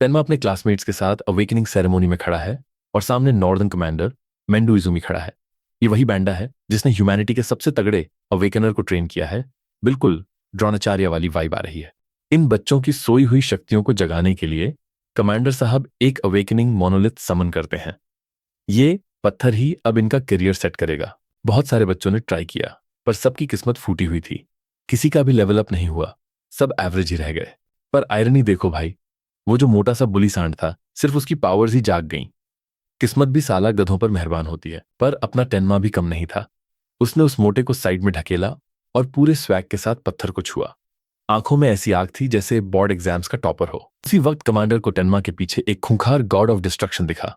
टेन्मा अपने क्लासमेट्स के साथ अवेकनिंग सेरेमोनी में खड़ा है और सामने नॉर्दर्न कमांडर मेंडू इजुमी खड़ा है। ये वही बैंडा है जिसने ह्यूमैनिटी के सबसे तगड़े अवेकनर को ट्रेन किया है। बिल्कुल द्रोणाचार्य वाली वाइब आ रही है। इन बच्चों की सोई हुई शक्तियों को जगाने के लिए कमांडर साहब एक अवेकनिंग मोनोलिथ समन करते हैं। ये पत्थर ही अब इनका करियर सेट करेगा। बहुत सारे बच्चों ने ट्राई किया पर सबकी किस्मत फूटी हुई थी। किसी का भी लेवल अप नहीं हुआ, सब एवरेज ही रह गए। पर आयरनी देखो भाई, वो जो मोटा सा बुली सांड था, सिर्फ उसकी पावर्स ही जाग गईं। किस्मत भी साला गधों पर मेहरबान होती है। पर अपना टेन्मा भी कम नहीं था। उसने उस मोटे को साइड में ढकेला और पूरे स्वैग के साथ पत्थर को छुआ। आंखों में ऐसी आग थी जैसे बोर्ड एग्जाम्स का टॉपर हो। उसी वक्त कमांडर को टेन्मा के पीछे एक खूंखार गॉड ऑफ डिस्ट्रक्शन दिखा।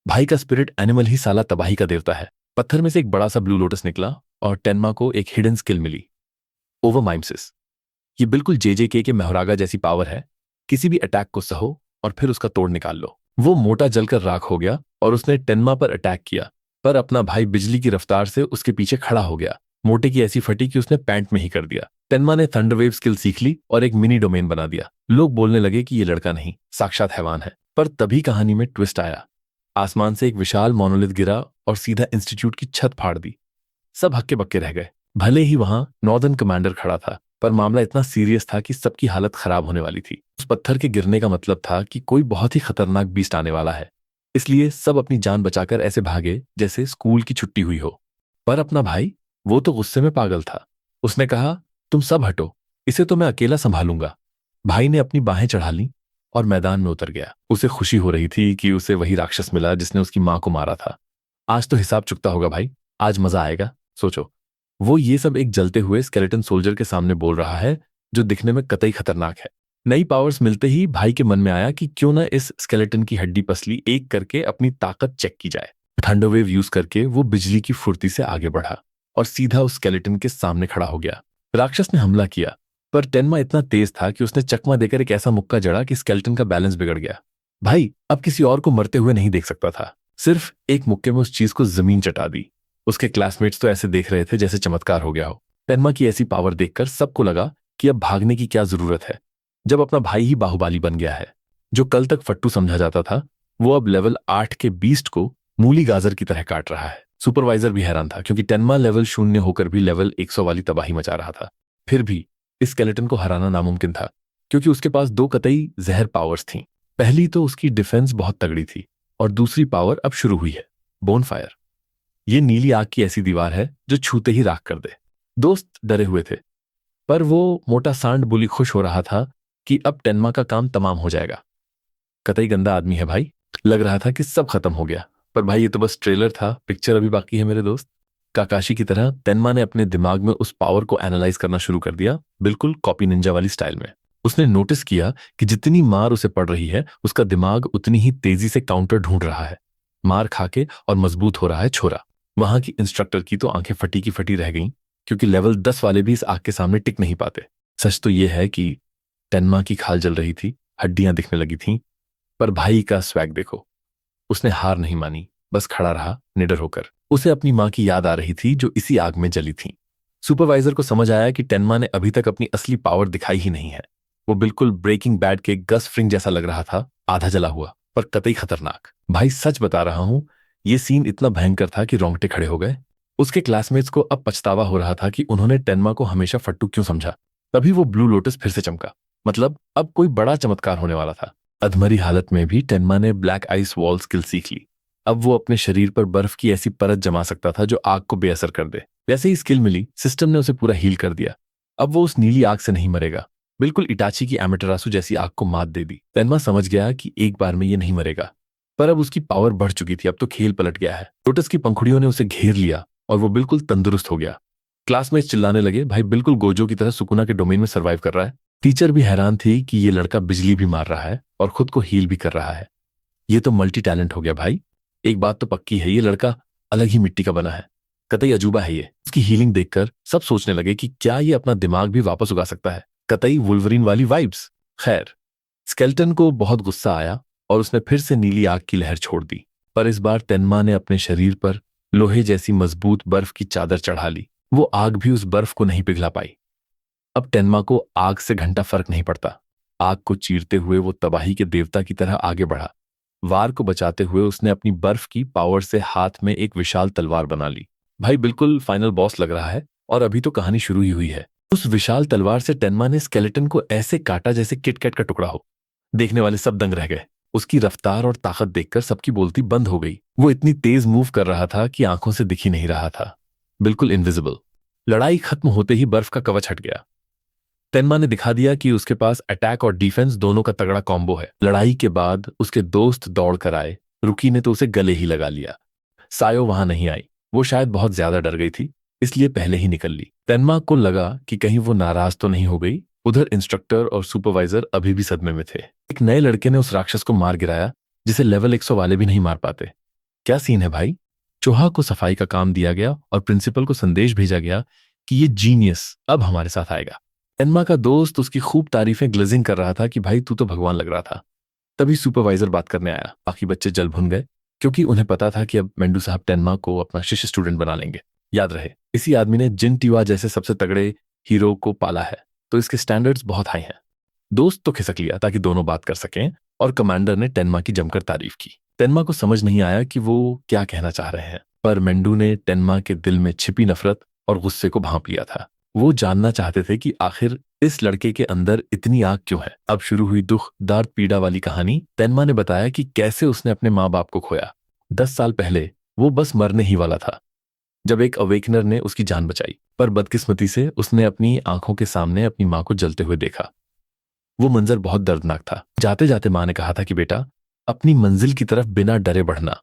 भाई का स्पिरिट एनिमल ही साला तबाही का देवता है। पत्थर में से एक बड़ा सा ब्लू लोटस निकला और टेन्मा को एक हिडन स्किल मिली, ओवरमाइमसिस। ये बिल्कुल जेजेके के मेहरागा जैसी पावर है। किसी भी अटैक को सहो और फिर उसका तोड़ निकाल लो। वो मोटा जलकर राख हो गया और उसने टेन्मा पर अटैक किया, पर अपना भाई बिजली की रफ्तार से उसके पीछे खड़ा हो गया। मोटे की ऐसी फटी कि उसने पैंट में ही कर दिया। टेन्मा ने थंडरवेव स्किल सीख ली और एक मिनी डोमेन बना दिया। लोग बोलने लगे कि ये लड़का नहीं, साक्षात हैवान है। पर तभी कहानी में ट्विस्ट आया। आसमान से एक विशाल मोनोलिथ गिरा और सीधा इंस्टीट्यूट की छत फाड़ दी। सब हक्के बक्के रह गए। भले ही वहां नॉर्दर्न कमांडर खड़ा था, पर मामला इतना सीरियस था कि सबकी हालत खराब होने वाली थी। उस पत्थर के गिरने का मतलब था कि कोई बहुत ही खतरनाक बीस्ट आने वाला है। इसलिए सब अपनी जान बचाकर ऐसे भागे जैसे स्कूल की छुट्टी हुई हो। पर अपना भाई, वो तो गुस्से में पागल था। उसने कहा, तुम सब हटो, इसे तो मैं अकेला संभालूंगा। भाई ने अपनी बाहें चढ़ा ली और मैदान में उतर गया। उसे खुशी हो रही थी कि उसे वही राक्षस मिला जिसने उसकी मां को मारा था। आज तो हिसाब चुकता होगा भाई, आज मजा आएगा। सोचो, वो ये सब एक जलते हुए स्केलेटन सोल्जर के सामने बोल रहा है जो दिखने में कतई खतरनाक है। नई पावर्स मिलते ही भाई के मन में आया कि क्यों ना इस स्केलेटन की हड्डी पसली एक करके अपनी ताकत चेक की जाए। थंडरवेव यूज करके वो बिजली की फुर्ती से आगे बढ़ा और सीधा उस स्केलेटन के सामने खड़ा हो गया। राक्षस ने हमला किया, पर टेन्मा इतना तेज था कि उसने चकमा देकर एक ऐसा मुक्का जड़ा कि स्केलेटन का बैलेंस बिगड़ गया। भाई अब किसी और को मरते हुए नहीं देख सकता था। सिर्फ एक मुक्के में उस चीज को जमीन चटा दी। उसके क्लासमेट्स तो ऐसे देख रहे थे जैसे चमत्कार हो गया हो। टेन्मा की ऐसी पावर देखकर सबको लगा कि अब भागने की क्या जरूरत है, जब अपना भाई ही बाहुबली बन गया है। जो कल तक फट्टू समझा जाता था, वो अब लेवल 8 के बीस्ट को मूली गाजर की तरह काट रहा है। सुपरवाइजर भी हैरान था क्योंकि टेन्मा लेवल 0 होकर भी लेवल 100 वाली तबाही मचा रहा था। फिर भी इस स्केलेटन को हराना नामुमकिन था क्योंकि उसके पास दो कतई जहर पावर्स थीं। पहली तो उसकी डिफेंस बहुत तगड़ी थी और दूसरी पावर अब शुरू हुई है, बोनफायर। ये नीली आग की ऐसी दीवार है जो छूते ही राख कर दे। दोस्त डरे हुए थे, पर वो मोटा सांड बुली खुश हो रहा था कि अब टेन्मा का काम तमाम हो जाएगा। कतई गंदा आदमी है भाई। लग रहा था कि सब खत्म हो गया, पर भाई ये तो बस ट्रेलर था, पिक्चर अभी बाकी है मेरे दोस्त। काकाशी की तरह टेन्मा ने अपने दिमाग में उस पावर को एनालाइज करना शुरू कर दिया, बिल्कुल कॉपी निंजा वाली स्टाइल में। उसने नोटिस किया कि जितनी मार उसे पड़ रही है, उसका दिमाग उतनी ही तेजी से काउंटर ढूंढ रहा है। मार खाके और मजबूत हो रहा है छोरा। वहां की इंस्ट्रक्टर की तो आंखें फटी की फटी रह गईं, क्योंकि लेवल 10 वाले भी इस आग के सामने टिक नहीं पाते। सच तो यह है कि टेन्मा की खाल जल रही थी, हड्डियां दिखने लगी थीं, पर भाई का स्वैग देखो। उसने हार नहीं मानी, बस खड़ा रहा निडर होकर। उसे अपनी मां की याद आ रही थी जो इसी आग में जली थी। सुपरवाइजर को समझ आया कि टेन्मा ने अभी तक अपनी असली पावर दिखाई ही नहीं है। वो बिल्कुल ब्रेकिंग बैड के गस फ्रिंग जैसा लग रहा था, आधा जला हुआ पर कतई खतरनाक। भाई सच बता रहा हूं, ये सीन इतना भयंकर था कि रोंगटे खड़े हो गए। उसके क्लासमेट्स को अब पछतावा हो रहा था कि उन्होंने टेन्मा को हमेशा फट्टू क्यों समझा। तभी वो ब्लू लोटस फिर से चमका, मतलब अब कोई बड़ा चमत्कार होने वाला था। अधमरी हालत में भी टेन्मा ने ब्लैक आइस वॉल स्किल सीख ली। अब वो अपने शरीर पर बर्फ की ऐसी परत जमा सकता था जो आग को बेअसर कर दे। जैसे ही स्किल मिली, सिस्टम ने उसे पूरा हील कर दिया। अब वो उस नीली आग से नहीं मरेगा, बिल्कुल इटाची की एमेटरासु जैसी आग को मात दे दी। टेन्मा समझ गया कि एक बार में ये नहीं मरेगा, पर अब उसकी पावर बढ़ चुकी थी। अब तो खेल पलट गया है। लोटस की पंखुड़ियों ने उसे घेर लिया और वो बिल्कुल तंदुरुस्त हो गया। क्लासमेट्स चिल्लाने लगे, भाई बिल्कुल गोजो की तरह सुकुना के डोमेन में सर्वाइव कर रहा है। टीचर भी हैरान थी कि ये लड़का बिजली भी मार रहा है और खुद को हील भी कर रहा है। ये तो मल्टी टैलेंट हो गया भाई। एक बात तो पक्की है, ये लड़का अलग ही मिट्टी का बना है, कतई अजूबा है ये। उसकी हीलिंग देखकर सब सोचने लगे कि क्या ये अपना दिमाग भी वापस उगा सकता है, कतई वुल्वरीन वाली वाइब्स। खैर, स्केलेटन को बहुत गुस्सा आया और उसने फिर से नीली आग की लहर छोड़ दी, पर इस बार टेन्मा ने अपने शरीर पर लोहे जैसी मजबूत बर्फ की चादर चढ़ा ली। वो आग भी उस बर्फ को नहीं पिघला पाई। अब टेन्मा को आग से घंटा फर्क नहीं पड़ता। आग को चीरते हुए वो तबाही के देवता की तरह आगे बढ़ा। वार को बचाते हुए उसने अपनी बर्फ की पावर से हाथ में एक विशाल तलवार बना ली। भाई बिल्कुल फाइनल बॉस लग रहा है, और अभी तो कहानी शुरू ही हुई है। उस विशाल तलवार से टेन्मा ने स्केलेटन को ऐसे काटा जैसे किटकैट का टुकड़ा हो। देखने वाले सब दंग रह गए। उसकी रफ्तार और ताकत देखकर सबकी बोलती बंद हो गई। वो इतनी तेज मूव कर रहा था कि आंखों से दिख ही नहीं रहा था, बिल्कुल इनविजिबल। लड़ाई खत्म होते ही बर्फ का कवच हट गया। तेनमा ने दिखा दिया कि उसके पास अटैक और डिफेंस दोनों का तगड़ा कॉम्बो है। लड़ाई के बाद उसके दोस्त दौड़ कर आए। रुकी ने तो उसे गले ही लगा लिया। सायो वहां नहीं आई। वो शायद बहुत ज्यादा डर गई थी, इसलिए पहले ही निकल ली। तेनमा को लगा कि कहीं वो नाराज तो नहीं हो गई। उधर इंस्ट्रक्टर और सुपरवाइजर अभी भी सदमे में थे। एक नए लड़के ने उस राक्षस को मार गिराया जिसे लेवल 100 वाले भी नहीं मार पाते। क्या सीन है भाई। चोहा को सफाई का काम दिया गया और प्रिंसिपल को संदेश भेजा गया कि ये जीनियस अब हमारे साथ आएगा। एन्मा का दोस्त उसकी खूब तारीफें ग्लेजिंग कर रहा था कि भाई तू तो भगवान लग रहा था। तभी सुपरवाइजर बात करने आया। बाकी बच्चे जल भुन गए, क्योंकि उन्हें पता था कि अब मेंडू साहब टेन्मा को अपना शिष्य स्टूडेंट बना लेंगे। याद रहे, इसी आदमी ने जिन टीवा जैसे सबसे तगड़े हीरो को पाला है, तो इसके स्टैंडर्ड्स बहुत हाई हैं। दोस्त तो खिसक लिया ताकि दोनों बात कर सकें, और कमांडर ने टेन्मा की जमकर तारीफ की। टेन्मा को समझ नहीं आया कि वो क्या कहना चाह रहे हैं, पर मेंडू ने टेन्मा के दिल में छिपी नफरत और गुस्से को भांप लिया था। वो जानना चाहते थे कि आखिर इस लड़के के अंदर इतनी आग क्यों है। अब शुरू हुई दुख दर्द पीड़ा वाली कहानी। टेन्मा ने बताया कि कैसे उसने अपने माँ बाप को खोया। 10 साल पहले वो बस मरने ही वाला था जब एक अवेकनर ने उसकी जान बचाई, पर बदकिस्मती से उसने अपनी आंखों के सामने अपनी माँ को जलते हुए देखा। वो मंजर बहुत दर्दनाक था। जाते जाते माँ ने कहा था कि बेटा, अपनी मंजिल की तरफ बिना डरे बढ़ना।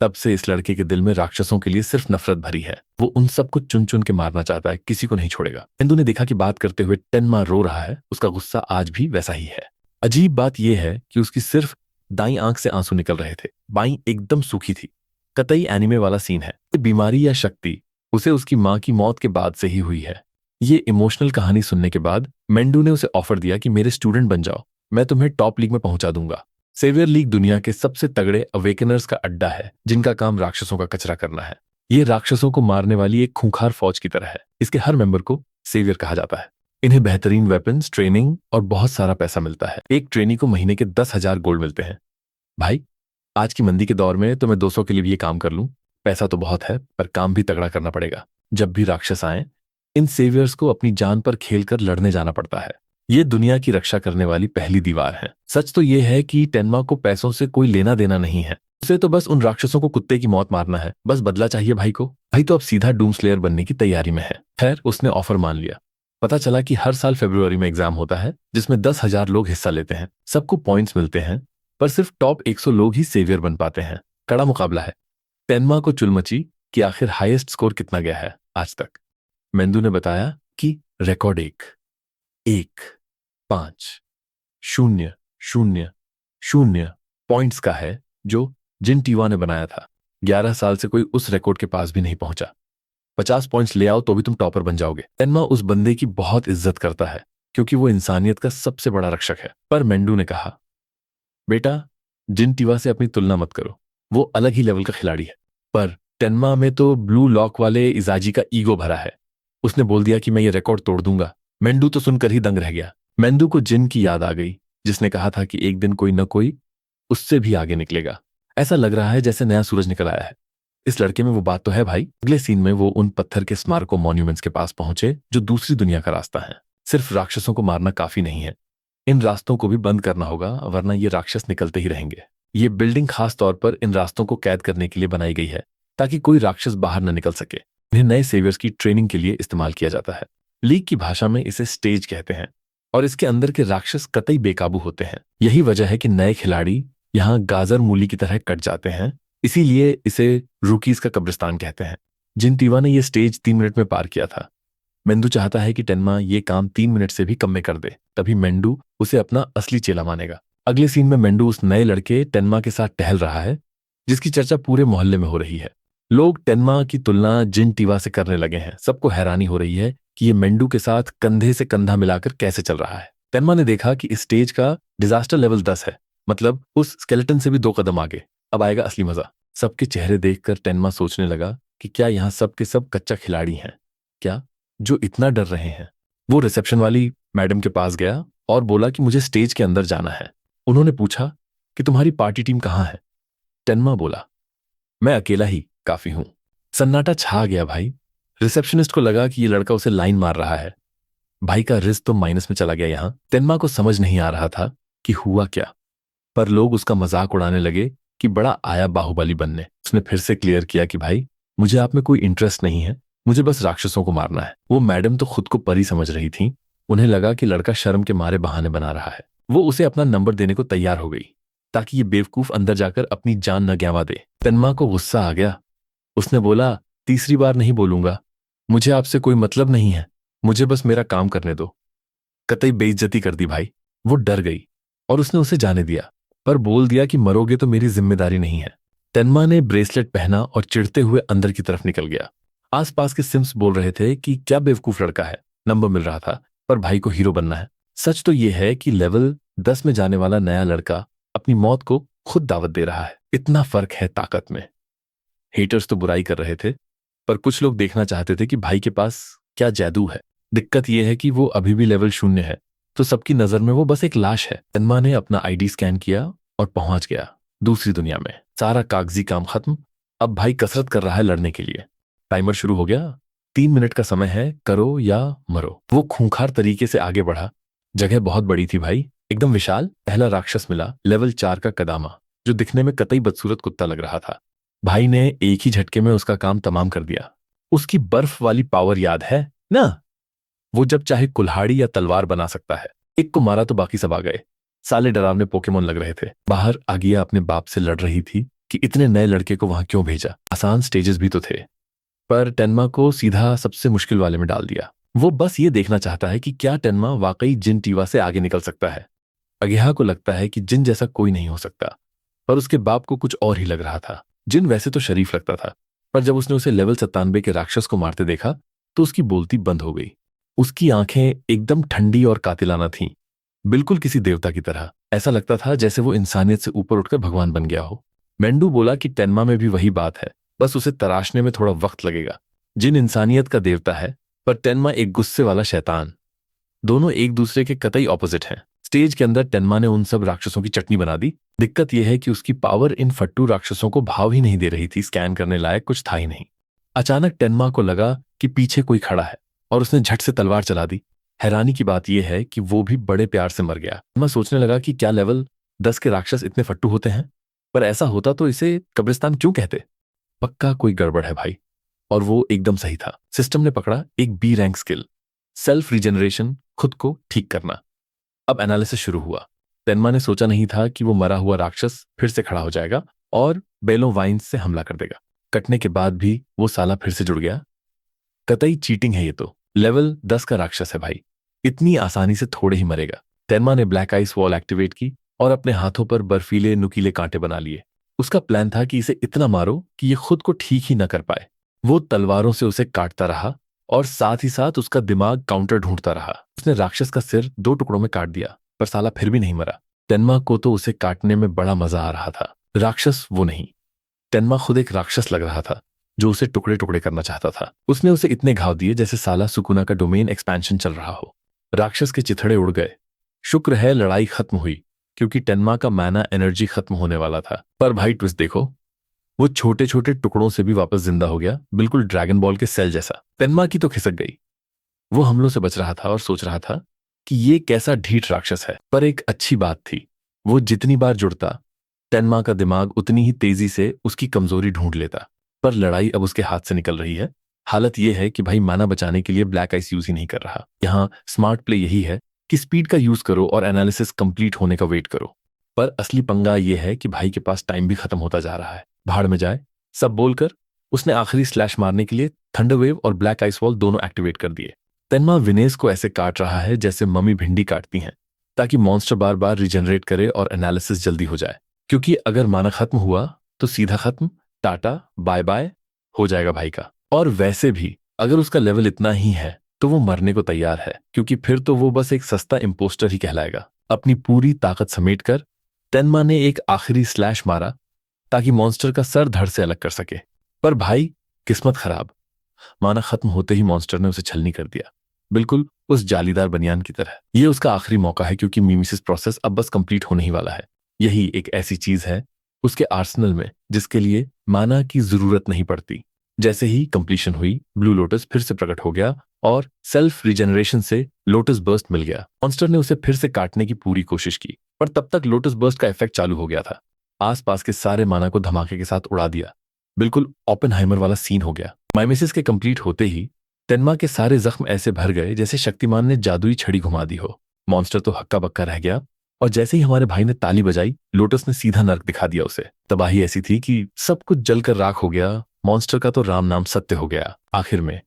तब से इस लड़के के दिल में राक्षसों के लिए सिर्फ नफरत भरी है। वो उन सबको चुन चुन के मारना चाहता है, किसी को नहीं छोड़ेगा। हिंदू ने देखा कि बात करते हुए टेन्मा रो रहा है। उसका गुस्सा आज भी वैसा ही है। अजीब बात यह है कि उसकी सिर्फ दाईं आंख से आंसू निकल रहे थे, बाईं एकदम सूखी थी। कतई एनिमे वाला सीन है। बीमारी या शक्ति उसे उसकी माँ की मौत के बाद से ही हुई है। ये इमोशनल कहानी सुनने के बाद मेंडू ने उसे ऑफर दिया कि मेरे स्टूडेंट बन जाओ, मैं तुम्हें टॉप लीग में पहुंचा दूंगा। सेवियर लीग दुनिया के सबसे तगड़े अवेकनर्स का अड्डा है, जिनका काम राक्षसों का कचरा करना है। ये राक्षसों को मारने वाली एक खूंखार फौज की तरह है। इसके हर मेंबर को सेवियर कहा जाता है। इन्हें बेहतरीन वेपन्स, ट्रेनिंग और बहुत सारा पैसा मिलता है। एक ट्रेनी को महीने के 10,000 गोल्ड मिलते हैं। भाई, आज की मंदी के दौर में तो मैं 200 के लिए भी ये काम कर लूं। पैसा तो बहुत है, पर काम भी तगड़ा करना पड़ेगा। जब भी राक्षस आए, इन सेवियर्स को अपनी जान पर खेलकर लड़ने जाना पड़ता है। ये दुनिया की रक्षा करने वाली पहली दीवार है। सच तो ये है कि टेन्मा को पैसों से कोई लेना देना नहीं है। उसे तो बस उन राक्षसों को कुत्ते की मौत मारना है। बस बदला चाहिए भाई को। भाई तो अब सीधा डूम स्लेयर बनने की तैयारी में है। खैर, उसने ऑफर मान लिया। पता चला कि हर साल फरवरी में एग्जाम होता है, जिसमें 10,000 लोग हिस्सा लेते हैं। सबको पॉइंट्स मिलते हैं, पर सिर्फ टॉप 100 लोग ही सेवियर बन पाते हैं। कड़ा मुकाबला है। टेन्मा को चुल मची कि आखिर हाईएस्ट स्कोर कितना गया है आज तक। मेंदू ने बताया कि रिकॉर्ड 1,5,0,0,0 पॉइंट्स का है, जो जिन टीवा ने बनाया था। 11 साल से कोई उस रिकॉर्ड के पास भी नहीं पहुंचा। 50 पॉइंट्स ले आओ तो भी तुम टॉपर बन जाओगे। टेन्मा उस बंदे की बहुत इज्जत करता है, क्योंकि वो इंसानियत का सबसे बड़ा रक्षक है। पर मेंडू ने कहा, बेटा, जिन टीवा से अपनी तुलना मत करो। वो अलग ही लेवल का खिलाड़ी है। पर टेन्मा में तो ब्लू लॉक वाले इजाजी का ईगो भरा है। उसने बोल दिया कि मैं ये रिकॉर्ड तोड़ दूंगा। मेंडू तो सुनकर ही दंग रह गया। मेंडू को जिन की याद आ गई, जिसने कहा था कि एक दिन कोई न कोई उससे भी आगे निकलेगा। ऐसा लग रहा है जैसे नया सूरज निकल आया है। इस लड़के में वो बात तो है भाई। अगले सीन में वो उन पत्थर के स्मारकों मॉन्यूमेंट्स के पास पहुंचे, जो दूसरी दुनिया का रास्ता है। सिर्फ राक्षसों को मारना काफी नहीं है, इन रास्तों को भी बंद करना होगा, वरना ये राक्षस निकलते ही रहेंगे। ये बिल्डिंग खास तौर पर इन रास्तों को कैद करने के लिए बनाई गई है, ताकि कोई राक्षस बाहर न निकल सके। इन्हें नए सेवियर्स की ट्रेनिंग के लिए इस्तेमाल किया जाता है। लीग की भाषा में इसे स्टेज कहते हैं, और इसके अंदर के राक्षस कतई बेकाबू होते हैं। यही वजह है कि नए खिलाड़ी यहाँ गाजर मूली की तरह कट जाते हैं, इसीलिए इसे रूकीज का कब्रिस्तान कहते हैं। जिन टीवा ने यह स्टेज 3 मिनट में पार किया था। मेंडू चाहता है कि टेन्मा ये काम 3 मिनट से भी कम में कर दे, तभी मेंडू उसे अपना असली चेला मानेगा। अगले सीन में मेंडू उस नए लड़के टेन्मा के साथ टहल रहा है, जिसकी चर्चा पूरे मोहल्ले में हो रही है। लोग टेन्मा की तुलना जिन टीवा से करने लगे हैं। सबको हैरानी हो रही है कि ये मेंडू के साथ कंधे से कंधा मिलाकर कैसे चल रहा है। टेन्मा ने देखा कि इस स्टेज का डिजास्टर लेवल 10 है, मतलब उस स्केलेटन से भी 2 कदम आगे। अब आएगा असली मजा। सबके चेहरे देखकर टेन्मा सोचने लगा कि क्या यहाँ सब के सब कच्चा खिलाड़ी हैं क्या, जो इतना डर रहे हैं। वो रिसेप्शन वाली मैडम के पास गया और बोला कि मुझे स्टेज के अंदर जाना है। उन्होंने पूछा कि तुम्हारी पार्टी टीम कहाँ है? टेन्मा बोला, मैं अकेला ही काफी हूं। सन्नाटा छा गया भाई। रिसेप्शनिस्ट को लगा कि ये लड़का उसे लाइन मार रहा है। भाई का रिस्क तो माइनस में चला गया। यहां तेन्मा को समझ नहीं आ रहा था कि हुआ क्या, पर लोग उसका मजाक उड़ाने लगे कि बड़ा आया बाहुबली बनने। उसने फिर से क्लियर किया कि भाई मुझे आप में कोई इंटरेस्ट नहीं है, मुझे बस राक्षसों को मारना है। वो मैडम तो खुद को परी समझ रही थी। उन्हें लगा कि लड़का शर्म के मारे बहाने बना रहा है। वो उसे अपना नंबर देने को तैयार हो गई ताकि ये बेवकूफ अंदर जाकर अपनी जान न गंवा दे। तन्मा को गुस्सा आ गया। उसने बोला, तीसरी बार नहीं बोलूंगा, मुझे आपसे कोई मतलब नहीं है, मुझे बस मेरा काम करने दो। कतई बेइज्जती कर दी भाई। वो डर गई और उसने उसे जाने दिया, पर बोल दिया कि मरोगे तो मेरी जिम्मेदारी नहीं है। तन्मा ने ब्रेसलेट पहना और चिढ़ते हुए अंदर की तरफ निकल गया। आसपास के सिम्स बोल रहे थे कि क्या बेवकूफ लड़का है, नंबर मिल रहा था पर भाई को हीरो बनना है। सच तो यह है कि लेवल 10 में जाने वाला नया लड़का अपनी मौत को खुद दावत दे रहा है। इतना फर्क है ताकत में। हेटर्स तो बुराई कर रहे थे, पर कुछ लोग देखना चाहते थे कि भाई के पास क्या जादू है। दिक्कत यह है कि वो अभी भी लेवल 0 है, तो सबकी नजर में वो बस एक लाश है। तन्मा ने अपना आईडी स्कैन किया और पहुंच गया दूसरी दुनिया में। सारा कागजी काम खत्म। अब भाई कसरत कर रहा है लड़ने के लिए। टाइमर शुरू हो गया। 3 मिनट का समय है, करो या मरो। वो खूंखार तरीके से आगे बढ़ा। जगह बहुत बड़ी थी भाई, एकदम विशाल। पहला राक्षस मिला, लेवल 4 का कदामा, जो दिखने में कतई बदसूरत कुत्ता लग रहा था। भाई ने एक ही झटके में उसका काम तमाम कर दिया। उसकी बर्फ वाली पावर याद है ना? वो जब चाहे कुल्हाड़ी या तलवार बना सकता है। एक को मारा तो बाकी सब आ गए। साले डरावने पोकेमोन लग रहे थे। बाहर आगिया अपने बाप से लड़ रही थी कि इतने नए लड़के को वहां क्यों भेजा। आसान स्टेजेस भी तो थे, पर टेन्मा को सीधा सबसे मुश्किल वाले में डाल दिया। वो बस ये देखना चाहता है कि क्या टेन्मा वाकई जिन टीवा से आगे निकल सकता है। अगिहा को लगता है कि जिन जैसा कोई नहीं हो सकता, पर उसके बाप को कुछ और ही लग रहा था। जिन वैसे तो शरीफ लगता था, पर जब उसने उसे लेवल 97 के राक्षस को मारते देखा तो उसकी बोलती बंद हो गई। उसकी आंखें एकदम ठंडी और कातिलाना थीं, बिल्कुल किसी देवता की तरह। ऐसा लगता था जैसे वो इंसानियत से ऊपर उठकर भगवान बन गया हो। मेंडू बोला कि टेन्मा में भी वही बात है, बस उसे तराशने में थोड़ा वक्त लगेगा। जिन इंसानियत का देवता है, पर टेन्मा एक गुस्से वाला शैतान। दोनों एक दूसरे के कतई ऑपोजिट हैं। स्टेज के अंदर टेन्मा ने उन सब राक्षसों की चटनी बना दी। दिक्कत यह है कि उसकी पावर इन फट्टू राक्षसों को भाव ही नहीं दे रही थी। स्कैन करने लायक कुछ था ही नहीं। अचानक टेन्मा को लगा कि पीछे कोई खड़ा है और उसने झट से तलवार चला दी। हैरानी की बात यह है कि वो भी बड़े प्यार से मर गया। टेन्मा सोचने लगा कि क्या लेवल 10 के राक्षस इतने फट्टू होते हैं? पर ऐसा होता तो इसे कब्रिस्तान क्यों कहते? पक्का कोई गड़बड़ है भाई। और वो एकदम सही था। सिस्टम ने पकड़ा एक B rank skill, self regeneration, खुद को ठीक करना। अब एनालिसिस शुरू हुआ। तेन्मा ने सोचा नहीं था कि वो मरा हुआ राक्षस फिर से खड़ा हो जाएगा और बेलो वाइन्स से हमला कर देगा। कटने के बाद भी वो साला फिर से जुड़ गया। कतई चीटिंग है ये तो। लेवल 10 का राक्षस है भाई, इतनी आसानी से थोड़े ही मरेगा। तेन्मा ने ब्लैक आइस वॉल एक्टिवेट की और अपने हाथों पर बर्फीले नुकीले कांटे बना लिए। उसका प्लान था कि इसे इतना मारो कि ये खुद को ठीक ही न कर पाए। वो तलवारों से उसे काटता रहा और साथ ही साथ उसका दिमाग काउंटर ढूंढता रहा। उसने राक्षस का सिर 2 टुकड़ों में काट दिया, पर साला फिर भी नहीं मरा। तेन्मा को तो उसे काटने में बड़ा मजा आ रहा था। राक्षस वो नहीं, तेन्मा खुद एक राक्षस लग रहा था जो उसे टुकड़े टुकड़े करना चाहता था। उसने उसे इतने घाव दिए जैसे साला सुकुना का डोमेन एक्सपेंशन चल रहा हो। राक्षस के चिथड़े उड़ गए। शुक्र है लड़ाई खत्म हुई, क्योंकि टेन्मा का मैना एनर्जी खत्म होने वाला था। पर भाई ट्विस्ट देखो, वो छोटे छोटे टुकड़ों से भी वापस जिंदा हो गया, बिल्कुल ड्रैगन बॉल के सेल जैसा। तेन्मा की तो खिसक गई। वो हमलों से बच रहा था और सोच रहा था कि ये कैसा ढीठ राक्षस है। पर एक अच्छी बात थी, वो जितनी बार जुड़ता, तेन्मा का दिमाग उतनी ही तेजी से उसकी कमजोरी ढूंढ लेता। पर लड़ाई अब उसके हाथ से निकल रही है। हालत यह है कि भाई माना बचाने के लिए ब्लैक आइस यूज ही नहीं कर रहा। यहाँ स्मार्ट प्ले यही है कि स्पीड का यूज करो और एनालिसिस कंप्लीट होने का वेट करो। पर असली पंगा यह है कि भाई के पास टाइम भी खत्म होता जा रहा है। भाड़ में जाए सब बोलकर उसने आखिरी स्लैश मारने के लिए थंडर वेव और ब्लैक आइस वॉल दोनों एक्टिवेट कर दिए। तेन्मा विनेस को ऐसे काट रहा है जैसे मम्मी भिंडी काटती हैं, ताकि मॉन्स्टर बार बार रिजेनरेट करे और एनालिसिस जल्दी हो जाए। क्योंकि अगर माना खत्म हुआ तो सीधा खत्म, टाटा बाय बाय हो जाएगा भाई का। और वैसे भी अगर उसका लेवल इतना ही है तो वो मरने को तैयार है, क्योंकि फिर तो वो बस एक सस्ता इम्पोस्टर ही कहलाएगा। अपनी पूरी ताकत समेटकर तेन्मा ने एक आखिरी स्लैश मारा ताकि मॉन्स्टर का सर धड़ से अलग कर सके। पर भाई किस्मत खराब, माना खत्म होते ही मॉन्स्टर ने उसे छलनी कर दिया। बिल्कुल उस जालीदार बनियान की तरह। ये उसका आखिरी मौका है क्योंकि मिमेसिस प्रोसेस अब बस कंप्लीट होने ही वाला है। यही एक ऐसी चीज है उसके आर्सेनल में जिसके लिए माना की जरूरत नहीं पड़ती। जैसे ही कंप्लीशन हुई, ब्लू लोटस फिर से प्रकट हो गया और सेल्फ रिजेनरेशन से लोटस बर्स्ट मिल गया। मॉन्स्टर ने उसे फिर से काटने की पूरी कोशिश की, पर तब तक लोटस बर्स्ट का इफेक्ट चालू हो गया था। आसपास के सारे माना को धमाके के साथ उड़ा दिया। बिल्कुल ओपेनहाइमर वाला सीन हो गया। माइमेसिस के कंप्लीट होते ही तेनमा के सारे जख्म ऐसे भर गए जैसे शक्तिमान ने जादुई छड़ी घुमा दी हो। मॉन्स्टर तो हक्का बक्का रह गया और जैसे ही हमारे भाई ने ताली बजाई, लोटस ने सीधा नर्क दिखा दिया उसे। तबाही ऐसी थी कि सब कुछ जलकर राख हो गया। मॉन्स्टर का तो राम नाम सत्य हो गया। आखिर में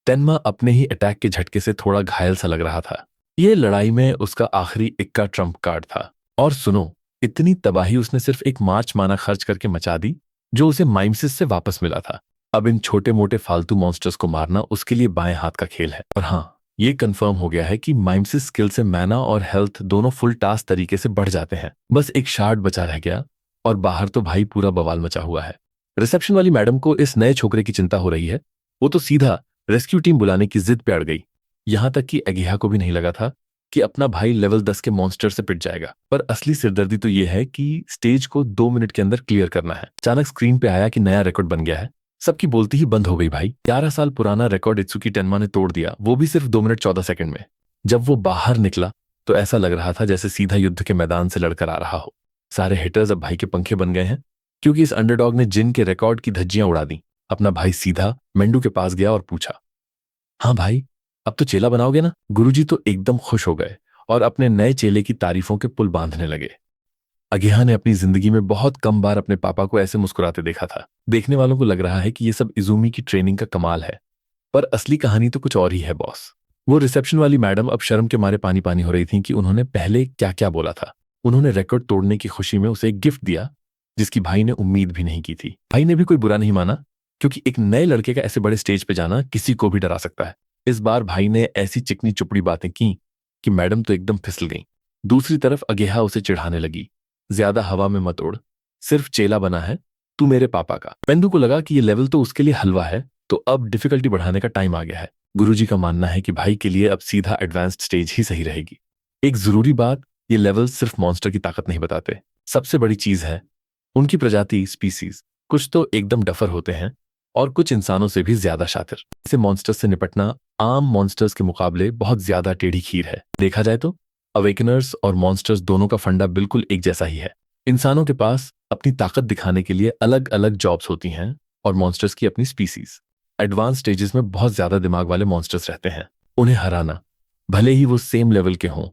तेनमा अपने ही अटैक के झटके से थोड़ा घायल सा लग रहा था। ये लड़ाई में उसका आखिरी इक्का ट्रम्प कार्ड था। और सुनो, इतनी तबाही उसने सिर्फ एक मार्च माना खर्च करके मचा दी जो उसे माइमसिस से वापस मिला था। अब इन छोटे मोटे फालतू मॉन्स्टर्स को मारना उसके लिए बाएं हाथ का खेल है। और हाँ, ये कंफर्म हो गया है कि माइमसिस स्किल से मैना और हेल्थ दोनों फुल टास्क तरीके से बढ़ जाते हैं। बस एक शार्ड बचा रह गया और बाहर तो भाई पूरा बवाल मचा हुआ है। रिसेप्शन वाली मैडम को इस नए छोकरे की चिंता हो रही है। वो तो सीधा रेस्क्यू टीम बुलाने की जिद पे अड़ गई। यहां तक कि अगेहा को भी नहीं लगा था कि अपना भाई लेवल 10 के मॉन्स्टर से पिट जाएगा। पर असली सिरदर्दी तो ये है कि स्टेज को 2 मिनट के अंदर क्लियर करना है। अचानक स्क्रीन पे आया कि नया रिकॉर्ड बन गया है। सबकी बोलती ही बंद हो गई। भाई 11 साल पुराना रिकॉर्ड इत्सुकी टेनमा ने तोड़ दिया, वो भी सिर्फ 2 मिनट 14 सेकंड में। जब वो बाहर निकला तो ऐसा लग रहा था जैसे सीधा युद्ध के मैदान से लड़कर आ रहा हो। सारे हिटर्स अब भाई के पंखे बन गए हैं क्योंकि इस अंडरडॉग ने जिन के रिकॉर्ड की धज्जियां उड़ा दी। अपना भाई सीधा मेंडू के पास गया और पूछा, हाँ भाई, अब तो चेला बनाओगे ना? गुरुजी तो एकदम खुश हो गए और अपने नए चेले की तारीफों के पुल बांधने लगे। अगेहा ने अपनी जिंदगी में बहुत कम बार अपने पापा को ऐसे मुस्कुराते देखा था। देखने वालों को लग रहा है कि ये सब इजुमी की ट्रेनिंग का कमाल है, पर असली कहानी तो कुछ और ही है बॉस। वो रिसेप्शन वाली मैडम अब शर्म के मारे पानी पानी हो रही थी कि उन्होंने पहले क्या क्या बोला था। उन्होंने रिकॉर्ड तोड़ने की खुशी में उसे एक गिफ्ट दिया जिसकी भाई ने उम्मीद भी नहीं की थी। भाई ने भी कोई बुरा नहीं माना क्योंकि एक नए लड़के का ऐसे बड़े स्टेज पे जाना किसी को भी डरा सकता है। इस बार भाई ने ऐसी चिकनी चुपड़ी बातें की कि मैडम तो एकदम फिसल गई। दूसरी तरफ अगेहा उसे चिढ़ाने लगी, ज्यादा हवा में मत उड़, सिर्फ चेला बना है तू मेरे पापा का। पेंदू को लगा कि ये लेवल तो उसके लिए हलवा है, तो अब डिफिकल्टी बढ़ाने का टाइम आ गया है। गुरुजी का मानना है कि भाई के लिए अब सीधा एडवांस्ड स्टेज ही सही रहेगी। एक जरूरी बात, ये लेवल सिर्फ मॉन्स्टर की ताकत नहीं बताते। सबसे बड़ी चीज है उनकी प्रजाति, स्पीसीज। कुछ तो एकदम डफर होते हैं और कुछ इंसानों से भी ज्यादा शातिर। ऐसे मॉन्स्टर्स से निपटना आम मॉन्स्टर्स के मुकाबले बहुत ज्यादा टेढ़ी खीर है। देखा जाए तो अवेकनर्स और मॉन्स्टर्स दोनों का फंडा बिल्कुल एक जैसा ही है। इंसानों के पास अपनी ताकत दिखाने के लिए अलग अलग जॉब्स होती हैं और मॉन्स्टर्स की अपनी स्पीसीज। एडवांस स्टेजेस में बहुत ज्यादा दिमाग वाले मॉन्स्टर्स रहते हैं। उन्हें हराना, भले ही वो सेम लेवल के हों,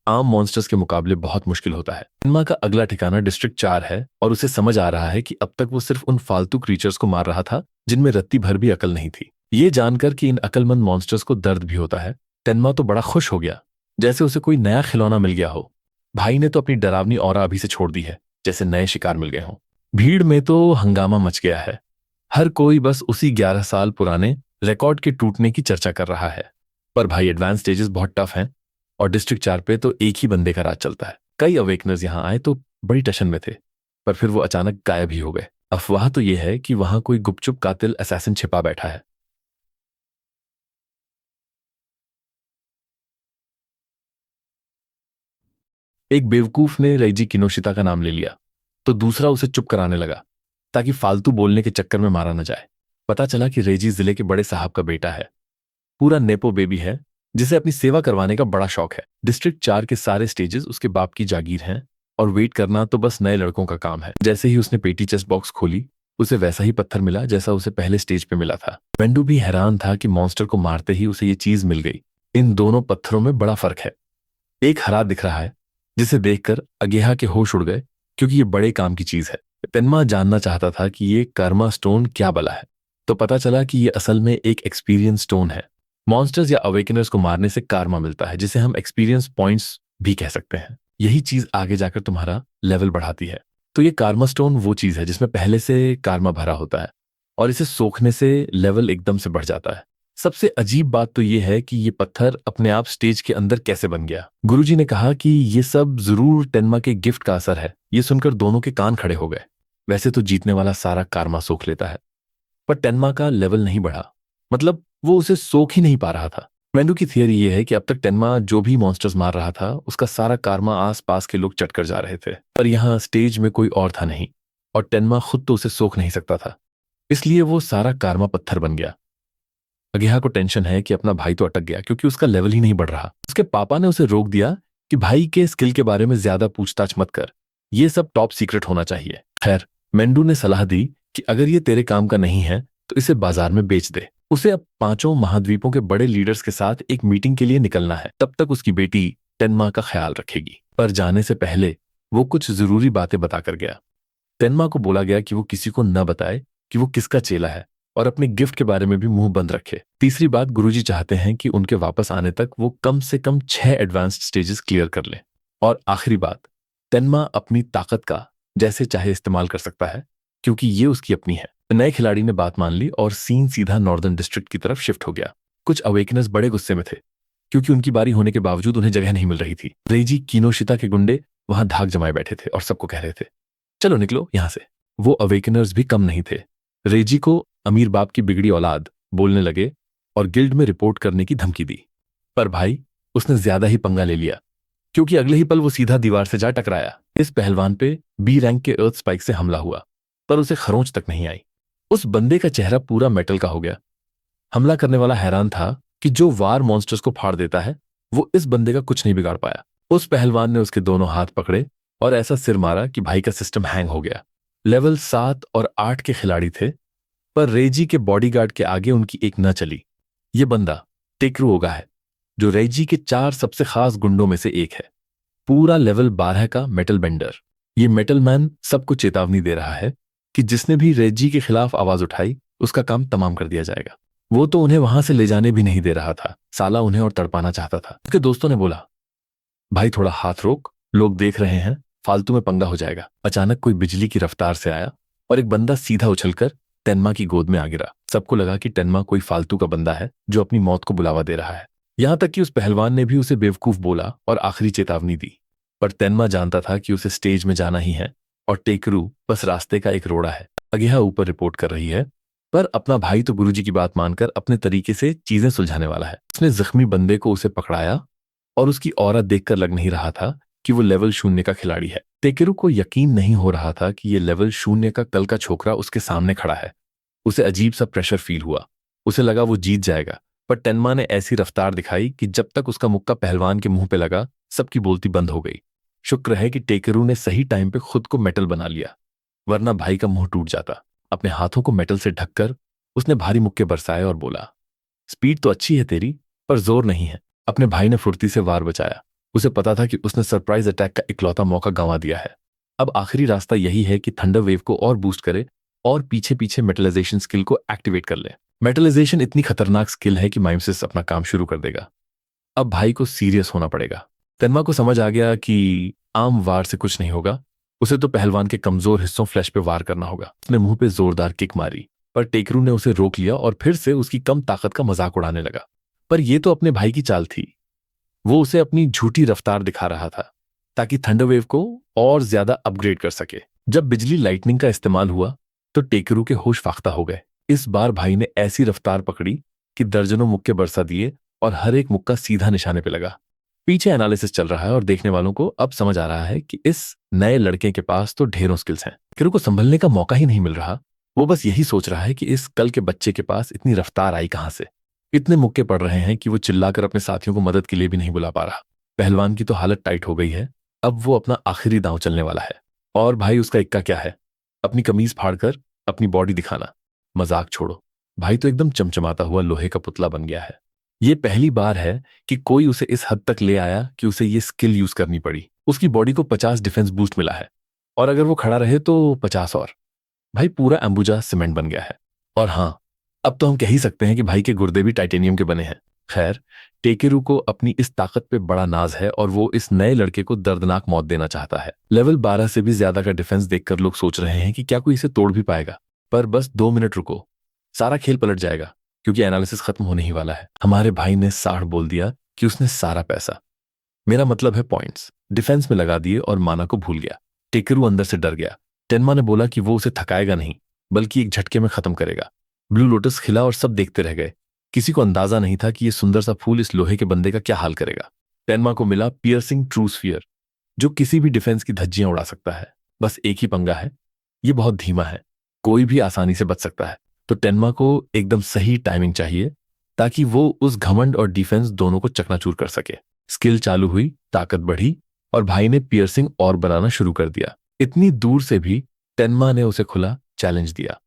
आम मॉन्स्टर्स के मुकाबले बहुत मुश्किल होता है। इनमा का अगला ठिकाना डिस्ट्रिक्ट 4 है और उसे समझ आ रहा है कि अब तक वो सिर्फ उन फालतू क्रीचर्स को मार रहा था जिनमें रत्ती भर भी अकल नहीं थी। ये जानकर कि इन अकलमंद मॉन्स्टर्स को दर्द भी होता है, तेनमा तो बड़ा खुश हो गया, जैसे उसे कोई नया खिलौना मिल गया हो। भाई ने तो अपनी डरावनी ऑरा अभी से छोड़ दी है, जैसे नए शिकार मिल गए हों। भीड़ में तो हंगामा मच गया है। हर कोई बस उसी 11 साल पुराने रिकॉर्ड के टूटने की चर्चा कर रहा है। पर भाई एडवांस स्टेजेस बहुत टफ हैं और डिस्ट्रिक्ट 4 पे तो एक ही बंदे का राज चलता है। कई अवेकनर्स यहाँ आए तो बड़ी टशन में थे, पर फिर वो अचानक गायब ही हो गए। अफवाह तो ये है कि वहां कोई गुपचुप कातिल असैसिन छिपा बैठा है। एक बेवकूफ ने रेजी किनोशिता का नाम ले लिया तो दूसरा उसे चुप कराने लगा ताकि फालतू बोलने के चक्कर में मारा न जाए। पता चला कि रेजी जिले के बड़े साहब का बेटा है, पूरा नेपो बेबी है जिसे अपनी सेवा करवाने का बड़ा शौक है। डिस्ट्रिक्ट 4 के सारे स्टेजेस उसके बाप की जागीर हैं और वेट करना तो बस नए लड़कों का काम है। जैसे ही उसने पेटी चेस्ट बॉक्स खोली, उसे वैसा ही पत्थर मिला जैसा उसे पहले स्टेज पे मिला था। वेंडू भी हैरान था कि मॉन्स्टर को मारते ही उसे ये चीज मिल गई। इन दोनों पत्थरों में बड़ा फर्क है। एक हरा दिख रहा है जिसे देखकर अगेहा के होश उड़ गए क्योंकि ये बड़े काम की चीज है। तेनमा जानना चाहता था कि ये कर्मा स्टोन क्या बला है, तो पता चला कि ये असल में एक एक्सपीरियंस स्टोन है। मॉन्स्टर्स या अवेकनर्स को मारने से कारमा मिलता है जिसे हम एक्सपीरियंस पॉइंट्स भी कह सकते हैं। यही चीज आगे जाकर तुम्हारा लेवल बढ़ाती है। तो ये कारमा स्टोन वो चीज है जिसमें पहले से कारमा भरा होता है और इसे सोखने से लेवल एकदम से बढ़ जाता है। सबसे अजीब बात तो ये है कि ये पत्थर अपने आप स्टेज के अंदर कैसे बन गया। गुरुजी ने कहा कि ये सब जरूर तेनमा के गिफ्ट का असर है। ये सुनकर दोनों के कान खड़े हो गए। वैसे तो जीतने वाला सारा कारमा सोख लेता है, पर तेनमा का लेवल नहीं बढ़ा, मतलब वो उसे सोख ही नहीं पा रहा था। मेंडू की थियरी ये है कि अब तक टेनमा जो भी मॉन्स्टर्स मार रहा था उसका सारा कार्मा आस-पास के लोग चट कर जा रहे थे, पर यहाँ स्टेज में कोई और था नहीं और टेनमा खुद तो उसे सोख नहीं सकता था, इसलिए वो सारा कार्मा पत्थर बन गया। अगेहा को टेंशन है कि अपना भाई तो अटक गया क्योंकि उसका लेवल ही नहीं बढ़ रहा। उसके पापा ने उसे रोक दिया कि भाई के स्किल के बारे में ज्यादा पूछताछ मत कर, ये सब टॉप सीक्रेट होना चाहिए। खैर, मेंडू ने सलाह दी कि अगर ये तेरे काम का नहीं है तो इसे बाजार में बेच दे। उसे अब पांचों महाद्वीपों के बड़े लीडर्स के साथ एक मीटिंग के लिए निकलना है, तब तक उसकी बेटी टेनमा का ख्याल रखेगी। पर जाने से पहले वो कुछ जरूरी बातें बताकर गया। टेनमा को बोला गया कि वो किसी को न बताए कि वो किसका चेला है और अपने गिफ्ट के बारे में भी मुंह बंद रखे। तीसरी बात, गुरुजी चाहते हैं कि उनके वापस आने तक वो कम से कम 6 एडवांस्ड स्टेजेस क्लियर कर ले। और आखिरी बात, टेनमा अपनी ताकत का जैसे चाहे इस्तेमाल कर सकता है क्योंकि ये उसकी अपनी है। नए खिलाड़ी ने बात मान ली और सीन सीधा नॉर्दर्न डिस्ट्रिक्ट की तरफ शिफ्ट हो गया। कुछ अवेकनर्स बड़े गुस्से में थे क्योंकि उनकी बारी होने के बावजूद उन्हें जगह नहीं मिल रही थी। रेजी किनोशिता के गुंडे वहां धाक जमाए बैठे थे और सबको कह रहे थे, चलो निकलो यहां से। वो अवेकनर्स भी कम नहीं थे। रेजी को अमीर बाप की बिगड़ी औलाद बोलने लगे और गिल्ड में रिपोर्ट करने की धमकी दी। पर भाई, उसने ज्यादा ही पंगा ले लिया क्योंकि अगले ही पल वो सीधा दीवार से जा टकराया। इस पहलवान पे बी रैंक के अर्थ स्पाइक से हमला हुआ, पर उसे खरोंच तक नहीं आई। उस बंदे का चेहरा पूरा मेटल का हो गया। हमला करने वाला हैरान था कि जो वार मॉन्स्टर्स को फाड़ देता है वो इस बंदे का कुछ नहीं बिगाड़ पाया। उस पहलवान ने उसके दोनों हाथ पकड़े और ऐसा सिर मारा कि भाई का सिस्टम हैंग हो गया। लेवल 7 और 8 के खिलाड़ी थे, पर रेजी के बॉडीगार्ड के आगे उनकी एक न चली। ये बंदा टेकरू ओगा है, जो रेजी के 4 सबसे खास गुंडों में से एक है। पूरा लेवल 12 का मेटल बेंडर। ये मेटल मैन सबको चेतावनी दे रहा है कि जिसने भी रेजी के खिलाफ आवाज उठाई उसका काम तमाम कर दिया जाएगा। वो तो उन्हें वहां से ले जाने भी नहीं दे रहा था, साला उन्हें और तड़पाना चाहता था। उसके दोस्तों ने बोला, भाई थोड़ा हाथ रोक, लोग देख रहे हैं, फालतू में पंगा हो जाएगा। अचानक कोई बिजली की रफ्तार से आया और एक बंदा सीधा उछलकर टेनमा की गोद में आ गिरा। सबको लगा कि टेनमा कोई फालतू का बंदा है जो अपनी मौत को बुलावा दे रहा है। यहां तक कि उस पहलवान ने भी उसे बेवकूफ बोला और आखिरी चेतावनी दी। पर टेनमा जानता था कि उसे स्टेज में जाना ही है और टेकरू बस रास्ते का एक रोड़ा है। अगेहा ऊपर रिपोर्ट कर रही है, पर अपना भाई तो गुरुजी की बात मानकर अपने तरीके से चीजें सुलझाने वाला है। उसने जख्मी बंदे को उसे पकड़ाया और उसकी ऑरा देखकर लग नहीं रहा था कि वो लेवल 0 का खिलाड़ी है। टेकेरू को यकीन नहीं हो रहा था कि ये लेवल 0 का कल का छोकरा उसके सामने खड़ा है। उसे अजीब सा प्रेशर फील हुआ। उसे लगा वो जीत जाएगा, पर टेनमा ने ऐसी रफ्तार दिखाई कि जब तक उसका मुक्का पहलवान के मुंह पे लगा सबकी बोलती बंद हो गई। शुक्र है कि टेकेरू ने सही टाइम पे खुद को मेटल बना लिया, वरना भाई का मुंह टूट जाता। अपने हाथों को मेटल से ढककर उसने भारी मुक्के बरसाए और बोला, स्पीड तो अच्छी है तेरी, पर जोर नहीं है। अपने भाई ने फुर्ती से वार बचाया। उसे पता था कि उसने सरप्राइज अटैक का इकलौता मौका गंवा दिया है। अब आखिरी रास्ता यही है कि थंडर वेव को और बूस्ट करे और पीछे पीछे मेटलाइजेशन स्किल को एक्टिवेट कर ले। मेटलाइजेशन इतनी खतरनाक स्किल है कि माइमसिस अपना काम शुरू कर देगा। अब भाई को सीरियस होना पड़ेगा। तेनमा को समझ आ गया कि आम वार से कुछ नहीं होगा, उसे तो पहलवान के कमजोर हिस्सों फ्लैश पे वार करना होगा। उसने मुंह पे जोरदार किक मारी, पर टेकरू ने उसे रोक लिया और फिर से उसकी कम ताकत का मजाक उड़ाने लगा। पर यह तो अपने भाई की चाल थी। वो उसे अपनी झूठी रफ्तार दिखा रहा था ताकि थंडरवेव को और ज्यादा अपग्रेड कर सके। जब बिजली लाइटनिंग का इस्तेमाल हुआ तो टेकरू के होश फाख्ता हो गए। इस बार भाई ने ऐसी रफ्तार पकड़ी कि दर्जनों मुक्के बरसा दिए और हर एक मुक्का सीधा निशाने पे लगा। पीछे एनालिसिस चल रहा है और देखने वालों को अब समझ आ रहा है कि इस नए लड़के के पास तो ढेरों स्किल्स हैं। टेकरू को संभलने का मौका ही नहीं मिल रहा। वो बस यही सोच रहा है कि इस कल के बच्चे के पास इतनी रफ्तार आई कहां से। इतने मुक्के पड़ रहे हैं कि वो चिल्लाकर अपने साथियों को मदद के लिए भी नहीं बुला पा रहा। पहलवान की तो हालत टाइट हो गई है। अब वो अपना आखिरी दांव चलने वाला है। और भाई उसका इक्का क्या है, अपनी कमीज फाड़कर अपनी बॉडी दिखाना। मजाक छोड़ो, भाई तो एकदम चमचमाता हुआ लोहे का पुतला बन गया है। ये पहली बार है कि कोई उसे इस हद तक ले आया कि उसे ये स्किल यूज करनी पड़ी। उसकी बॉडी को 50 डिफेंस बूस्ट मिला है और अगर वो खड़ा रहे तो 50 और। भाई पूरा एम्बुजा सीमेंट बन गया है। और हाँ, अब तो हम कह ही सकते हैं कि भाई के गुर्दे भी टाइटेनियम के बने हैं। खैर, टेकेरू को अपनी इस ताकत पे बड़ा नाज है और वो इस नए लड़के को दर्दनाक मौत देना चाहता है। लेवल 12 से भी ज्यादा का डिफेंस देखकर लोग सोच रहे हैं कि क्या कोई इसे तोड़ भी पाएगा। पर बस 2 मिनट रुको, सारा खेल पलट जाएगा क्योंकि एनालिसिस खत्म होने ही वाला है। हमारे भाई ने साढ़ बोल दिया कि उसने सारा पैसा, मेरा मतलब है पॉइंट्स, डिफेंस में लगा दिए और माना को भूल गया। टेकेरू अंदर से डर गया। टेनमा ने बोला कि वो उसे थकाएगा नहीं बल्कि एक झटके में खत्म करेगा। ब्लू लोटस खिला और सब देखते रह गए। किसी को अंदाजा नहीं था कि ये सुंदर सा फूल इस लोहे के बंदे का क्या हाल करेगा। टेनमा को मिला पियर्सिंग ट्रू स्फीयर, जो किसी भी डिफेंस की धज्जियां उड़ा सकता है। बस एक ही पंगा है, ये बहुत धीमा है, कोई भी आसानी से बच सकता है। तो टेनमा को एकदम सही टाइमिंग चाहिए ताकि वो उस घमंड और डिफेंस दोनों को चकनाचूर कर सके। स्किल चालू हुई, ताकत बढ़ी और भाई ने पियर्सिंग और बनाना शुरू कर दिया। इतनी दूर से भी टेनमा ने उसे खुला चैलेंज दिया,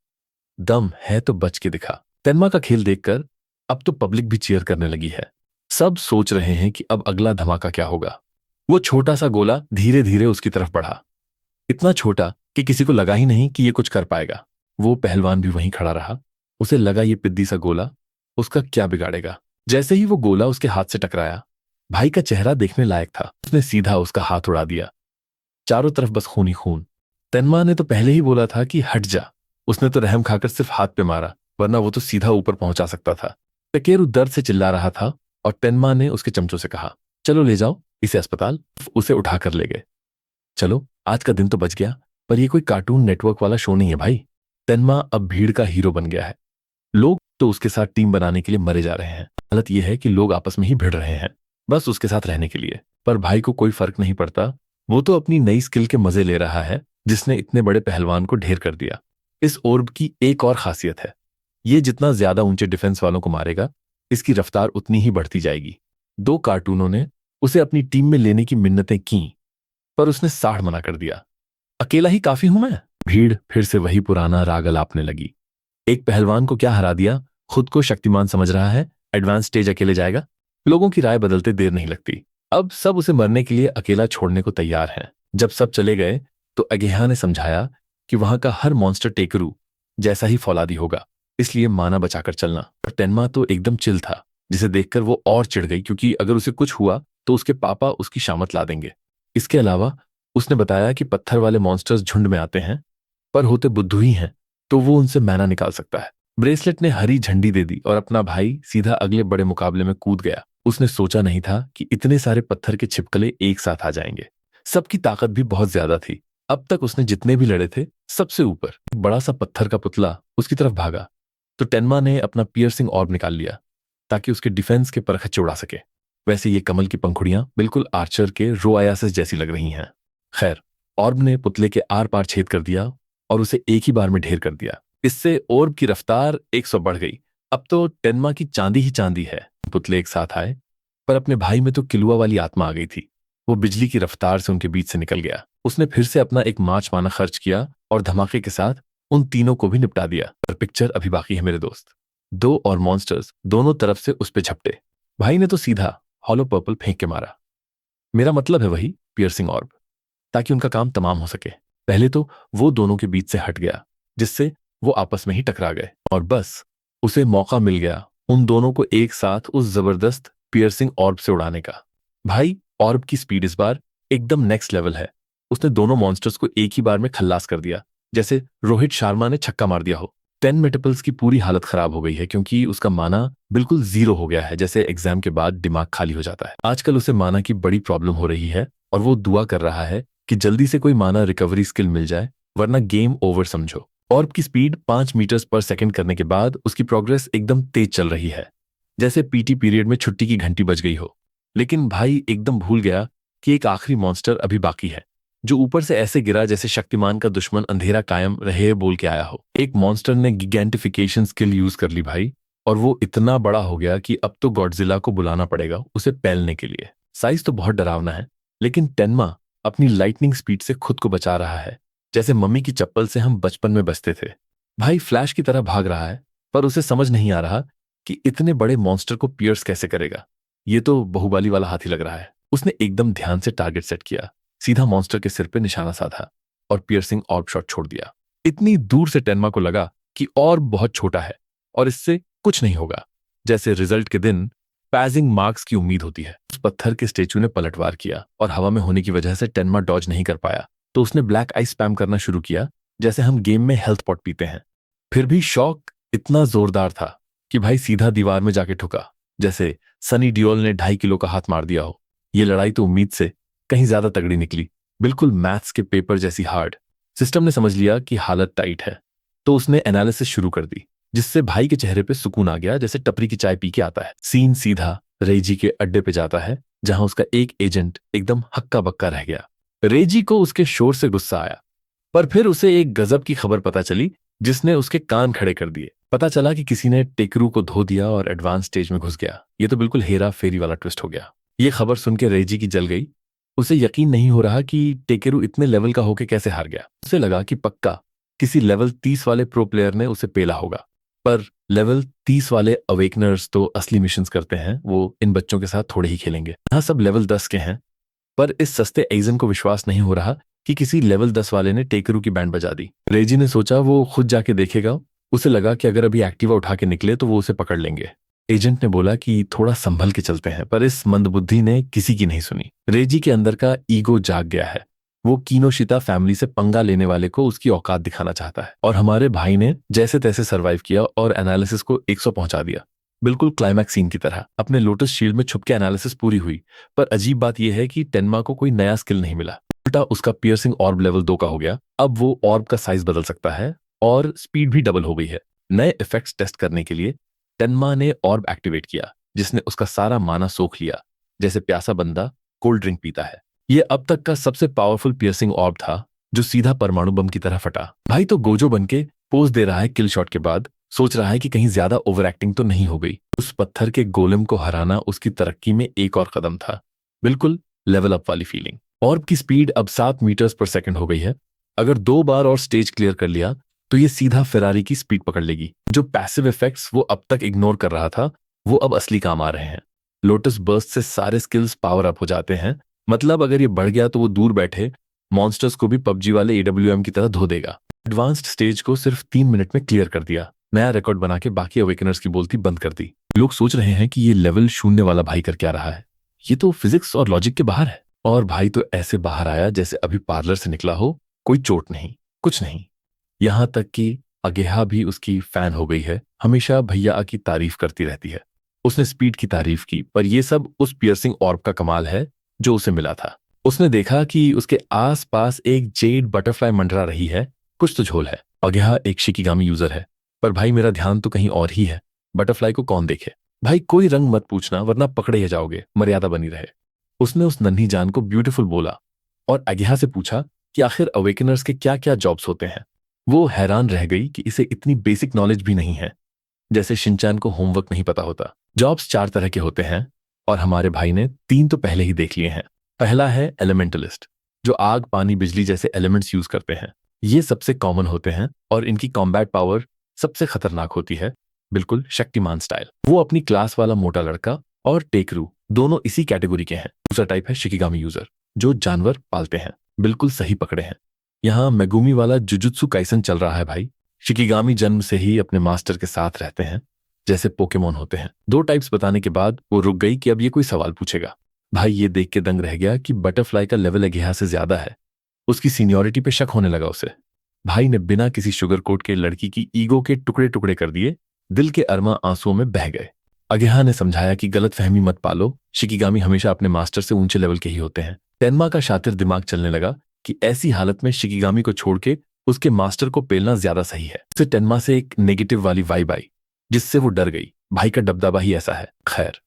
दम है तो बच के दिखा। टेनमा का खेल देखकर अब तो पब्लिक भी चीयर करने लगी है। सब सोच रहे हैं कि अब अगला धमाका क्या होगा। वो छोटा सा गोला धीरे धीरे उसकी तरफ बढ़ा, इतना छोटा कि किसी को लगा ही नहीं कि ये कुछ कर पाएगा। वो पहलवान भी वहीं खड़ा रहा। उसे लगा ये पिद्दी सा गोला उसका क्या बिगाड़ेगा। जैसे ही वो गोला उसके हाथ से टकराया, भाई का चेहरा देखने लायक था। उसने सीधा उसका हाथ उड़ा दिया, चारों तरफ बस खून ही खून। टेनमा ने तो पहले ही बोला था कि हट जा। उसने तो रहम खाकर सिर्फ हाथ पे मारा, वरना वो तो सीधा ऊपर पहुंचा सकता था। टकेरू दर्द से चिल्ला रहा था और टेनमा ने उसके चमचों से कहा, चलो ले जाओ इसे अस्पताल। उसे उठाकर ले गए। चलो आज का दिन तो बच गया, पर ये कोई कार्टून नेटवर्क वाला शो नहीं है भाई। टेनमा अब भीड़ का हीरो बन गया है। लोग तो उसके साथ टीम बनाने के लिए मरे जा रहे हैं। हालत यह है कि लोग आपस में ही भिड़ रहे हैं, बस उसके साथ रहने के लिए। पर भाई को कोई फर्क नहीं पड़ता। वो तो अपनी नई स्किल के मजे ले रहा है, जिसने इतने बड़े पहलवान को ढेर कर दिया। इस ओर्ब की एक और खासियत है, ये जितना ज्यादा ऊंचे डिफेंस वालों को मारेगा, इसकी रफ्तार उतनी ही बढ़ती जाएगी। 2 कार्टूनों ने उसे अपनी टीम में लेने की मिन्नतें की, पर उसने साड़ मना कर दिया। अकेला ही काफी हूं मैं। भीड़ फिर से वही पुराना राग अलापने लगी। एक पहलवान को क्या हरा दिया, खुद को शक्तिमान समझ रहा है, एडवांस स्टेज अकेले जाएगा। लोगों की राय बदलते देर नहीं लगती। अब सब उसे मरने के लिए अकेला छोड़ने को तैयार हैं। जब सब चले गए तो अगेहा ने समझाया कि वहां का हर मॉन्स्टर टेकरू जैसा ही फौलादी होगा, इसलिए माना बचाकर चलना। पर टेनमा तो एकदम चिल था, जिसे देखकर वो और चिढ़ गई, क्योंकि अगर उसे कुछ हुआ तो उसके पापा उसकी शामत ला देंगे। इसके अलावा उसने बताया कि पत्थर वाले मॉन्स्टर्स झुंड में आते हैं, पर होते बुद्धू ही हैं, तो वो उनसे मैना निकाल सकता है। ब्रेसलेट ने हरी झंडी दे दी और अपना भाई सीधा अगले बड़े मुकाबले में कूद गया। उसने सोचा नहीं था कि इतने सारे पत्थर के छिपकले एक साथ आ जाएंगे। सबकी ताकत भी बहुत ज्यादा थी। अब तक उसने जितने भी लड़े थे, सबसे ऊपर एक बड़ा सा पत्थर का पुतला उसकी तरफ भागा, तो टेनमा ने अपना पियर्सिंग ऑर्ब निकाल लिया ताकि उसके डिफेंस के परखच्चे उड़ा सके। वैसे ये कमल की पंखुड़ियां बिल्कुल आर्चर के रोआयासिस जैसी लग रही हैं। खैर, ऑर्ब ने पुतले के आर पार छेद कर दिया और उसे एक ही बार में ढेर कर दिया। इससे ऑर्ब की रफ्तार 100 बढ़ गई। अब तो टेनमा की चांदी ही चांदी है। पुतले एक साथ आए, पर अपने भाई में तो किलुआ वाली आत्मा आ गई थी। वो बिजली की रफ्तार से उनके बीच से निकल गया। उसने फिर से अपना एक मार्च माना खर्च किया और धमाके के साथ उन तीनों को भी निपटा दिया। पर पिक्चर अभी बाकी है मेरे दोस्त। 2 और मॉन्स्टर्स दोनों तरफ से उस पे झपटे। भाई ने तो सीधा हॉलो पर्पल फेंक के मारा। मेरा मतलब है वही पियर्सिंग ऑर्ब, ताकि उनका काम तमाम हो सके। पहले तो वो दोनों के बीच से हट गया, जिससे वो आपस में ही टकरा गए, और बस उसे मौका मिल गया उन दोनों को एक साथ उस जबरदस्त पियर्सिंग ऑर्ब से उड़ाने का। भाई, ऑर्ब की स्पीड इस बार एकदम नेक्स्ट लेवल है। उसने दोनों मॉन्स्टर्स को एक ही बार में खल्लास कर दिया, जैसे रोहित शर्मा ने छक्का मार दिया हो। 10 मेटल्स की पूरी हालत खराब हो गई है, क्योंकि उसका माना बिल्कुल 0 हो गया है। जैसे एग्जाम के बाद दिमाग खाली हो जाता है। आजकल उसे माना की बड़ी प्रॉब्लम हो रही है और वो दुआ कर रहा है कि जल्दी से कोई माना रिकवरी स्किल मिल जाए, वरना गेम ओवर समझो। ऑर्ब की स्पीड 5 मीटर्स पर सेकंड करने के बाद उसकी प्रोग्रेस एकदम तेज चल रही है, जैसे पीटी पीरियड में छुट्टी की घंटी बज गई हो। लेकिन भाई एकदम भूल गया कि एक आखिरी मॉन्स्टर अभी बाकी है, जो ऊपर से ऐसे गिरा जैसे शक्तिमान का दुश्मन अंधेरा कायम रहे बोल के आया हो। एक मॉन्स्टर ने गिगेंटिफिकेशन स्किल यूज कर ली भाई, और वो इतना बड़ा हो गया कि अब तो गॉडजिला को बुलाना पड़ेगा उसे पैलने के लिए। साइज तो बहुत डरावना है, लेकिन टेनमा अपनी लाइटनिंग स्पीड से खुद को बचा रहा है, जैसे मम्मी की चप्पल से हम बचपन में बचते थे। भाई फ्लैश की तरह भाग रहा है, पर उसे समझ नहीं आ रहा कि इतने बड़े मॉन्स्टर को पियर्स कैसे करेगा। ये तो बाहुबली वाला हाथी लग रहा है। उसने एकदम ध्यान से टारगेट सेट किया, सीधा मॉन्स्टर के सिर पे निशाना साधा और पियर्सिंग ऑर्ब शॉट छोड़ दिया। इतनी दूर से टेनमा को लगा कि ऑर्ब बहुत छोटा है और इससे कुछ नहीं होगा। जैसे रिजल्ट के दिन पैजिंग मार्क्स की उम्मीद होती है। उस पत्थर के स्टेचू ने पलटवार किया और हवा में होने की वजह से टेनमा डॉज नहीं कर पाया, तो उसने ब्लैक आइस स्पैम करना शुरू किया, जैसे हम गेम में हेल्थ पॉट पीते हैं। फिर भी शॉक इतना जोरदार था कि भाई सीधा दीवार में जाके ठुका, जैसे सनी डियोल ने 2.5 किलो का हाथ मार दिया हो। ये लड़ाई तो उम्मीद से कहीं ज्यादा तगड़ी निकली, बिल्कुल मैथ्स के पेपर जैसी हार्ड। सिस्टम ने समझ लिया कि हालत टाइट है, तो उसने एनालिसिस शुरू कर दी। जिससे भाई के चेहरे पे सुकून आ गया, जैसे टपरी की चाय पी के आता है। सीन सीधा रेजी के अड्डे पे जाता है, जहां उसका एक एजेंट एकदम हक्का बक्का रह गया। रेजी को उसके शोर से गुस्सा आया, पर फिर उसे एक गजब की खबर पता चली जिसने उसके कान खड़े कर दिए। पता चला कि किसी ने टेकरू को धो दिया और एडवांस स्टेज में घुस गया। ये तो बिल्कुल हेरा फेरी वाला ट्विस्ट हो गया। ये खबर सुन के रेजी की जल गई। उसे यकीन नहीं हो रहा कि टेकेरू इतने लेवल का होके कैसे हार गया। उसे लगा कि पक्का किसी लेवल 30 वाले प्रो प्लेयर ने उसे पेला होगा। पर लेवल 30 वाले अवेकनर्स तो असली मिशंस करते हैं, वो इन बच्चों के साथ थोड़े ही खेलेंगे। यहाँ सब लेवल 10 के हैं, पर इस सस्ते एजन को विश्वास नहीं हो रहा कि किसी लेवल 10 वाले ने टेकरू की बैंड बजा दी। रेजी ने सोचा वो खुद जाके देखेगा। उसे लगा कि अगर अभी एक्टिवा उठा के निकले तो वो उसे पकड़ लेंगे। एजेंट ने बोला कि थोड़ा संभल के चलते हैं, पर इस मंदबुद्धि ने किसी की नहीं सुनी। रेजी के अंदर का ईगो जाग गया है। वो कीनोशिता फैमिली से पंगा लेने वाले को उसकी औकात दिखाना चाहता है। और हमारे भाई ने जैसे तैसे सरवाइव किया और एनालिसिस को 100 पहुंचा दिया, बिल्कुल क्लाइमैक्स सीन की तरह। अपने लोटस शील्ड में छुप के एनालिसिस पूरी हुई। पर अजीब बात यह है कि टेनमा को कोई नया स्किल नहीं मिला। उल्टा उसका पियर्सिंग ऑर्ब लेवल 2 का हो गया। अब वो ऑर्ब का साइज बदल सकता है और स्पीड भी डबल हो गई है। नए इफेक्ट्स टेस्ट करने के लिए टेनमा ने ऑर्ब एक्टिवेट किया, जिसने उसका सारा माना सोख लिया, जैसे प्यासा बंदा कोल्ड ड्रिंक पीता है। ये अब तक का सबसे पावरफुल पियर्सिंग ऑर्ब था, जो सीधा परमाणु बम की तरह फटा। भाई तो गोजो बनके पोज दे रहा है किल शॉट के बाद, सोच रहा है कि कहीं ज्यादा ओवर एक्टिंग तो नहीं हो गई। उस पत्थर के गोलेम को हराना उसकी तरक्की में एक और कदम था। बिल्कुल लेवल अप वाली फीलिंग। ऑर्ब की स्पीड अब 7 मीटर्स पर सेकंड हो गई है। अगर 2 बार और स्टेज क्लियर कर लिया तो ये सीधा फेरारी की स्पीड पकड़ लेगी। जो पैसिव इफेक्ट्स वो अब तक इग्नोर कर रहा था, वो अब असली काम आ रहे हैं। लोटस बर्स्ट से सारे स्किल्स पावर अप हो जाते हैं। मतलब अगर ये बढ़ गया तो वो दूर बैठे मॉन्स्टर्स को भी पबजी वाले एडब्ल्यूएम की तरह धो देगा। एडवांस्ड स्टेज को सिर्फ 3 मिनट में क्लियर कर दिया। नया रिकॉर्ड बना के बाकी अवेकनर्स की बोलती बंद कर दी। लोग सोच रहे हैं कि ये लेवल 0 वाला भाई कर क्या रहा है। ये तो फिजिक्स और लॉजिक के बाहर है। और भाई तो ऐसे बाहर आया जैसे अभी पार्लर से निकला हो। कोई चोट नहीं, कुछ नहीं। यहां तक कि अगेहा भी उसकी फैन हो गई है। हमेशा भैया की तारीफ करती रहती है। उसने स्पीड की तारीफ की, पर यह सब उस पियर्सिंग ऑर्ब का कमाल है जो उसे मिला था। उसने देखा कि उसके आसपास एक जेड बटरफ्लाई मंडरा रही है। कुछ तो झोल है। अगेहा एक शिकिगामी यूजर है, पर भाई मेरा ध्यान तो कहीं और ही है। बटरफ्लाई को कौन देखे? भाई कोई रंग मत पूछना, वरना पकड़े ही जाओगे। मर्यादा बनी रहे। उसने उस नन्ही जान को ब्यूटीफुल बोला और अगेहा से पूछा कि आखिर अवेकनर्स के क्या क्या जॉब्स होते हैं। वो हैरान रह गई कि इसे इतनी बेसिक नॉलेज भी नहीं है, जैसे शिनचैन को होमवर्क नहीं पता होता। जॉब्स 4 तरह के होते हैं और हमारे भाई ने 3 तो पहले ही देख लिए हैं। पहला है एलिमेंटलिस्ट, जो आग, पानी, बिजली जैसे एलिमेंट्स यूज करते हैं। ये सबसे कॉमन होते हैं और इनकी कॉम्बैट पावर सबसे खतरनाक होती है, बिल्कुल शक्तिमान स्टाइल। वो अपनी क्लास वाला मोटा लड़का और टेकरू दोनों इसी कैटेगरी के हैं। दूसरा टाइप है शिकिगामी यूजर, जो जानवर पालते हैं। बिल्कुल सही पकड़े हैं। यहाँ मेगुमी वाला जुजुत्सु काइसन चल रहा है भाई। शिकिगामी जन्म से ही अपने मास्टर के साथ रहते हैं, जैसे पोकेमोन होते हैं। 2 टाइप्स बताने के बाद वो रुक गई कि अब ये कोई सवाल पूछेगा। भाई ये देख के दंग रह गया कि बटरफ्लाई का लेवल अगेहा से ज्यादा है। उसकी सीनियरिटी पे शक होने लगा उसे। भाई ने बिना किसी शुगर कोट के लड़की की ईगो के टुकड़े टुकड़े कर दिए। दिल के अरमा आंसुओं में बह गए। अगेहा ने समझाया कि गलत फहमी मत पालो, शिकिगामी हमेशा अपने मास्टर से ऊंचे लेवल के ही होते हैं। टेनमा का शातिर दिमाग चलने लगा कि ऐसी हालत में शिकिगामी को छोड़ के उसके मास्टर को पेलना ज्यादा सही है। उसे टेनमा से एक नेगेटिव वाली वाइब आई, जिससे वो डर गई। भाई का दबदबा ही ऐसा है। खैर,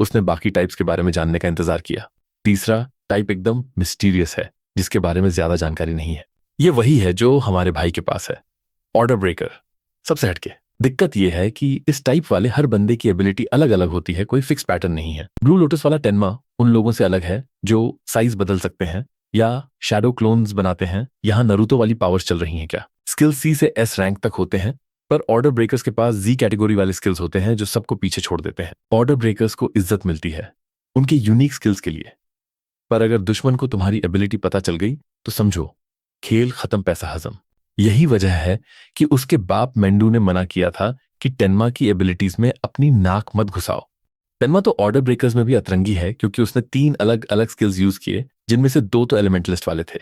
उसने बाकी टाइप्स के बारे में जानने का इंतजार किया। तीसरा टाइप एकदम मिस्टीरियस है, जिसके बारे में ज्यादा जानकारी नहीं है। ये वही है जो हमारे भाई के पास है, ऑर्डर ब्रेकर। सबसे हटके। दिक्कत यह है कि इस टाइप वाले हर बंदे की एबिलिटी अलग अलग होती है, कोई फिक्स पैटर्न नहीं है। ब्लू लोटस वाला टेनमा उन लोगों से अलग है जो साइज बदल सकते हैं या शैडो क्लोन्स बनाते हैं। यहाँ नरूतो वाली पावर्स चल रही हैं क्या? स्किल सी से एस रैंक तक होते हैं, पर ऑर्डर ब्रेकर्स के पास जी कैटेगरी वाले स्किल्स होते हैं जो सबको पीछे छोड़ देते हैं। ऑर्डर ब्रेकर्स को इज्जत मिलती है उनके यूनिक स्किल्स के लिए, पर अगर दुश्मन को तुम्हारी एबिलिटी पता चल गई तो समझो खेल खत्म, पैसा हजम। यही वजह है कि उसके बाप मेंडू ने मना किया था कि टेनमा की एबिलिटीज में अपनी नाक मत घुसाओ। टेनमा तो ऑर्डर ब्रेकर्स में भी अतरंगी है, क्योंकि उसने 3 अलग अलग स्किल्स यूज किए, जिनमें से 2 तो एलिमेंटलिस्ट वाले थे।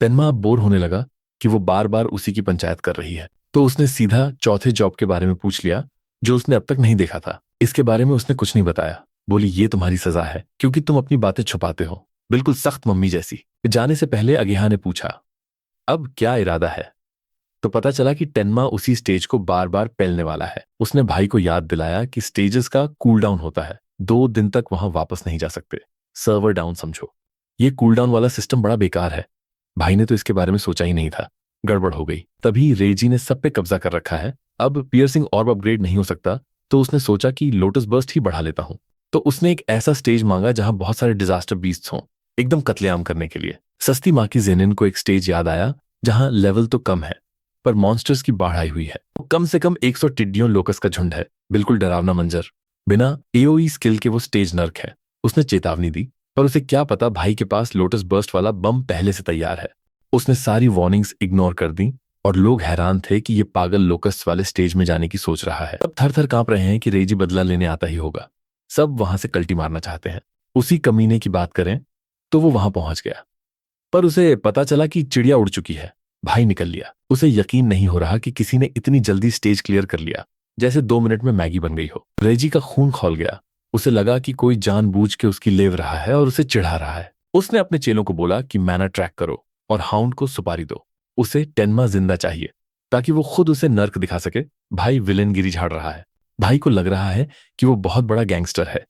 टेनमा अब बोर होने लगा कि वो बार बार उसी की पंचायत कर रही है, तो उसने सीधा चौथे जॉब के बारे में पूछ लिया, जो उसने अब तक नहीं देखा था। इसके बारे में उसने कुछ नहीं बताया। बोली ये तुम्हारी सजा है, क्योंकि तुम अपनी बातें छुपाते हो, बिल्कुल सख्त मम्मी जैसी। जाने से पहले अगेहा ने पूछा, अब क्या इरादा है? तो पता चला कि टेन्मा उसी स्टेज को बार बार पेलने वाला है। उसने भाई को याद दिलाया कि स्टेजेस का कूल डाउन होता है, 2 दिन तक वहां वापस नहीं जा सकते, सर्वर डाउन समझो। ये कूल डाउन वाला सिस्टम बड़ा बेकार है। भाई ने तो इसके बारे में सोचा ही नहीं था। गड़बड़ हो गई। तभी रेजी ने सब पे कब्जा कर रखा है। अब पियर्सिंग ऑर्ब अपग्रेड नहीं हो सकता, तो उसने सोचा कि लोटस बर्स्ट ही बढ़ा लेता हूं। तो उसने एक ऐसा स्टेज मांगा जहां बहुत सारे डिजास्टर बीस्ट्स हों, एकदम कत्लेआम करने के लिए। सस्ती माँ की जेनिन को एक स्टेज याद आया जहां लेवल तो कम है पर मॉन्स्टर्स की बाढ़ आई हुई है। कम से कम 100 टिड्डियों लोकस का झुंड है, बिल्कुल डरावना मंजर। बिना एओई स्किल के वो स्टेज नर्क है। उसने चेतावनी दी, पर उसे क्या पता भाई के पास लोटस बर्स्ट वाला बम पहले से तैयार है। उसने सारी वार्निंग्स इग्नोर कर दी और लोग हैरान थे कि ये पागल लोकस वाले स्टेज में जाने की सोच रहा है। अब थर थर कांप रहे हैं कि रेजी बदला लेने आता ही होगा। सब वहां से कल्टी मारना चाहते हैं। उसी कमीने की बात करें तो वो वहां पहुंच गया, पर उसे पता चला कि चिड़िया उड़ चुकी है। भाई निकल लिया। उसे यकीन नहीं हो रहा कि किसी ने इतनी जल्दी स्टेज क्लियर कर लिया, जैसे 2 मिनट में मैगी बन गई हो। रेजी का खून खौल गया। उसे लगा कि कोई जानबूझ के उसकी लेव रहा है और उसे चिढ़ा रहा है। उसने अपने चेलों को बोला कि मैना ट्रैक करो और हाउंड को सुपारी दो। उसे टेन्मा जिंदा चाहिए ताकि वो खुद उसे नर्क दिखा सके। भाई विलेनगिरी झाड़ रहा है। भाई को लग रहा है कि वो बहुत बड़ा गैंगस्टर है,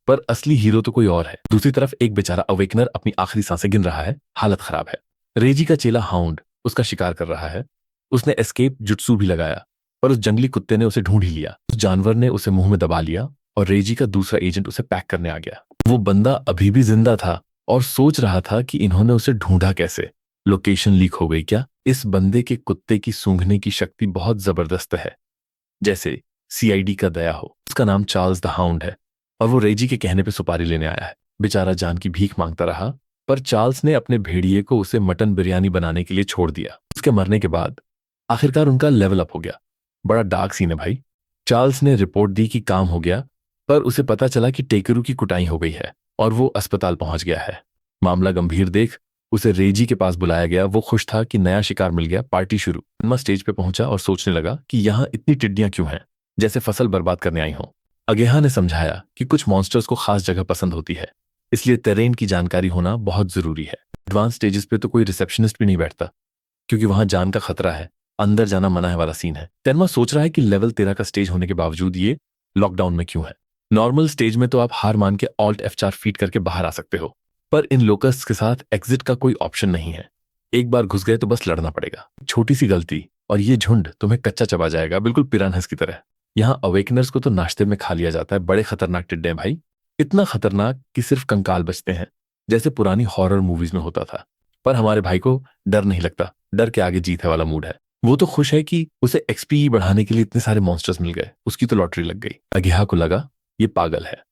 पर असली हीरो तो कोई और है। दूसरी तरफ एक बेचारा अवेकनर अपनी आखिरी सांसें गिन रहा है, हालत खराब है। रेजी का चेला हाउंड उसका शिकार कर रहा है। उसने एस्केप जुट्सू भी लगाया, पर उस जंगली कुत्ते ने उसे ढूंढ ही लिया। उस जानवर ने उसे मुंह में दबा लिया और रेजी का दूसरा एजेंट उसे पैक करने आ गया। वो बंदा अभी भी जिंदा था और सोच रहा था कि इन्होंने उसे ढूंढा कैसे। लोकेशन लीक हो गई क्या? इस बंदे के कुत्ते की सूंघने की शक्ति बहुत जबरदस्त है, जैसे सीआईडी का दया हो। उसका नाम चार्ल्स द हाउंड है और वो रेजी के कहने पे सुपारी लेने आया है। बेचारा जान की भीख मांगता रहा, पर चार्ल्स ने अपने भेड़िए को उसे मटन बिरयानी बनाने के लिए छोड़ दिया। उसके मरने के बाद आखिरकार उनका लेवल अप हो गया। बड़ा डार्क सीन है भाई। चार्ल्स ने रिपोर्ट दी कि काम हो गया, पर उसे पता चला कि टेकरू की कुटाई हो गई है और वो अस्पताल पहुंच गया है। मामला गंभीर देख उसे रेजी के पास बुलाया गया। वो खुश था कि नया शिकार मिल गया। पार्टी शुरू। टेन्मा स्टेज पे पहुंचा और सोचने लगा कि यहाँ इतनी टिड्डियां क्यों हैं, जैसे फसल बर्बाद करने आई हों। अगेहा ने समझाया कि कुछ मॉन्स्टर्स को खास जगह पसंद होती है, इसलिए टेरेन की जानकारी होना बहुत जरूरी है। एडवांस स्टेजेस पे तो कोई रिसेप्शनिस्ट भी नहीं बैठता, क्योंकि वहां जान का खतरा है, अंदर जाना मना है वाला सीन है। टेन्मा सोच रहा है कि लेवल 13 का स्टेज होने के बावजूद ये लॉकडाउन में क्यों है। नॉर्मल स्टेज में तो आप हार मान के ऑल्ट F4 फीट करके बाहर आ सकते हो, पर इन लोकस्ट के साथ एग्जिट का कोई ऑप्शन नहीं है। एक बार घुस गए तो बस लड़ना पड़ेगा। छोटी सी गलती और ये झुंड तुम्हें कच्चा चबा जाएगा, बिल्कुल पिरान्हस की तरह। यहाँ अवेकनर्स को तो नाश्ते में खा लिया जाता है। बड़े खतरनाक टिड्डे हैं भाई, इतना खतरनाक कि सिर्फ कंकाल बचते हैं, जैसे पुरानी हॉरर मूवीज में होता था। पर हमारे भाई को डर नहीं लगता। डर के आगे जीत है वाला मूड है। वो तो खुश है कि उसे एक्सपी बढ़ाने के लिए इतने सारे मॉन्स्टर्स मिल गए। उसकी तो लॉटरी लग गई। अगेहा को लगा ये पागल है,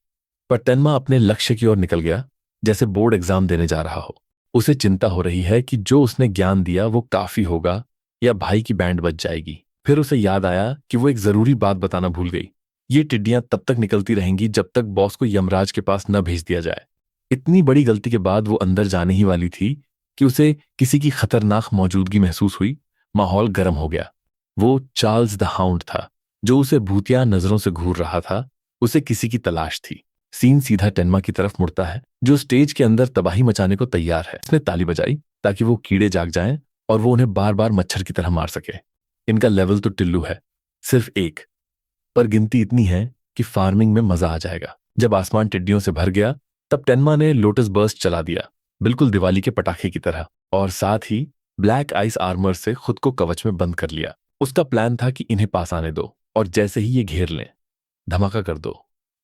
पर टेन्मा अपने लक्ष्य की ओर निकल गया, जैसे बोर्ड एग्जाम देने जा रहा हो। उसे चिंता हो रही है कि जो उसने ज्ञान दिया वो काफी होगा या भाई की बैंड बच जाएगी। फिर उसे याद आया कि वो एक जरूरी बात बताना भूल गई। ये टिड्डियां तब तक निकलती रहेंगी जब तक बॉस को यमराज के पास न भेज दिया जाए। इतनी बड़ी गलती के बाद वो अंदर जाने ही वाली थी कि उसे किसी की खतरनाक मौजूदगी महसूस हुई। माहौल गर्म हो गया। वो चार्ल्स द हाउंड था, जो उसे भूतिया नजरों से घूर रहा था। उसे किसी की तलाश थी। सीन सीधा टेन्मा की तरफ मुड़ता है, जो स्टेज के अंदर तबाही मचाने को तैयार है। उसने ताली बजाई ताकि वो कीड़े जाग जाएं और वो उन्हें बार बार मच्छर की तरह मार सके। इनका लेवल तो टिल्लू है, सिर्फ 1, पर गिनती इतनी है कि फार्मिंग में मजा आ जाएगा। जब आसमान टिड्डियों से भर गया, तब टेन्मा ने लोटस बर्स्ट चला दिया, बिल्कुल दिवाली के पटाखे की तरह, और साथ ही ब्लैक आइस आर्मर से खुद को कवच में बंद कर लिया। उसका प्लान था कि इन्हें पास आने दो और जैसे ही ये घेर लें, धमाका कर दो,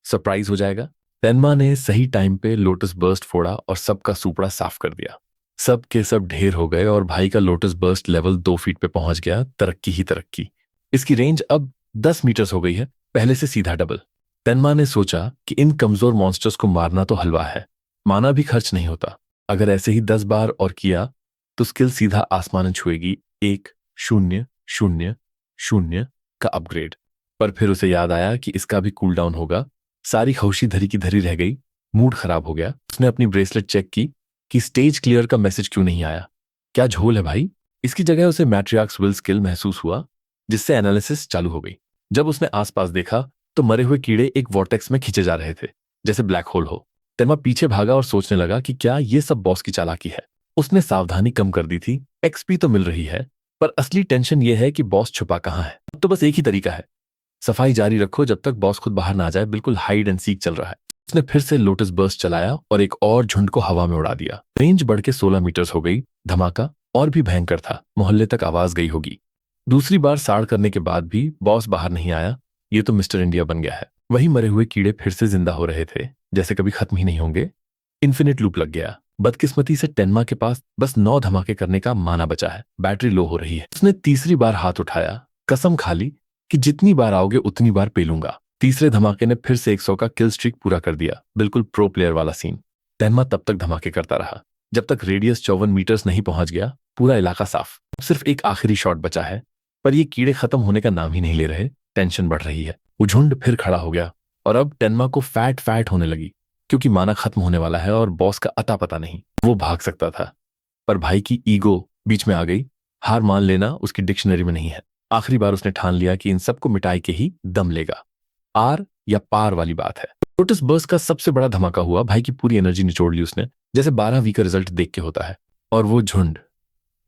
सरप्राइज हो जाएगा। टेन्मा ने सही टाइम पे लोटस बर्स्ट फोड़ा और सबका सुपड़ा साफ कर दिया। सब के सब ढेर हो गए और भाई का लोटस बर्स्ट लेवल 2 फीट पे पहुंच गया। तरक्की ही तरक्की। इसकी रेंज अब 10 मीटर्स हो गई है, पहले से सीधा डबल। टेन्मा ने सोचा कि इन कमजोर मॉन्स्टर्स को मारना तो हलवा है, माना भी खर्च नहीं होता। अगर ऐसे ही 10 बार और किया तो स्किल सीधा आसमान छुएगी। 1 0 0 0 का अपग्रेड। पर फिर उसे याद आया कि इसका भी कूल डाउन होगा। सारी खौशी धरी की धरी रह गई। मूड खराब हो गया। उसने अपनी ब्रेसलेट चेक की कि स्टेज क्लियर का मैसेज क्यों नहीं आया। क्या झोल है भाई। इसकी जगह उसे मैट्रियार्क्स विल स्किल महसूस हुआ, जिससे एनालिसिस चालू हो गई। जब उसने आसपास देखा तो मरे हुए कीड़े एक वॉर्टेक्स में खींचे जा रहे थे, जैसे ब्लैक होल हो। टेन्मा पीछे भागा और सोचने लगा कि क्या ये सब बॉस की चालाकी है। उसने सावधानी कम कर दी थी। एक्सपी तो मिल रही है, पर असली टेंशन यह है कि बॉस छुपा कहाँ है। अब तो बस एक ही तरीका है, सफाई जारी रखो जब तक बॉस खुद बाहर ना आ जाए। बिल्कुल हाइड एंड सीक चल रहा है। उसने फिर से लोटस बर्स्ट चलाया और एक और झुंड को हवा में उड़ा दिया। रेंज बढ़ के 16 मीटर्स हो गई। धमाका और भी भयंकर था, मोहल्ले तक आवाज गई होगी। दूसरी बार साड़ करने के बाद भी बॉस बाहर नहीं आया। ये तो मिस्टर इंडिया बन गया है। वही मरे हुए कीड़े फिर से जिंदा हो रहे थे, जैसे कभी खत्म ही नहीं होंगे। इन्फिनिट लूप लग गया। बदकिस्मती से टेन्मा के पास बस 9 धमाके करने का माना बचा है। बैटरी लो हो रही है। उसने तीसरी बार हाथ उठाया, कसम खा ली कि जितनी बार आओगे उतनी बार पेलूंगा। तीसरे धमाके ने फिर से 100 का किल स्ट्रीक पूरा कर दिया। बिल्कुल प्रो प्लेयर वाला सीन। टेन्मा तब तक धमाके करता रहा जब तक रेडियस 54 मीटर्स नहीं पहुंच गया। पूरा इलाका साफ। सिर्फ एक आखिरी शॉट बचा है, पर ये कीड़े खत्म होने का नाम ही नहीं ले रहे। टेंशन बढ़ रही है। वो झुंड फिर खड़ा हो गया और अब टेन्मा को फैट होने लगी, क्योंकि माना खत्म होने वाला है और बॉस का अता पता नहीं। वो भाग सकता था, पर भाई की ईगो बीच में आ गई। हार मान लेना उसकी डिक्शनरी में नहीं है। आखिरी बार उसने ठान लिया कि इन सबको मिटाई के ही दम लेगा। आर या पार वाली बात है। लोटस बर्स्ट का सबसे बड़ा धमाका हुआ। भाई की पूरी एनर्जी निचोड़ ली उसने, जैसे 12 वीक का रिजल्ट देख के होता है। और वो झुंड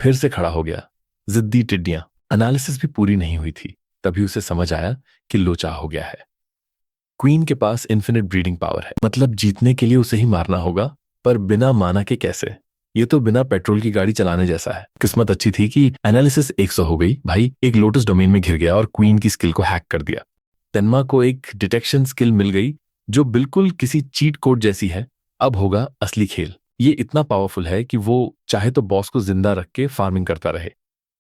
फिर से खड़ा हो गया। जिद्दी टिड्डियां। एनालिसिस भी पूरी नहीं हुई थी, तभी उसे समझ आया कि लोचा हो गया है। क्वीन के पास इन्फिनिट ब्रीडिंग पावर है, मतलब जीतने के लिए उसे ही मारना होगा। पर बिना माना के कैसे? ये तो बिना पेट्रोल की गाड़ी चलाने जैसा है। किस्मत अच्छी थी कि एनालिसिस 100 हो गई। भाई एक लोटस डोमेन में घिर गया और क्वीन की स्किल को हैक कर दिया। तेन्मा को एक डिटेक्शन स्किल मिल गई जो बिल्कुल किसी चीट कोड जैसी है। अब होगा असली खेल। ये इतना पावरफुल है कि वो चाहे तो बॉस को जिंदा रख के फार्मिंग करता रहे,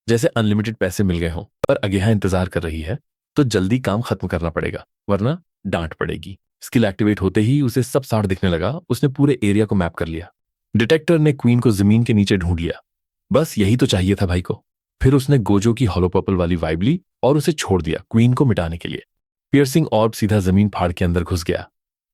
जैसे अनलिमिटेड पैसे मिल गए हों। पर अगेहा इंतजार कर रही है, तो जल्दी काम खत्म करना पड़ेगा, वरना डांट पड़ेगी। स्किल एक्टिवेट होते ही उसे सब साड़ दिखने लगा। उसने पूरे एरिया को मैप कर लिया। डिटेक्टर ने क्वीन को जमीन के नीचे ढूंढ लिया। बस यही तो चाहिए था भाई को। फिर उसने गोजो की हॉलो पर्पल वाली वाइब ली और उसे छोड़ दिया क्वीन को मिटाने के लिए। पियर्सिंग ऑर्ब सीधा जमीन फाड़ के अंदर घुस गया।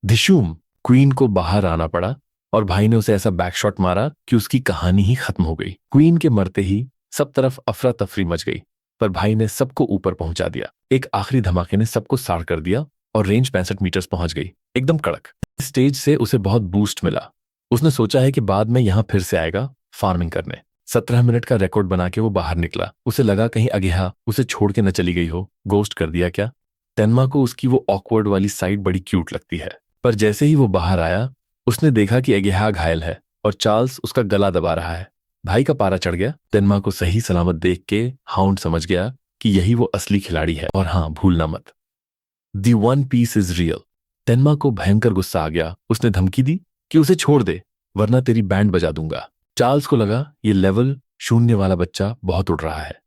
धिशूम! क्वीन को बाहर आना पड़ा और भाई ने उसे ऐसा बैकशॉट मारा कि उसकी कहानी ही खत्म हो गई। क्वीन के मरते ही सब तरफ अफरा तफरी मच गई, पर भाई ने सबको ऊपर पहुंचा दिया। एक आखिरी धमाके ने सबको साड़ कर दिया और रेंज 65 मीटर्स पहुंच गई, एकदम कड़क। स्टेज से उसे बहुत बूस्ट मिला। उसने सोचा है कि बाद में यहां फिर से आएगा फार्मिंग करने। 17 मिनट का रिकॉर्ड बना के वो बाहर निकला। उसे लगा कहीं अगेहा उसे छोड़ के न चली गई हो, गोस्ट कर दिया क्या। टेन्मा को उसकी वो ऑकवर्ड वाली साइड बड़ी क्यूट लगती है, पर जैसे ही वो बाहर आया उसने देखा कि अगेहा घायल है और चार्ल्स उसका गला दबा रहा है। भाई का पारा चढ़ गया। टेन्मा को सही सलामत देख के हाउंड समझ गया कि यही वो असली खिलाड़ी है। और हाँ, भूलना मत, दी वन पीस इज रियल। टेन्मा को भयंकर गुस्सा आ गया। उसने धमकी दी कि उसे छोड़ दे, वरना तेरी बैंड बजा दूंगा। चार्ल्स को लगा ये लेवल 0 वाला बच्चा बहुत उड़ रहा है,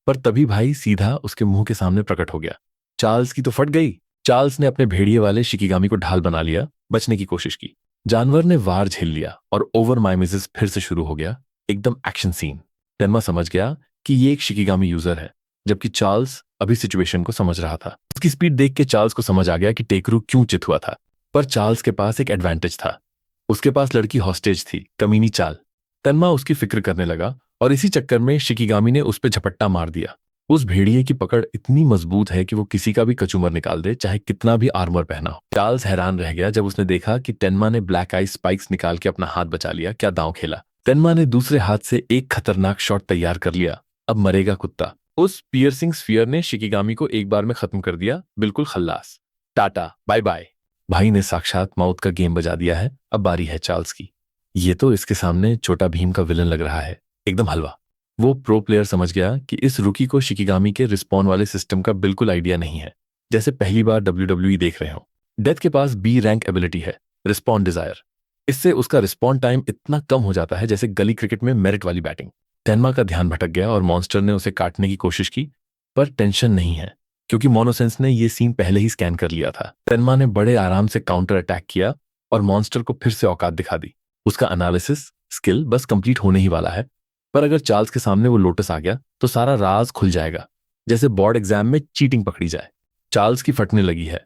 पर तभी भाई सीधा उसके मुंह के सामने प्रकट हो गया। चार्ल्स की तो फट गई। चार्ल्स ने अपने भेड़िए वाले शिकिगामी को ढाल बना लिया। बचने की कोशिश की। जानवर ने वार झेल लिया और ओवर माइमेसिस फिर से शुरू हो गया। एकदम एक्शन सीन। टेन्मा समझ गया कि ये एक शिकिगामी यूजर है, जबकि चार्ल्स अभी सिचुएशन को समझ रहा था। उसकी स्पीड देख के चार्ल्स को समझ आ गया कि टेकरू क्यों चित हुआ था। पर चार्ल्स के पास एक एडवांटेज था। उसके पास लड़की हॉस्टेज थी, कमीनी चाल। टेन्मा उसकी फिक्र करने लगा और इसी चक्कर में शिकिगामी ने उस पर झपट्टा मार दिया। उस भेड़िए की पकड़ इतनी मजबूत है कि वो किसी का भी कचूमर निकाल दे, चाहे कितना भी आर्मर पहना हो। चार्ल्स हैरान रह गया जब उसने देखा कि टेन्मा ने ब्लैक आई स्पाइक्स निकाल के अपना हाथ बचा लिया। क्या दांव खेला। टेन्मा ने दूसरे हाथ से एक खतरनाक शॉट तैयार कर लिया। अब मरेगा कुत्ता। उस पियर्सिंग स्फीयर ने शिकिगामी को एक बार में खत्म कर दिया। बिल्कुल खल्लास। Tata bye bye. भाई ने साक्षात मौत का गेम बजा दिया है। अब बारी है चार्ल्स की। ये तो इसके सामने छोटा भीम का विलन लग रहा है, एकदम हलवा। वो प्रो प्लेयर समझ गया कि इस रुकी को शिकिगामी के रिस्पॉन वाले सिस्टम का बिल्कुल आइडिया नहीं है, जैसे पहली बार WWE देख रहे हो। डेथ के पास B रैंक एबिलिटी है, रिस्पॉन डिजायर। इससे उसका रिस्पॉन टाइम इतना कम हो जाता है जैसे गली क्रिकेट में मेरिट वाली बैटिंग। टेन्मा का ध्यान भटक गया और मॉन्स्टर ने उसे काटने की कोशिश की, पर टेंशन नहीं है क्योंकि मोनोसेंस ने ये सीन पहले ही स्कैन कर लिया था। टेन्मा ने बड़े आराम से काउंटर अटैक किया और मॉन्स्टर को फिर से औकात दिखा दी। उसका एनालिसिस स्किल बस कंप्लीट होने ही वाला है, पर अगर चार्ल्स के सामने वो लोटस आ गया तो सारा राज खुल जाएगा, जैसे बोर्ड एग्जाम में चीटिंग पकड़ी जाए। चार्ल्स की फटने लगी है।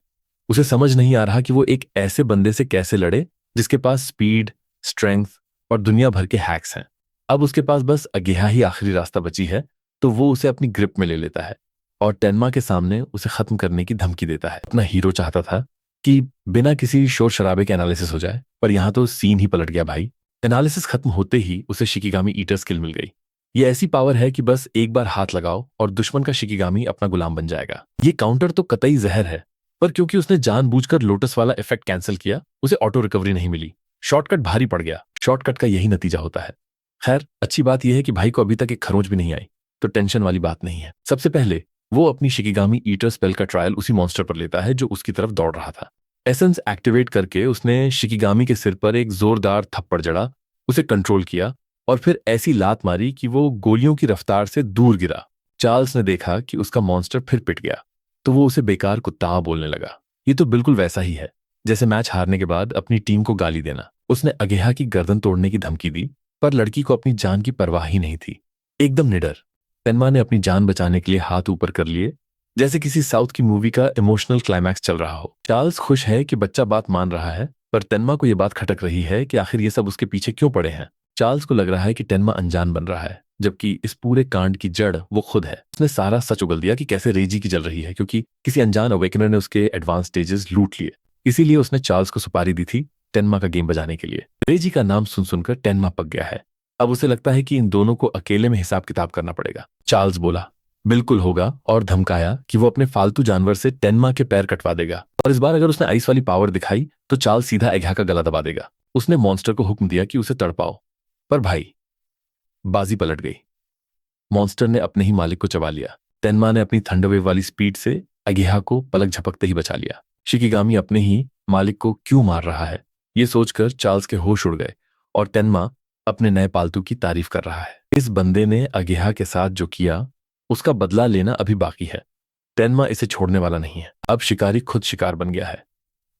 उसे समझ नहीं आ रहा कि वो एक ऐसे बंदे से कैसे लड़े जिसके पास स्पीड, स्ट्रेंथ और दुनिया भर के हैक्स हैं। अब उसके पास बस अगेहा ही आखिरी रास्ता बची है, तो वो उसे अपनी ग्रिप में ले लेता है और टेन्मा के सामने उसे खत्म करने की धमकी देता है। अपना हीरो चाहता था कि बिना किसी शोर शराबे के एनालिसिस हो जाए, पर यहां तो सीन ही पलट गया भाई। एनालिसिस खत्म होते ही उसे शिकिगामी ईटर स्किल मिल गई। ये ऐसी पावर है कि बस एक बार हाथ लगाओ और दुश्मन का शिकिगामी अपना गुलाम बन जाएगा। ये काउंटर तो कतई जहर है, पर क्योंकि उसने जानबूझकर लोटस वाला इफेक्ट कैंसिल किया, उसे ऑटो रिकवरी नहीं मिली। शॉर्टकट भारी पड़ गया। शॉर्टकट का यही नतीजा होता है। खैर, अच्छी बात यह है कि भाई को अभी तक एक खरोंच भी नहीं आई, तो टेंशन वाली बात नहीं है। सबसे पहले वो अपनी शिकिगामी ईटर स्पेल का ट्रायल उसी मॉन्स्टर पर लेता है जो उसकी तरफ दौड़ रहा था। एसेंस एक्टिवेट करके उसने शिकिगामी के सिर पर एक जोरदार थप्पड़ जड़ा, उसे कंट्रोल किया और फिर ऐसी लात मारी कि वो गोलियों की रफ्तार से दूर गिरा। चार्ल्स ने देखा कि उसका मॉन्स्टर फिर पिट गया, तो वो उसे बेकार कुत्ता बोलने लगा। ये तो बिल्कुल वैसा ही है जैसे मैच हारने के बाद अपनी टीम को गाली देना। उसने अगेहा की गर्दन तोड़ने की धमकी दी, पर लड़की को अपनी जान की परवाह ही नहीं थी। एकदम निडर तेनमा ने अपनी जान बचाने के लिए हाथ ऊपर कर लिए, जैसे किसी साउथ की मूवी का इमोशनल क्लाइमैक्स चल रहा हो। चार्ल्स खुश है कि बच्चा बात मान रहा है, पर तेनमा को यह बात खटक रही है कि आखिर ये सब उसके पीछे क्यों पड़े हैं। चार्ल्स को लग रहा है कि तेनमा अनजान बन रहा है, जबकि इस पूरे कांड की जड़ वो खुद है। उसने सारा सच उगल दिया कि कैसे रेजी की जल रही है, क्योंकि किसी अनजान अवेकनर ने उसके एडवांस स्टेजेस लूट लिए। इसीलिए उसने चार्ल्स को सुपारी दी थी तेनमा का गेम बजाने के लिए। रेजी का नाम सुन सुनकर तेनमा पक गया है। अब उसे लगता है कि इन दोनों को अकेले में हिसाब किताब करना पड़ेगा। चार्ल्स बोला, बिल्कुल होगा, और धमकाया कि वो अपने फालतू जानवर से तेनमा के पैर कटवा देगा, और इस बार अगर उसने आइस वाली पावर दिखाई तो चार्ल्स सीधा एघा का गला दबा देगा। उसने मॉन्स्टर को हुक्म दिया कि उसे तड़पाओ, पर भाई बाजी पलट गई। मॉन्स्टर ने अपने ही मालिक को चबा लिया। तेनमा ने अपनी थंडरवेव वाली स्पीड से अगेहा को पलक झपकते ही बचा लिया। शिकिगामी अपने ही मालिक को क्यों मार रहा है, ये सोचकर चार्ल्स के होश उड़ गए, और तेनमा अपने नए पालतू की तारीफ कर रहा है। इस बंदे ने अगेहा के साथ जो किया उसका बदला लेना अभी बाकी है। तेनमा इसे छोड़ने वाला नहीं है। अब शिकारी खुद शिकार बन गया है।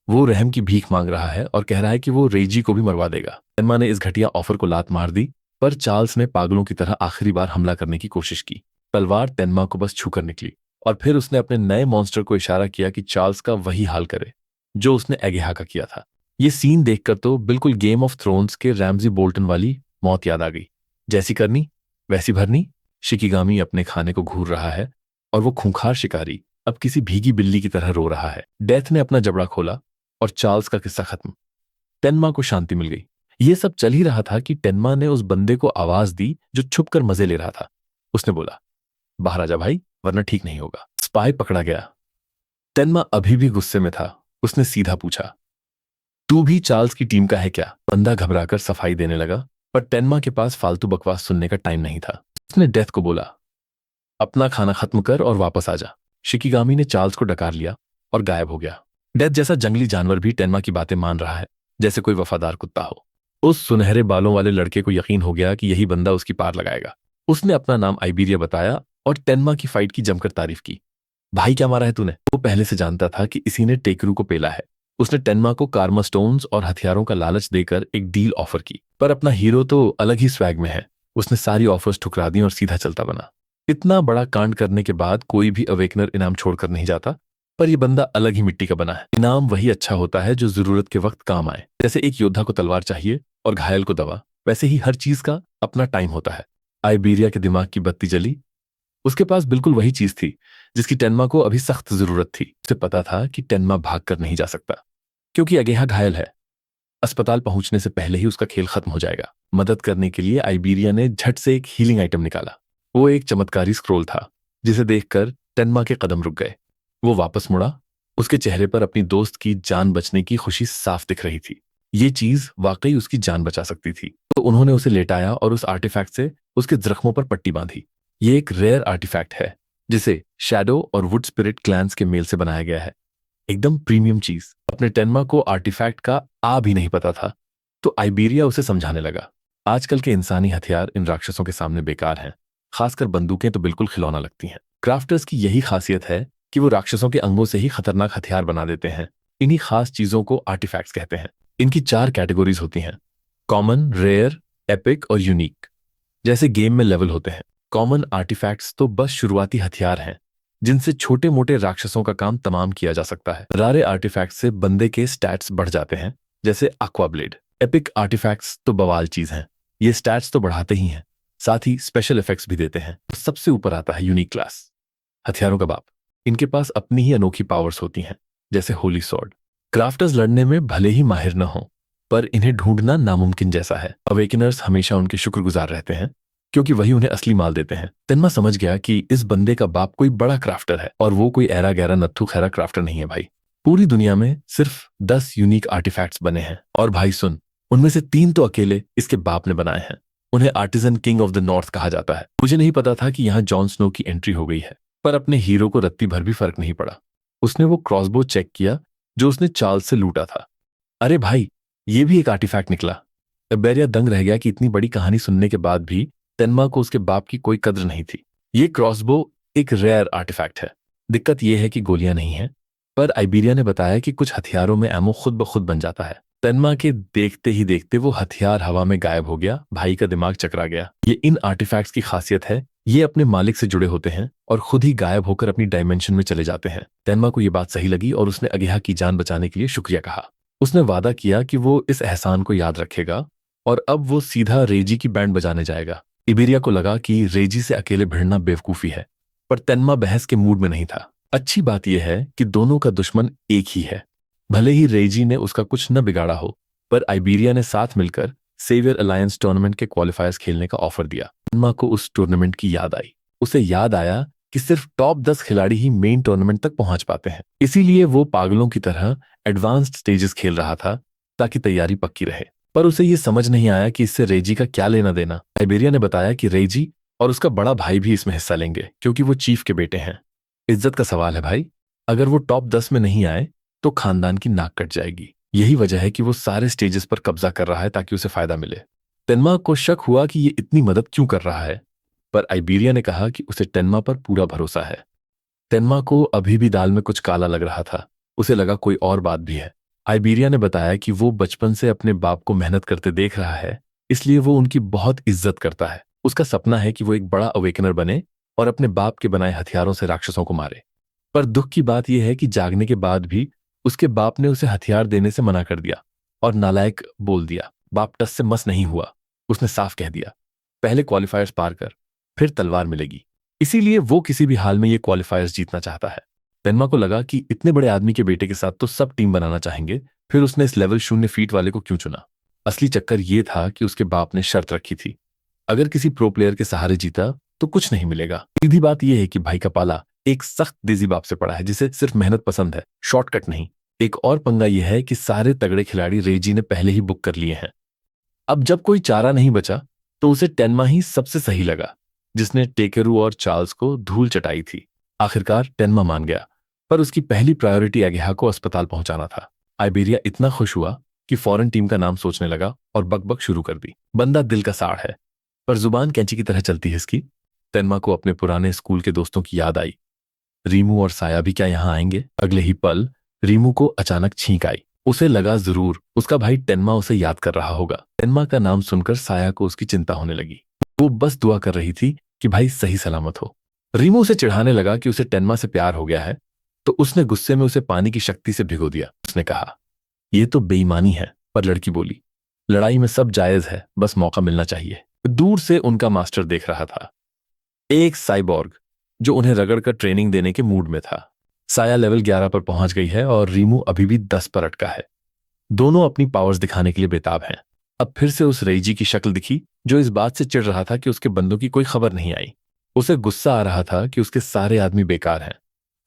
वो रहम की भीख मांग रहा है और कह रहा है कि वो रेजी को भी मरवा देगा। तेनमा ने इस घटिया ऑफर को लात मार दी, पर चार्ल्स ने पागलों की तरह आखिरी बार हमला करने की कोशिश की। तलवार तेनमा को बस छूकर निकली, और फिर उसने अपने नए मॉन्स्टर को इशारा किया कि चार्ल्स का वही हाल करे जो उसने अगेहा का किया था। ये सीन देखकर तो बिल्कुल गेम ऑफ थ्रोन्स के रैमजी बोल्टन वाली मौत याद आ गई। जैसी करनी वैसी भरनी। शिकिगामी अपने खाने को घूर रहा है, और वो खूंखार शिकारी अब किसी भीगी बिल्ली की तरह रो रहा है। डेथ ने अपना जबड़ा खोला और चार्ल्स का किस्सा खत्म। तेनमा को शांति मिल गई। ये सब चल ही रहा था कि तेनमा ने उस बंदे को आवाज दी जो छुपकर मजे ले रहा था। उसने बोला, बाहर आजा भाई, वरना ठीक नहीं होगा। स्पाई पकड़ा गया। तेनमा अभी भी गुस्से में था। उसने सीधा पूछा, तू भी चार्ल्स की टीम का है क्या? बंदा घबराकर सफाई देने लगा, पर तेनमा के पास फालतू बकवास सुनने का टाइम नहीं था। उसने डेथ को बोला, अपना खाना खत्म कर और वापस आ जा। शिकिगामी ने चार्ल्स को डकार लिया और गायब हो गया। डेथ जैसा जंगली जानवर भी तेनमा की बातें मान रहा है, जैसे कोई वफादार कुत्ता हो। उस सुनहरे बालों वाले लड़के को यकीन हो गया कि यही बंदा उसकी पार लगाएगा। उसने अपना नाम आइबीरिया बताया और तेनमा की फाइट की जमकर तारीफ की। भाई क्या मारा है तूने? वो पहले से जानता था कि इसी ने टेकरू को पेला है। उसने तेनमा को कार्मा स्टोन्स और हथियारों का लालच देकर एक डील ऑफर की, पर अपना हीरो तो अलग ही स्वैग में है। उसने सारी ऑफर्स ठुकरा दी और सीधा चलता बना। इतना बड़ा कांड करने के बाद कोई भी अवेकनर इनाम छोड़कर नहीं जाता, पर यह बंदा अलग ही मिट्टी का बना है। इनाम वही अच्छा होता है जो जरूरत के वक्त काम आए। जैसे एक योद्धा को तलवार चाहिए और घायल को दवा, वैसे ही हर चीज का अपना टाइम होता है। आइबीरिया के दिमाग की बत्ती जली। उसके पास बिल्कुल वही चीज थी जिसकी तेनमा को अभी सख्त जरूरत थी। उसे पता था कि तेनमा भागकर नहीं जा सकता, क्योंकि अगेहा घायल है। अस्पताल पहुंचने से पहले ही उसका खेल खत्म हो जाएगा। मदद करने के लिए आइबीरिया ने झट से एक हीलिंग आइटम निकाला। वो एक चमत्कारी स्क्रोल था, जिसे देखकर तेनमा के कदम रुक गए। वो वापस मुड़ा। उसके चेहरे पर अपनी दोस्त की जान बचने की खुशी साफ दिख रही थी। ये चीज वाकई उसकी जान बचा सकती थी। तो उन्होंने उसे लेटाया और उस आर्टिफैक्ट से उसके जख्मों पर पट्टी बांधी। ये एक रेयर आर्टिफैक्ट है जिसे शैडो और वुड स्पिरिट क्लैंस के मेल से बनाया गया है। एकदम प्रीमियम चीज। अपने तेनमा को आर्टिफैक्ट का आ भी नहीं पता था, तो आइबीरिया उसे समझाने लगा, आजकल के इंसानी हथियार इन राक्षसों के सामने बेकार हैं। खासकर बंदूकें तो बिल्कुल खिलौना लगती हैं। क्राफ्टर्स की यही खासियत है कि वो राक्षसों के अंगों से ही खतरनाक हथियार बना देते हैं। इन्हीं खास चीजों को आर्टिफैक्ट्स कहते हैं। इनकी 4 कैटेगरीज होती हैं, कॉमन, रेयर, एपिक और यूनिक। जैसे गेम में लेवल होते हैं। कॉमन आर्टिफैक्ट्स तो बस शुरुआती हथियार हैं जिनसे छोटे मोटे राक्षसों का काम तमाम किया जा सकता है। रारे आर्टिफैक्ट से बंदे के स्टैट्स बढ़ जाते हैं, जैसे एक्वा ब्लेड। एपिक आर्टिफैक्ट्स तो बवाल चीज हैं। ये स्टैट्स तो बढ़ाते ही हैं, साथ ही स्पेशल इफेक्ट्स भी देते हैं। सबसे ऊपर आता है यूनिक क्लास, हथियारों का बाप। इनके पास अपनी ही अनोखी पावर्स होती हैं, जैसे होली सॉर्ड। क्राफ्टर्स लड़ने में भले ही माहिर न हो, पर इन्हें ढूंढना नामुमकिन जैसा है। अवेकनर्स हमेशा उनके शुक्रगुजार रहते हैं, क्योंकि वही उन्हें असली माल देते हैं। तेनमा समझ गया कि इस बंदे का बाप कोई बड़ा क्राफ्टर है और वो कोई ऐरा गहरा नत्थु खैरा क्राफ्टर नहीं है भाई। पूरी दुनिया में सिर्फ 10 यूनिक आर्टिफैक्ट्स बने हैं और भाई सुन, उनमें से 3 तो अकेले इसके बाप ने बनाए हैं। उन्हें artisan king of the north कहा जाता है। मुझे नहीं पता था कि यहाँ जॉन स्नो की एंट्री हो गई है, पर अपने हीरो को रत्ती भर भी फर्क नहीं पड़ा। उसने वो क्रॉसबो चेक किया जो उसने चार्ल्स से लूटा था। अरे भाई, ये भी एक आर्टिफैक्ट निकला। एबेरिया दंग रह गया कि इतनी बड़ी कहानी सुनने के बाद भी तेनमा को उसके बाप की कोई कद्र नहीं थी। ये क्रॉसबो एक रेयर आर्टिफैक्ट है। दिक्कत यह है कि गोलियां नहीं है, पर आइबेरिया ने बताया कि कुछ हथियारों में एमो खुद ब खुद बन जाता है। तेनमा के देखते ही देखते वो हथियार हवा में गायब हो गया। भाई का दिमाग चकरा गया। ये इन आर्टिफैक्ट्स की खासियत है, ये अपने मालिक से जुड़े होते हैं और खुद ही गायब होकर अपनी डायमेंशन में चले जाते हैं। तेनमा को यह बात सही लगी और उसने अगेहा की जान बचाने के लिए शुक्रिया कहा। उसने वादा किया कि वो इस एहसान को याद रखेगा और अब वो सीधा रेजी की बैंड बजाने जाएगा। इबेरिया को लगा कि रेजी से अकेले भिड़ना बेवकूफी है, पर तेनमा बहस के मूड में नहीं था। अच्छी बात यह है कि दोनों का दुश्मन एक ही है। भले ही रेजी ने उसका कुछ न बिगाड़ा हो, पर आइबेरिया ने साथ मिलकर सेवियर अलायंस टूर्नामेंट के क्वालिफायर्स खेलने का ऑफर दिया। तेनमा को उस टूर्नामेंट की याद आई। उसे याद आया कि सिर्फ टॉप 10 खिलाड़ी ही मेन टूर्नामेंट तक पहुंच पाते हैं। इसीलिए वो पागलों की तरह एडवांस्ड स्टेजेस खेल रहा था ताकि तैयारी पक्की रहे। पर उसे ये समझ नहीं आया कि इससे रेजी का क्या लेना देना। आइबेरिया ने बताया कि रेजी और उसका बड़ा भाई भी इसमें हिस्सा लेंगे क्योंकि वो चीफ के बेटे हैं। इज्जत का सवाल है भाई। अगर वो टॉप 10 में नहीं आए तो खानदान की नाक कट जाएगी। यही वजह है कि वो सारे स्टेजेस पर कब्जा कर रहा है ताकि उसे फायदा मिले। तेनमा को शक हुआ कि ये इतनी मदद क्यों कर रहा है, पर आइबेरिया ने कहा कि उसे तेनमा पर पूरा भरोसा है। तेनमा को अभी भी दाल में कुछ काला लग रहा था। उसे लगा कोई और बात भी है। आइबेरिया ने बताया कि वो बचपन से अपने बाप को मेहनत करते देख रहा है, इसलिए वो उनकी बहुत इज्जत करता है। उसका सपना है कि वो एक बड़ा अवेकनर बने और अपने बाप के बनाए हथियारों से राक्षसों को मारे। पर दुख की बात यह है कि जागने के बाद भी उसके बाप ने उसे हथियार देने से मना कर दिया और नालायक बोल दिया। बाप टस से मस नहीं हुआ। उसने साफ कह दिया, पहले क्वालिफायर्स पार कर, फिर तलवार मिलेगी। इसीलिए वो किसी भी हाल में ये क्वालिफायर्स जीतना चाहता है। तेनमा को लगा कि इतने बड़े आदमी के बेटे के साथ तो सब टीम बनाना चाहेंगे, फिर उसने इस लेवल 0 फीट वाले को क्यों चुना। असली चक्कर ये था कि उसके बाप ने शर्त रखी थी, अगर किसी प्रो प्लेयर के सहारे जीता तो कुछ नहीं मिलेगा। सीधी बात यह है कि भाई का पाला एक सख्त देसी बाप से पड़ा है जिसे सिर्फ मेहनत पसंद है, शॉर्टकट नहीं। एक और पंगा यह है कि सारे तगड़े खिलाड़ी रेजी ने पहले ही बुक कर लिए हैं। अब जब कोई चारा नहीं बचा तो उसे टेनमा ही सबसे सही लगा, जिसने टेकेरू और चार्ल्स को धूल चटाई थी। आखिरकार टेनमा मान गया, पर उसकी पहली प्रायोरिटी अगेहा को अस्पताल पहुंचाना था। आइबेरिया इतना खुश हुआ कि फॉरेन टीम का नाम सोचने लगा और बकबक शुरू कर दी। बंदा दिल का साड़ है, पर जुबान कैंची की तरह चलती है इसकी। तेनमा को अपने पुराने स्कूल के दोस्तों की याद आई। रीमू और साया भी क्या यहाँ आएंगे? अगले ही पल रीमू को अचानक छींक आई। उसे लगा जरूर उसका भाई टेनमा उसे याद कर रहा होगा। टेनमा का नाम सुनकर साया को उसकी चिंता होने लगी। वो बस दुआ कर रही थी कि भाई सही सलामत हो। रीमू उसे चिढ़ाने लगा कि उसे टेनमा से प्यार हो गया है, तो उसने गुस्से में उसे पानी की शक्ति से भिगो दिया। उसने कहा, यह तो बेईमानी है। पर लड़की बोली, लड़ाई में सब जायज है, बस मौका मिलना चाहिए। दूर से उनका मास्टर देख रहा था, एक साइबॉर्ग जो उन्हें रगड़कर ट्रेनिंग देने के मूड में था। साया लेवल 11 पर पहुंच गई है और रीमू अभी भी 10 पर अटका है। दोनों अपनी पावर्स दिखाने के लिए बेताब हैं। अब फिर से उस रेजी की शक्ल दिखी जो इस बात से चिढ़ रहा था कि उसके बंदों की कोई खबर नहीं आई। उसे गुस्सा आ रहा था कि उसके सारे आदमी बेकार हैं।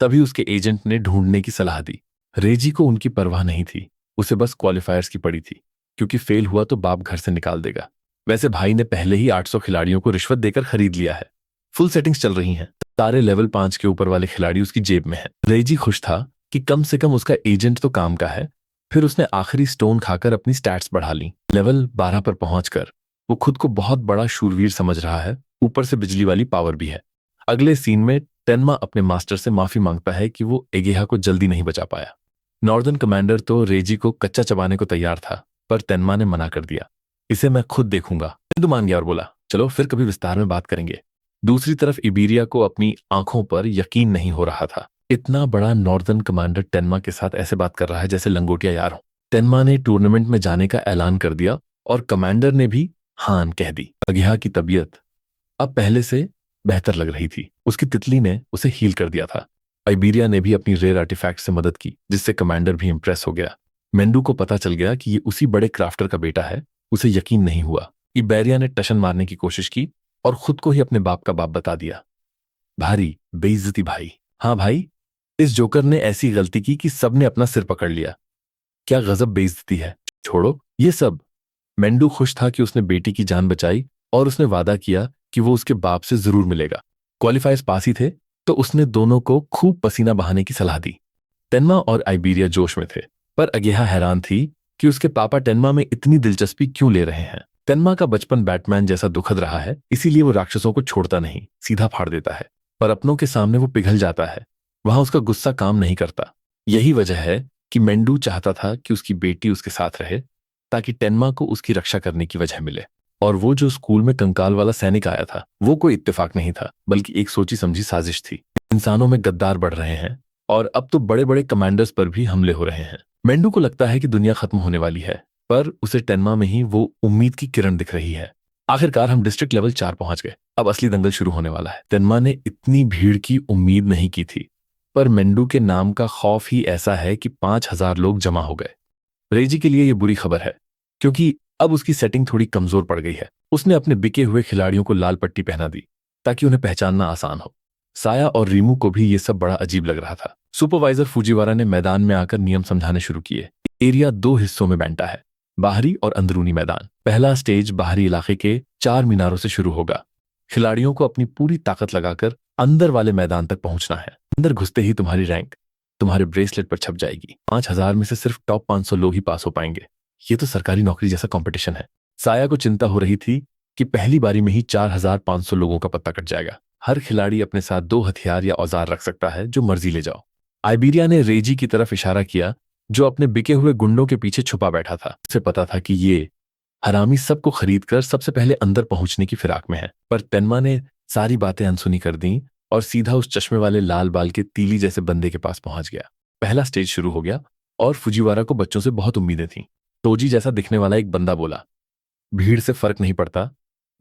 तभी उसके एजेंट ने ढूंढने की सलाह दी। रेजी को उनकी परवाह नहीं थी, उसे बस क्वालिफायर्स की पड़ी थी, क्योंकि फेल हुआ तो बाप घर से निकाल देगा। वैसे भाई ने पहले ही 800 खिलाड़ियों को रिश्वत देकर खरीद लिया है। फुल सेटिंग्स चल रही हैं। सारे लेवल 5 के ऊपर वाले खिलाड़ी उसकी जेब में हैं। रेजी खुश था कि कम से कम उसका एजेंट तो काम का है। फिर उसने आखिरी स्टोन खाकर अपनी स्टैट्स बढ़ा ली। लेवल 12 पर पहुंचकर वो खुद को बहुत बड़ा शूरवीर समझ रहा है। ऊपर से बिजली वाली पावर भी है। अगले सीन में टेनमा अपने मास्टर से माफी मांगता है कि वो एगेहा को जल्दी नहीं बचा पाया। नॉर्दर्न कमांडर तो रेजी को कच्चा चबाने को तैयार था, पर टेनमा ने मना कर दिया। इसे मैं खुद देखूंगा। हिंदू मान गया और बोला, चलो फिर कभी विस्तार में बात करेंगे। दूसरी तरफ इबेरिया को अपनी आंखों पर यकीन नहीं हो रहा था। इतना बड़ा नॉर्दर्न कमांडर टेनमा के साथ ऐसे बात कर रहा है जैसे लंगोटिया यार हो। टेनमा ने टूर्नामेंट में जाने का ऐलान कर दिया और कमांडर ने भी हान कह दी। अगेहा की तबीयत अब पहले से बेहतर लग रही थी। उसकी तितली ने उसे हील कर दिया था। आइबेरिया ने भी अपनी रेयर आर्टिफैक्ट से मदद की, जिससे कमांडर भी इंप्रेस हो गया। मेंडू को पता चल गया कि ये उसी बड़े क्राफ्टर का बेटा है। उसे यकीन नहीं हुआ। इबेरिया ने टशन मारने की कोशिश की, और खुद को ही अपने बाप का बाप बता दिया। भारी बेइज्जती भाई। हाँ भाई, इस जोकर ने ऐसी गलती की कि सबने अपना सिर पकड़ लिया। क्या गजब बेइज्जती है। छोड़ो ये सब। मेंडू खुश था कि उसने बेटी की जान बचाई और उसने वादा किया कि वो उसके बाप से जरूर मिलेगा। क्वालिफायर्स पास ही थे तो उसने दोनों को खूब पसीना बहाने की सलाह दी। टेन्मा और आइबेरिया जोश में थे, पर अगेहा हैरान थी कि उसके पापा टेन्मा में इतनी दिलचस्पी क्यों ले रहे हैं। टेन्मा का बचपन बैटमैन जैसा दुखद रहा है, इसीलिए वो राक्षसों को छोड़ता नहीं, सीधा फाड़ देता है। पर अपनों के सामने वो पिघल जाता है, वहां उसका गुस्सा काम नहीं करता। यही वजह है कि मेंडू चाहता था कि उसकी बेटी उसके साथ रहे, ताकि टेन्मा को उसकी रक्षा करने की वजह मिले। और वो जो स्कूल में कंकाल वाला सैनिक आया था, वो कोई इत्तेफाक नहीं था, बल्कि एक सोची समझी साजिश थी। इंसानों में गद्दार बढ़ रहे हैं और अब तो बड़े बड़े कमांडर्स पर भी हमले हो रहे हैं। मेंडू को लगता है कि दुनिया खत्म होने वाली है, पर उसे टेन्मा में ही वो उम्मीद की किरण दिख रही है। आखिरकार हम डिस्ट्रिक्ट लेवल 4 पहुंच गए। अब असली दंगल शुरू होने वाला है। टेन्मा ने इतनी भीड़ की उम्मीद नहीं की थी, पर मेंडू के नाम का खौफ ही ऐसा है कि 5,000 लोग जमा हो गए। रेजी के लिए यह बुरी खबर है, क्योंकि अब उसकी सेटिंग थोड़ी कमजोर पड़ गई है। उसने अपने बिके हुए खिलाड़ियों को लाल पट्टी पहना दी ताकि उन्हें पहचानना आसान हो। साया और रीमू को भी ये सब बड़ा अजीब लग रहा था। सुपरवाइजर फुजीवारा ने मैदान में आकर नियम समझाने शुरू किए। एरिया 2 हिस्सों में बांटा है, बाहरी और अंदरूनी मैदान। पहला स्टेज बाहरी इलाके के 4 मीनारों से शुरू होगा। खिलाड़ियों को अपनी पूरी ताकत लगाकर अंदर वाले मैदान तक पहुंचना है। अंदर घुसते ही तुम्हारी रैंक तुम्हारे ब्रेसलेट पर छप जाएगी। 5,000 में से सिर्फ टॉप 500 लोग ही पास हो पाएंगे। ये तो सरकारी नौकरी जैसा कंपटीशन है। साया को चिंता हो रही थी कि पहली बारी में ही 4,500 लोगों का पत्ता कट जाएगा। हर खिलाड़ी अपने साथ 2 हथियार या औजार रख सकता है, जो मर्जी ले जाओ। आइबेरिया ने रेजी की तरफ इशारा किया, जो अपने बिके हुए गुंडों के पीछे छुपा बैठा था। उसे पता था कि ये हरामी सबको खरीदकर सबसे पहले अंदर पहुंचने की फिराक में है। पर टेन्मा ने सारी बातें अनसुनी कर दी और सीधा उस चश्मे वाले लाल बाल के तीली जैसे बंदे के पास पहुंच गया। पहला स्टेज शुरू हो गया और फुजीवारा को बच्चों से बहुत उम्मीदें थीं। तोजी जैसा दिखने वाला एक बंदा बोला, भीड़ से फर्क नहीं पड़ता,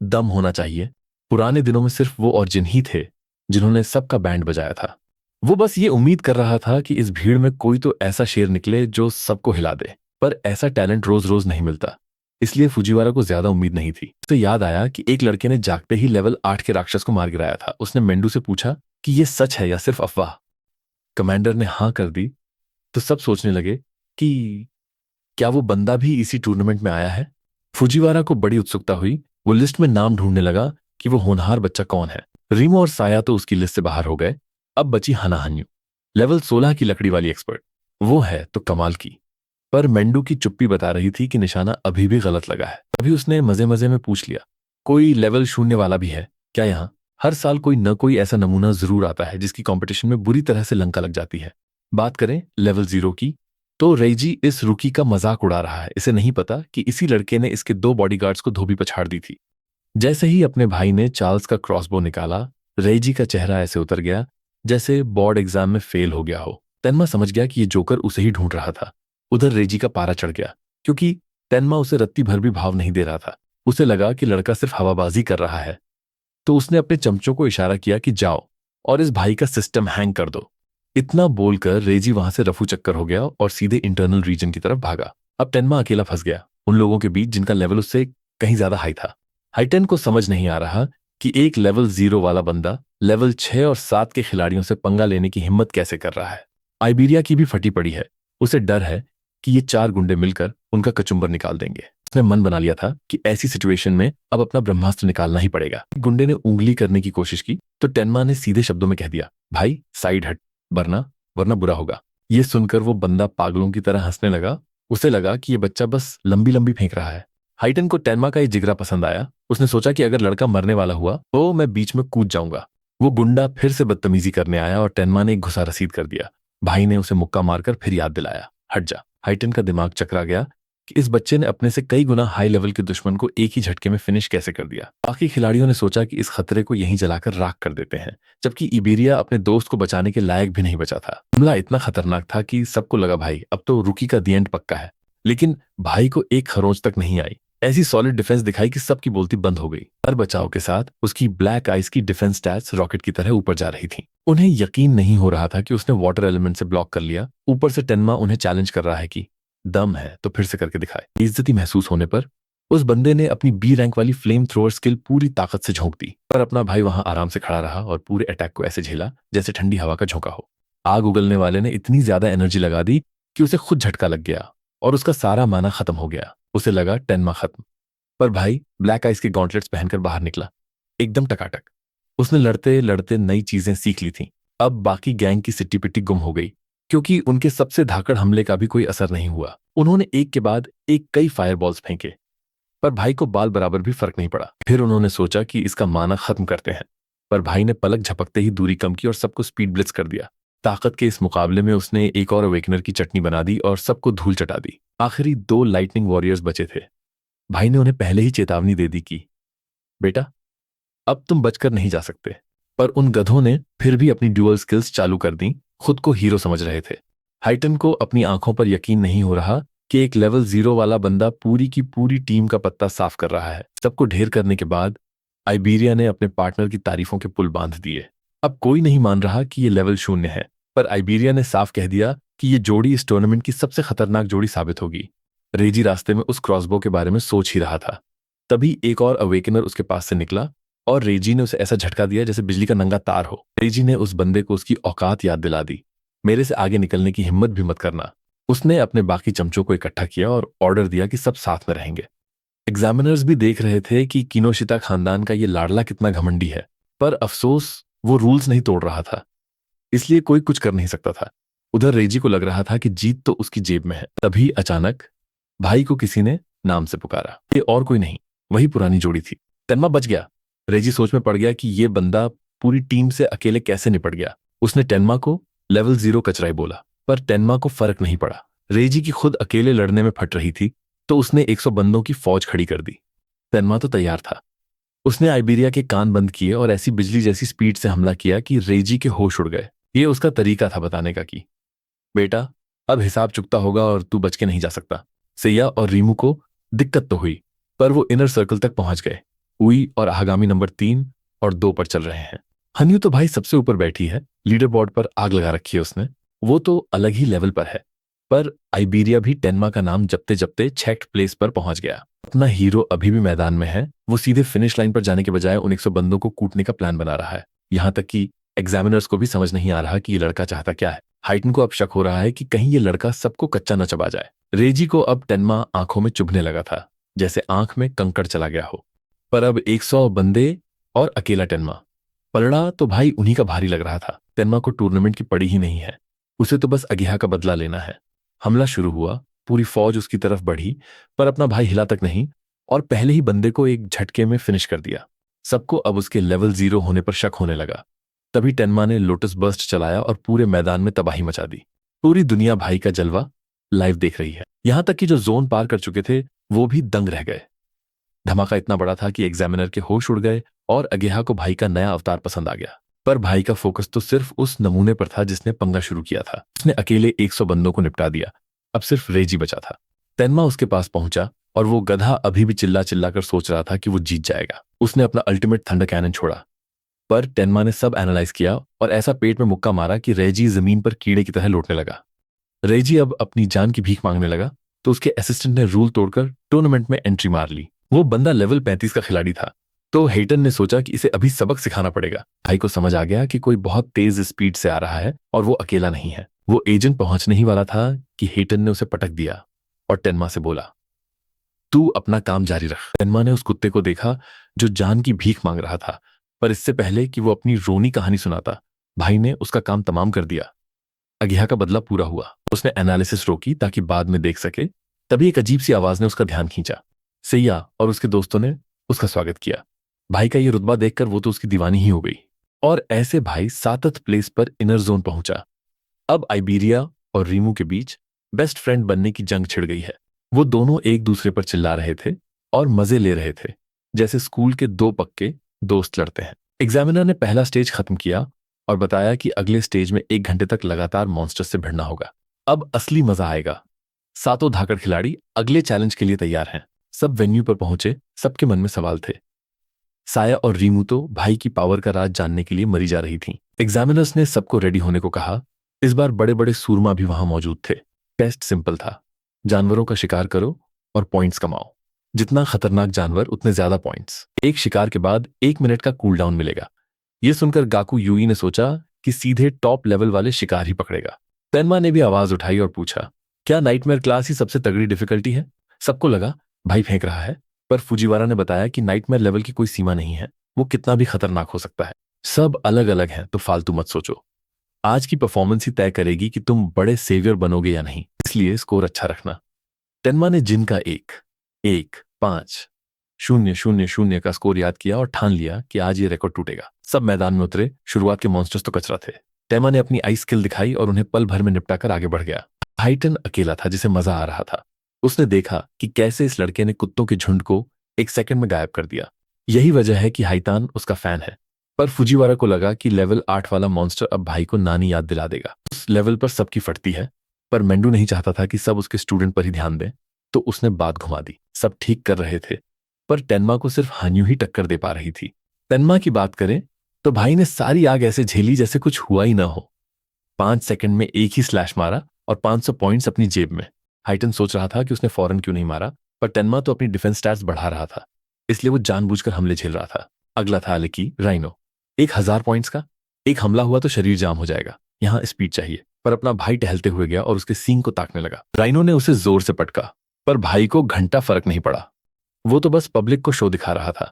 दम होना चाहिए। पुराने दिनों में सिर्फ वो और जिन ही थे जिन्होंने सबका बैंड बजाया था। वो बस ये उम्मीद कर रहा था कि इस भीड़ में कोई तो ऐसा शेर निकले जो सबको हिला दे। पर ऐसा टैलेंट रोज रोज नहीं मिलता, इसलिए फुजीवारा को ज्यादा उम्मीद नहीं थी। उसे याद आया कि एक लड़के ने जागते ही लेवल 8 के राक्षस को मार गिराया था। उसने मेंडू से पूछा कि ये सच है या सिर्फ अफवाह। कमांडर ने हाँ कर दी तो सब सोचने लगे कि क्या वो बंदा भी इसी टूर्नामेंट में आया है। फुजीवारा को बड़ी उत्सुकता हुई। वो लिस्ट में नाम ढूंढने लगा कि वो होनहार बच्चा कौन है। रीमो और साया तो उसकी लिस्ट से बाहर हो गए। अब बची हनाहन्यू, लेवल 16 की लकड़ी वाली एक्सपर्ट। वो है तो कमाल की। पर मेंडू की चुप्पी बता रही थी कि निशाना अभी भी गलत लगा है। तभी उसने मजे मजे में पूछ लिया, कोई लेवल 0 वाला भी है क्या यहाँ? हर साल कोई न कोई ऐसा नमूना जरूर आता है जिसकी कंपटीशन में बुरी तरह से लंका लग जाती है। बात करें लेवल 0 की, तो रेजी इस रुकी का मजाक उड़ा रहा है। इसे नहीं पता कि इसी लड़के ने इसके 2 बॉडीगार्ड्स को धोबी पछाड़ दी थी। जैसे ही अपने भाई ने चार्ल्स का क्रॉसबो निकाला, रेजी का चेहरा ऐसे उतर गया जैसे बोर्ड एग्जाम में फेल हो गया हो। तेन्मा समझ गया कि ये जोकर उसे ही ढूंढ रहा था। उधर रेजी का पारा चढ़ गया, क्योंकि तेन्मा उसे रत्ती भर भी भाव नहीं दे रहा था। उसे लगा कि लड़का सिर्फ हवाबाजी कर रहा है, तो उसने अपने चमचों को इशारा किया कि जाओ और इस भाई का सिस्टम हैंग कर दो। इतना बोलकर रेजी वहां से रफू चक्कर हो गया और सीधे इंटरनल रीजन की तरफ भागा। अब टेन्मा अकेला फंस गया उन लोगों के बीच जिनका लेवल उससे कहीं ज्यादा हाई था। हाइटेन को समझ नहीं आ रहा कि एक लेवल 0 वाला बंदा लेवल 6 और 7 के खिलाड़ियों से पंगा लेने की हिम्मत कैसे कर रहा है। आइबेरिया की भी फटी पड़ी है। उसे डर है कि ये 4 गुंडे मिलकर उनका कचुम्बर निकाल देंगे। उसने मन बना लिया था कि ऐसी सिचुएशन में अब अपना ब्रह्मास्त्र निकालना ही पड़ेगा। गुंडे ने उंगली करने की कोशिश की तो टेन्मा ने सीधे शब्दों में कह दिया, भाई साइड हट, वरना बुरा होगा। ये सुनकर वो बंदा पागलों की तरह हंसने लगा। उसे लगा कि ये बच्चा बस लंबी लंबी फेंक रहा है। हाइटन को टेन्मा का ये जिगरा पसंद आया। उसने सोचा कि अगर लड़का मरने वाला हुआ तो मैं बीच में कूद जाऊंगा। वो गुंडा फिर से बदतमीजी करने आया और टेन्मा ने एक घुसा रसीद कर दिया। भाई ने उसे मुक्का मारकर फिर याद दिलाया, हट जा। हाइटन का दिमाग चकरा गया कि इस बच्चे ने अपने से कई गुना हाई लेवल के दुश्मन को एक ही झटके में फिनिश कैसे कर दिया। बाकी खिलाड़ियों ने सोचा कि इस खतरे को यहीं जलाकर राख कर देते हैं, जबकि इबेरिया अपने दोस्त को बचाने के लायक भी नहीं बचा था। हमला इतना खतरनाक था कि सबको लगा भाई अब तो रुकी का दी एंड पक्का है। लेकिन भाई को एक खरोंच तक नहीं आई। ऐसी सॉलिड डिफेंस दिखाई कि सबकी बोलती बंद हो गई। हर बचाव के साथ उसकी ब्लैक आइस की डिफेंस स्टैट्स रॉकेट की तरह ऊपर जा रही थी। उन्हें यकीन नहीं हो रहा था कि उसने वाटर एलिमेंट से ब्लॉक कर लिया। ऊपर से टेन्मा उन्हें चैलेंज कर रहा है कि दम है तो फिर से करके दिखाए। इज्जती महसूस होने पर उस बंदे ने अपनी बी रैंक वाली फ्लेम थ्रोअर स्किल पूरी ताकत से झोंक दी, पर अपना भाई वहां आराम से खड़ा रहा और पूरे अटैक को ऐसे झेला जैसे ठंडी हवा का झोंका हो। आग उगलने वाले ने इतनी ज्यादा एनर्जी लगा दी कि उसे खुद झटका लग गया और उसका सारा माना खत्म हो गया। उसे लगा टेनमा खत्म। पर भाई ब्लैक आइस के गॉन्टलेट्स पहनकर बाहर निकला, एकदम टकाटक। उसने लड़ते लड़ते नई चीजें सीख ली थीं। अब बाकी गैंग की सिट्टी पिट्टी गुम हो गई, क्योंकि उनके सबसे धाकड़ हमले का भी कोई असर नहीं हुआ। उन्होंने एक के बाद एक कई फायरबॉल्स फेंके, पर भाई को बाल बराबर भी फर्क नहीं पड़ा। फिर उन्होंने सोचा कि इसका माना खत्म करते हैं, पर भाई ने पलक झपकते ही दूरी कम की और सबको स्पीड ब्लिट्स कर दिया। ताकत के इस मुकाबले में उसने एक और अवेकनर की चटनी बना दी और सबको धूल चटा दी। आखिरी 2 लाइटनिंग वॉरियर्स बचे थे। भाई ने उन्हें पहले ही चेतावनी दे दी कि बेटा, अब तुम बचकर नहीं जा सकते। पर उन गधों ने फिर भी अपनी ड्यूअल स्किल्स चालू कर दी, खुद को हीरो समझ रहे थे। हाइटन को अपनी आंखों पर यकीन नहीं हो रहा कि एक लेवल 0 वाला बंदा पूरी की पूरी टीम का पत्ता साफ कर रहा है। सबको ढेर करने के बाद आइबेरिया ने अपने पार्टनर की तारीफों के पुल बांध दिए। अब कोई नहीं मान रहा कि ये लेवल 0 है, पर आइबेरिया ने साफ कह दिया कि ये जोड़ी इस टूर्नामेंट की सबसे खतरनाक जोड़ी साबित होगी। रेजी रास्ते में उस क्रॉसबो के बारे में सोच ही रहा था, तभी एक और अवेकनर उसके पास से निकला और रेजी ने उसे ऐसा झटका दिया जैसे बिजली का नंगा तार हो। रेजी ने उस बंदे को उसकी औकात याद दिला दी। मेरे से आगे निकलने की हिम्मत भी मत करना। उसने अपने बाकी चमचों को इकट्ठा किया और ऑर्डर दिया कि सब साथ में रहेंगे। एग्जामिनर्स भी देख रहे थे कि किनोशिता खानदान का ये लाडला कितना घमंडी है, पर अफसोस वो रूल्स नहीं तोड़ रहा था, इसलिए कोई कुछ कर नहीं सकता था। उधर रेजी को लग रहा था कि जीत तो उसकी जेब में है। तभी अचानक भाई को किसी ने नाम से पुकारा। ये और कोई नहीं, वही पुरानी जोड़ी थी। तन्मा बच गया। रेजी सोच में पड़ गया कि ये बंदा पूरी टीम से अकेले कैसे निपट गया। उसने टेन्मा को लेवल 0 कचराई बोला, पर टेन्मा को फर्क नहीं पड़ा। रेजी की खुद अकेले लड़ने में फट रही थी, तो उसने 100 बंदों की फौज खड़ी कर दी। टेन्मा तो तैयार था। उसने आइबेरिया के कान बंद किए और ऐसी बिजली जैसी स्पीड से हमला किया कि रेजी के होश उड़ गए। ये उसका तरीका था बताने का कि बेटा, अब हिसाब चुकता होगा और तू बच के नहीं जा सकता। सैया और रीमू को दिक्कत तो हुई, पर वो इनर सर्कल तक पहुंच गए। उई और आगामी नंबर 3 और 2 पर चल रहे हैं। हन्यू तो भाई सबसे ऊपर बैठी है, लीडर बोर्ड पर आग लगा रखी है उसने। वो तो अलग ही लेवल पर है। पर आइबेरिया भी टेन्मा का नाम जपते जपते 6th प्लेस पर पहुंच गया। अपना हीरो अभी भी मैदान में है। वो सीधे फिनिश लाइन पर जाने के बजाय उन 100 बंदों को कूटने का प्लान बना रहा है। यहां तक कि एग्जामिनर्स को भी समझ नहीं आ रहा कि ये लड़का चाहता क्या है। हाइटन को अब शक हो रहा है कि कहीं ये लड़का सबको कच्चा न चबा जाए। रेजी को अब टेन्मा आंखों में चुभने लगा था, जैसे आंख में कंकड़ चला गया हो। पर अब 100 बंदे और अकेला टेन्मा। पलड़ा तो भाई उन्हीं का भारी लग रहा था। टेन्मा को टूर्नामेंट की पड़ी ही नहीं है, उसे तो बस अगेहा का बदला लेना है। हमला शुरू हुआ, पूरी फौज उसकी तरफ बढ़ी, पर अपना भाई हिला तक नहीं और पहले ही बंदे को एक झटके में फिनिश कर दिया। सबको अब उसके लेवल 0 होने पर शक होने लगा। तभी टेन्मा ने लोटस बर्स्ट चलाया और पूरे मैदान में तबाही मचा दी। पूरी दुनिया भाई का जलवा लाइव देख रही है। यहां तक कि जो जोन पार कर चुके थे वो भी दंग रह गए। धमाका इतना बड़ा था कि एग्जामिनर के होश उड़ गए और अगेहा को भाई का नया अवतार पसंद आ गया। पर भाई का फोकस तो सिर्फ उस नमूने पर था जिसने पंगा शुरू किया था। उसने अकेले 100 बंदों को निपटा दिया। अब सिर्फ रेजी बचा था। टेन्मा उसके पास पहुंचा और वो गधा अभी भी चिल्ला चिल्ला कर सोच रहा था कि वो जीत जाएगा। उसने अपना अल्टीमेट थंडर कैनन छोड़ा, पर टेन्मा ने सब एनालाइज किया और ऐसा पेट में मुक्का मारा कि रेजी जमीन पर कीड़े की तरह लौटने लगा। रेजी अब अपनी जान की भीख मांगने लगा, तो उसके असिस्टेंट ने रूल तोड़कर टूर्नामेंट में एंट्री मार ली। वो बंदा लेवल 35 का खिलाड़ी था, तो हेटन ने सोचा कि इसे अभी सबक सिखाना पड़ेगा। भाई को समझ आ गया कि कोई बहुत तेज स्पीड से आ रहा है और वो अकेला नहीं है। वो एजेंट पहुंचने ही वाला था कि हेटन ने उसे पटक दिया और टेन्मा से बोला, तू अपना काम जारी रख। टेन्मा ने उस कुत्ते को देखा जो जान की भीख मांग रहा था, पर इससे पहले कि वो अपनी रोनी कहानी सुनाता, भाई ने उसका काम तमाम कर दिया। अगेहा का बदला पूरा हुआ। उसने एनालिसिस रोकी ताकि बाद में देख सके। तभी एक अजीब सी आवाज ने उसका ध्यान खींचा। सैया और उसके दोस्तों ने उसका स्वागत किया। भाई का ये रुतबा देखकर वो तो उसकी दीवानी ही हो गई। और ऐसे भाई 7th प्लेस पर इनर जोन पहुंचा। अब आइबेरिया और रीमू के बीच बेस्ट फ्रेंड बनने की जंग छिड़ गई है। वो दोनों एक दूसरे पर चिल्ला रहे थे और मजे ले रहे थे, जैसे स्कूल के 2 पक्के दोस्त लड़ते हैं। एग्जामिनर ने पहला स्टेज खत्म किया और बताया कि अगले स्टेज में 1 घंटे तक लगातार मॉन्स्टर से भिड़ना होगा। अब असली मजा आएगा। 7 धाकड़ खिलाड़ी अगले चैलेंज के लिए तैयार हैं। सब वेन्यू पर पहुंचे। सबके मन में सवाल थे। साया और रीमू तो भाई की पावर का राज जानने के लिए मरी जा रही थीं। एग्जामिनर्स ने सबको रेडी होने को कहा। इस बार बड़े बड़े सूरमा भी वहां मौजूद थे। टेस्ट सिंपल था, जानवरों का शिकार करो और पॉइंट्स कमाओ। जितना खतरनाक जानवर उतने ज्यादा पॉइंट्स। एक शिकार के बाद 1 मिनट का कूल डाउन मिलेगा। यह सुनकर गाकू यूई ने सोचा कि सीधे टॉप लेवल वाले शिकार ही पकड़ेगा। तेनमा ने भी आवाज उठाई और पूछा, क्या नाइटमेयर क्लास ही सबसे तगड़ी डिफिकल्टी है? सबको लगा भाई फेंक रहा है, पर फुजीवारा ने बताया कि नाइटमेयर लेवल की कोई सीमा नहीं है, वो कितना भी खतरनाक हो सकता है। सब अलग अलग हैं, तो फालतू मत सोचो। आज की परफॉर्मेंस ही तय करेगी कि तुम बड़े सेवियर बनोगे या नहीं, इसलिए स्कोर अच्छा रखना। तेनमा ने जिन का 1-1-5-0-0-0 का स्कोर याद किया और ठान लिया कि आज ये रिकॉर्ड टूटेगा। सब मैदान में उतरे। शुरुआत के मॉन्स्टर्स तो कचरा थे। टेमा ने अपनी आई स्किल दिखाई और उन्हें पल भर में निपटाकर आगे बढ़ गया। हाइटन अकेला था, जिसे मजा आ रहा था। उसने देखा कि कैसे इस लड़के ने कुत्तों के झुंड को 1 सेकंड में गायब कर दिया। यही वजह है कि हाइतान उसका फैन है। पर फुजीवारा को लगा कि लेवल 8 वाला मॉन्स्टर अब भाई को नानी याद दिला देगा। उस लेवल पर सबकी फटती है, पर मेंडू नहीं चाहता था कि सब उसके स्टूडेंट पर ही ध्यान दें, तो उसने बात घुमा दी। सब ठीक कर रहे थे, पर टेनमा को सिर्फ हान्यू ही टक्कर दे पा रही थी। टेनमा की बात करें तो भाई ने सारी आग ऐसे झेली जैसे कुछ हुआ ही ना हो। 5 सेकंड में एक ही स्लैश मारा और 500 पॉइंट्स अपनी जेब में। हाइटन सोच रहा था कि उसने फौरन क्यों नहीं मारा, पर टेनमा तो अपनी डिफेंस स्टैट्स बढ़ा रहा था, इसलिए वो जानबूझकर हमले झेल रहा था। अगला था अलेकी राइनो। 1000 पॉइंट्स का एक हमला हुआ तो शरीर जाम हो जाएगा। यहां स्पीड चाहिए, पर अपना भाई टहलते हुए गया और उसके सींग को ताकने लगा। राइनो ने उसे जोर से पटका, पर भाई को घंटा फर्क नहीं पड़ा। वो तो बस पब्लिक को शो दिखा रहा था।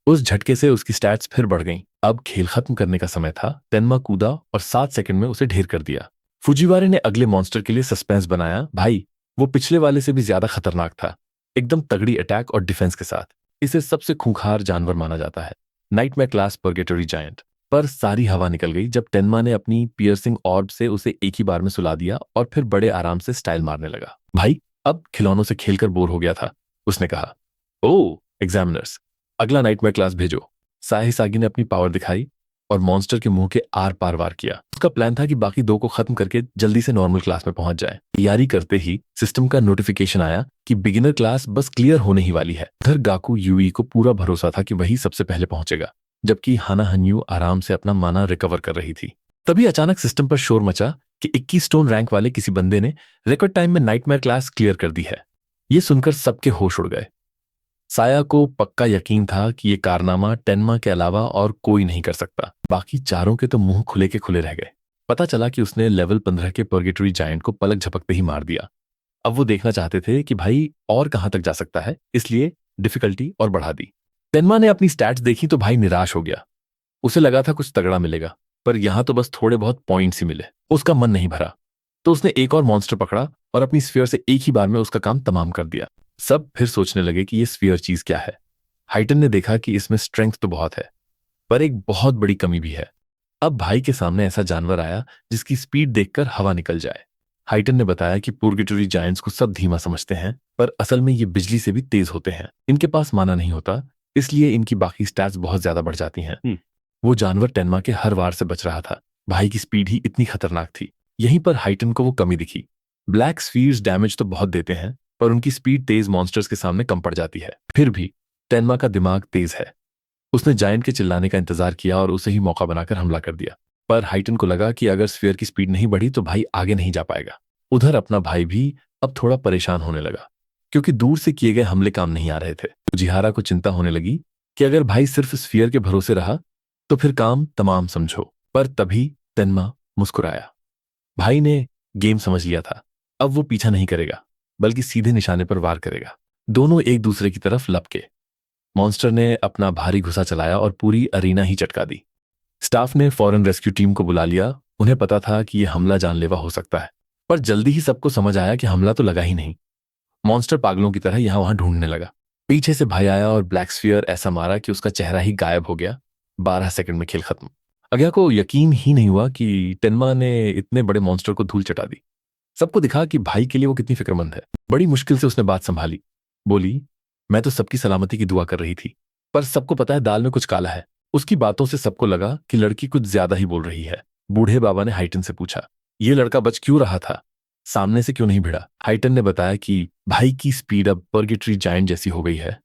उस झटके से उसकी स्टैट्स फिर बढ़ गईं। अब खेल खत्म करने का समय था। तेनमा कूदा और 7 सेकंड में उसे ढेर कर दिया। फुजीवारे ने अगले मॉन्स्टर के लिए सस्पेंस बनाया। भाई वो पिछले वाले से भी ज्यादा खतरनाक था, एकदम तगड़ी अटैक और डिफेंस के साथ। इसे सबसे खूंखार जानवर माना जाता है, नाइटमेयर क्लास पर्गेटरी जायंट। पर सारी हवा निकल गई जब टेनमा ने अपनी पियर्सिंग ऑर्ब से उसे एक ही बार में सुला दिया और फिर बड़े आराम से स्टाइल मारने लगा। भाई अब खिलौनों से खेलकर बोर हो गया था, उसने कहा। ओ एग्जामिनर्स, अगला नाइटमेयर क्लास भेजो। साहिसागी ने अपनी पावर दिखाई और मॉन्स्टर के मुंह के आर पार वार किया। उसका प्लान था कि बाकी 2 को खत्म करके जल्दी से नॉर्मल क्लास में पहुंच जाए। तैयारी करते ही सिस्टम का नोटिफिकेशन आया कि बिगिनर क्लास बस क्लियर होने ही वाली है। उधर गाकू यूई को पूरा भरोसा था कि वही सबसे पहले पहुंचेगा, जबकि हाना हन्यू आराम से अपना माना रिकवर कर रही थी। तभी अचानक सिस्टम पर शोर मचा कि 21 स्टोन रैंक वाले किसी बंदे ने रिकॉर्ड टाइम में नाइटमेयर क्लास क्लियर कर दी है। ये सुनकर सबके होश उड़ गए। साया को पक्का यकीन था कि ये कारनामा टेनमा के अलावा और कोई नहीं कर सकता। बाकी चारों के तो मुंह खुले के खुले रह गए। पता चला कि उसने लेवल 15 के पर्गेटरी जायंट को पलक झपकते ही मार दिया। अब वो देखना चाहते थे कि भाई और कहां तक जा सकता है, इसलिए डिफिकल्टी और बढ़ा दी। टेनमा ने अपनी स्टैट्स देखी तो भाई निराश हो गया। उसे लगा था कुछ तगड़ा मिलेगा, पर यहां तो बस थोड़े बहुत पॉइंट्स ही मिले। उसका मन नहीं भरा, तो उसने एक और मॉन्स्टर पकड़ा और अपनी स्फीयर से एक ही बार में उसका काम तमाम कर दिया। सब फिर सोचने लगे कि ये स्फीयर चीज क्या है। हाइटन ने देखा कि इसमें स्ट्रेंथ तो बहुत है, पर एक बहुत बड़ी कमी भी है। अब भाई के सामने ऐसा जानवर आया जिसकी स्पीड देखकर हवा निकल जाए। हाइटन ने बताया कि पुर्गेटरी जायंट्स को सब धीमा समझते हैं, पर असल में ये बिजली से भी तेज होते हैं। इनके पास माना नहीं होता, इसलिए इनकी बाकी स्टैट्स बहुत ज्यादा बढ़ जाती हैं। वो जानवर टेनमा के हर वार से बच रहा था। भाई की स्पीड ही इतनी खतरनाक थी। यहीं पर हाइटन को वो कमी दिखी। ब्लैक स्फीयर्स डैमेज तो बहुत देते हैं, पर उनकी स्पीड तेज मॉन्स्टर्स के सामने कम पड़ जाती है। फिर भी टेनमा का दिमाग तेज है। उसने जायंट के चिल्लाने का इंतजार किया और उसे ही मौका बनाकर हमला कर दिया। पर हाइटन को लगा कि अगर स्फीयर की स्पीड नहीं बढ़ी तो भाई आगे नहीं जा पाएगा। उधर अपना भाई भी अब थोड़ा परेशान होने लगा, क्योंकि दूर से किए गए हमले काम नहीं आ रहे थे। जिहारा को चिंता होने लगी कि अगर भाई सिर्फ स्फीयर के भरोसे रहा तो फिर काम तमाम समझो। पर तभी टेनमा मुस्कुराया। भाई ने गेम समझ लिया था। अब वो पीछा नहीं करेगा, बल्कि सीधे निशाने पर वार करेगा। दोनों एक दूसरे की तरफ लपके। मॉन्स्टर ने अपना भारी घुसा चलाया और पूरी अरीना ही चटका दी। स्टाफ ने फौरन रेस्क्यू टीम को बुला लिया। उन्हें पता था कि यह हमला जानलेवा हो सकता है, पर जल्दी ही सबको समझ आया कि हमला तो लगा ही नहीं। मॉन्स्टर पागलों की तरह यहां वहां ढूंढने लगा। पीछे से भाई आया और ब्लैक स्फीयर ऐसा मारा कि उसका चेहरा ही गायब हो गया। 12 सेकंड में खेल खत्म। अज्ञा को यकीन ही नहीं हुआ कि टेनमा ने इतने बड़े मॉन्स्टर को धूल चटा दी। सबको दिखा कि भाई के लिए वो कितनी फिक्रमंद है। बड़ी मुश्किल से उसने बात संभाली। बोली, मैं तो सबकी सलामती की दुआ कर रही थी, पर सबको पता है दाल में कुछ काला है। उसकी बातों से सबको लगा कि लड़की कुछ ज्यादा ही बोल रही है। बूढ़े बाबा ने हाइटन से पूछा, ये लड़का बच क्यों रहा था, सामने से क्यों नहीं भिड़ा? हाइटन ने बताया कि भाई की स्पीड अब पर्गेटरी जायंट जैसी हो गई है।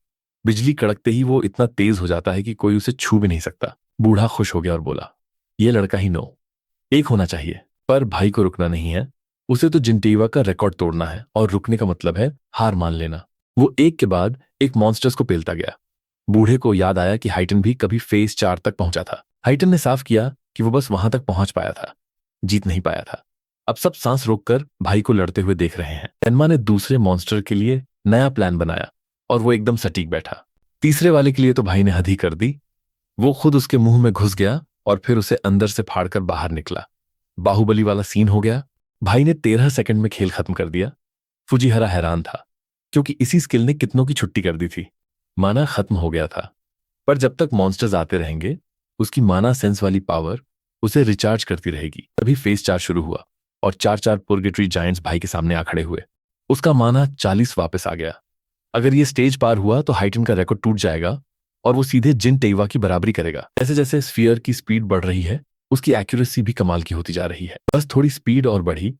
बिजली कड़कते ही वो इतना तेज हो जाता है कि कोई उसे छू भी नहीं सकता। बूढ़ा खुश हो गया और बोला, ये लड़का ही नो एक होना चाहिए। पर भाई को रुकना नहीं है। उसे तो जिंटीवा का रिकॉर्ड तोड़ना है, और रुकने का मतलब है हार मान लेना। वो एक के बाद एक मॉन्स्टर्स को पेलता गया। बूढ़े को याद आया कि हाइटन भी कभी फेज 4 तक पहुंचा था। हाइटन ने साफ किया कि वो बस वहां तक पहुंच पाया था, जीत नहीं पाया था। अब सब सांस रोककर भाई को लड़ते हुए देख रहे हैं। तेनमा ने दूसरे मॉन्स्टर के लिए नया प्लान बनाया और वो एकदम सटीक बैठा। तीसरे वाले के लिए तो भाई ने हद ही कर दी। वो खुद उसके मुंह में घुस गया और फिर उसे अंदर से फाड़कर बाहर निकला। बाहुबली वाला सीन हो गया। भाई ने 13 सेकंड में खेल खत्म कर दिया। फुजीहरा हैरान था, क्योंकि इसी स्किल ने कितनों की छुट्टी कर दी थी। माना खत्म हो गया था, पर जब तक मॉन्स्टर्स आते रहेंगे उसकी माना सेंस वाली पावर उसे रिचार्ज करती रहेगी। तभी फेज 4 शुरू हुआ और 4 पुर्गेटरी जायंट्स भाई के सामने आ खड़े हुए। उसका माना 40 वापस आ गया। अगर ये स्टेज पार हुआ तो हाइटन का रिकॉर्ड टूट जाएगा और वो सीधे जिन टेवा की बराबरी करेगा। जैसे जैसे स्फीयर की स्पीड बढ़ रही है उसकी एक्यूरेसी भी कमाल की होती जा रही है। बस थोड़ी स्पीड और बढ़ी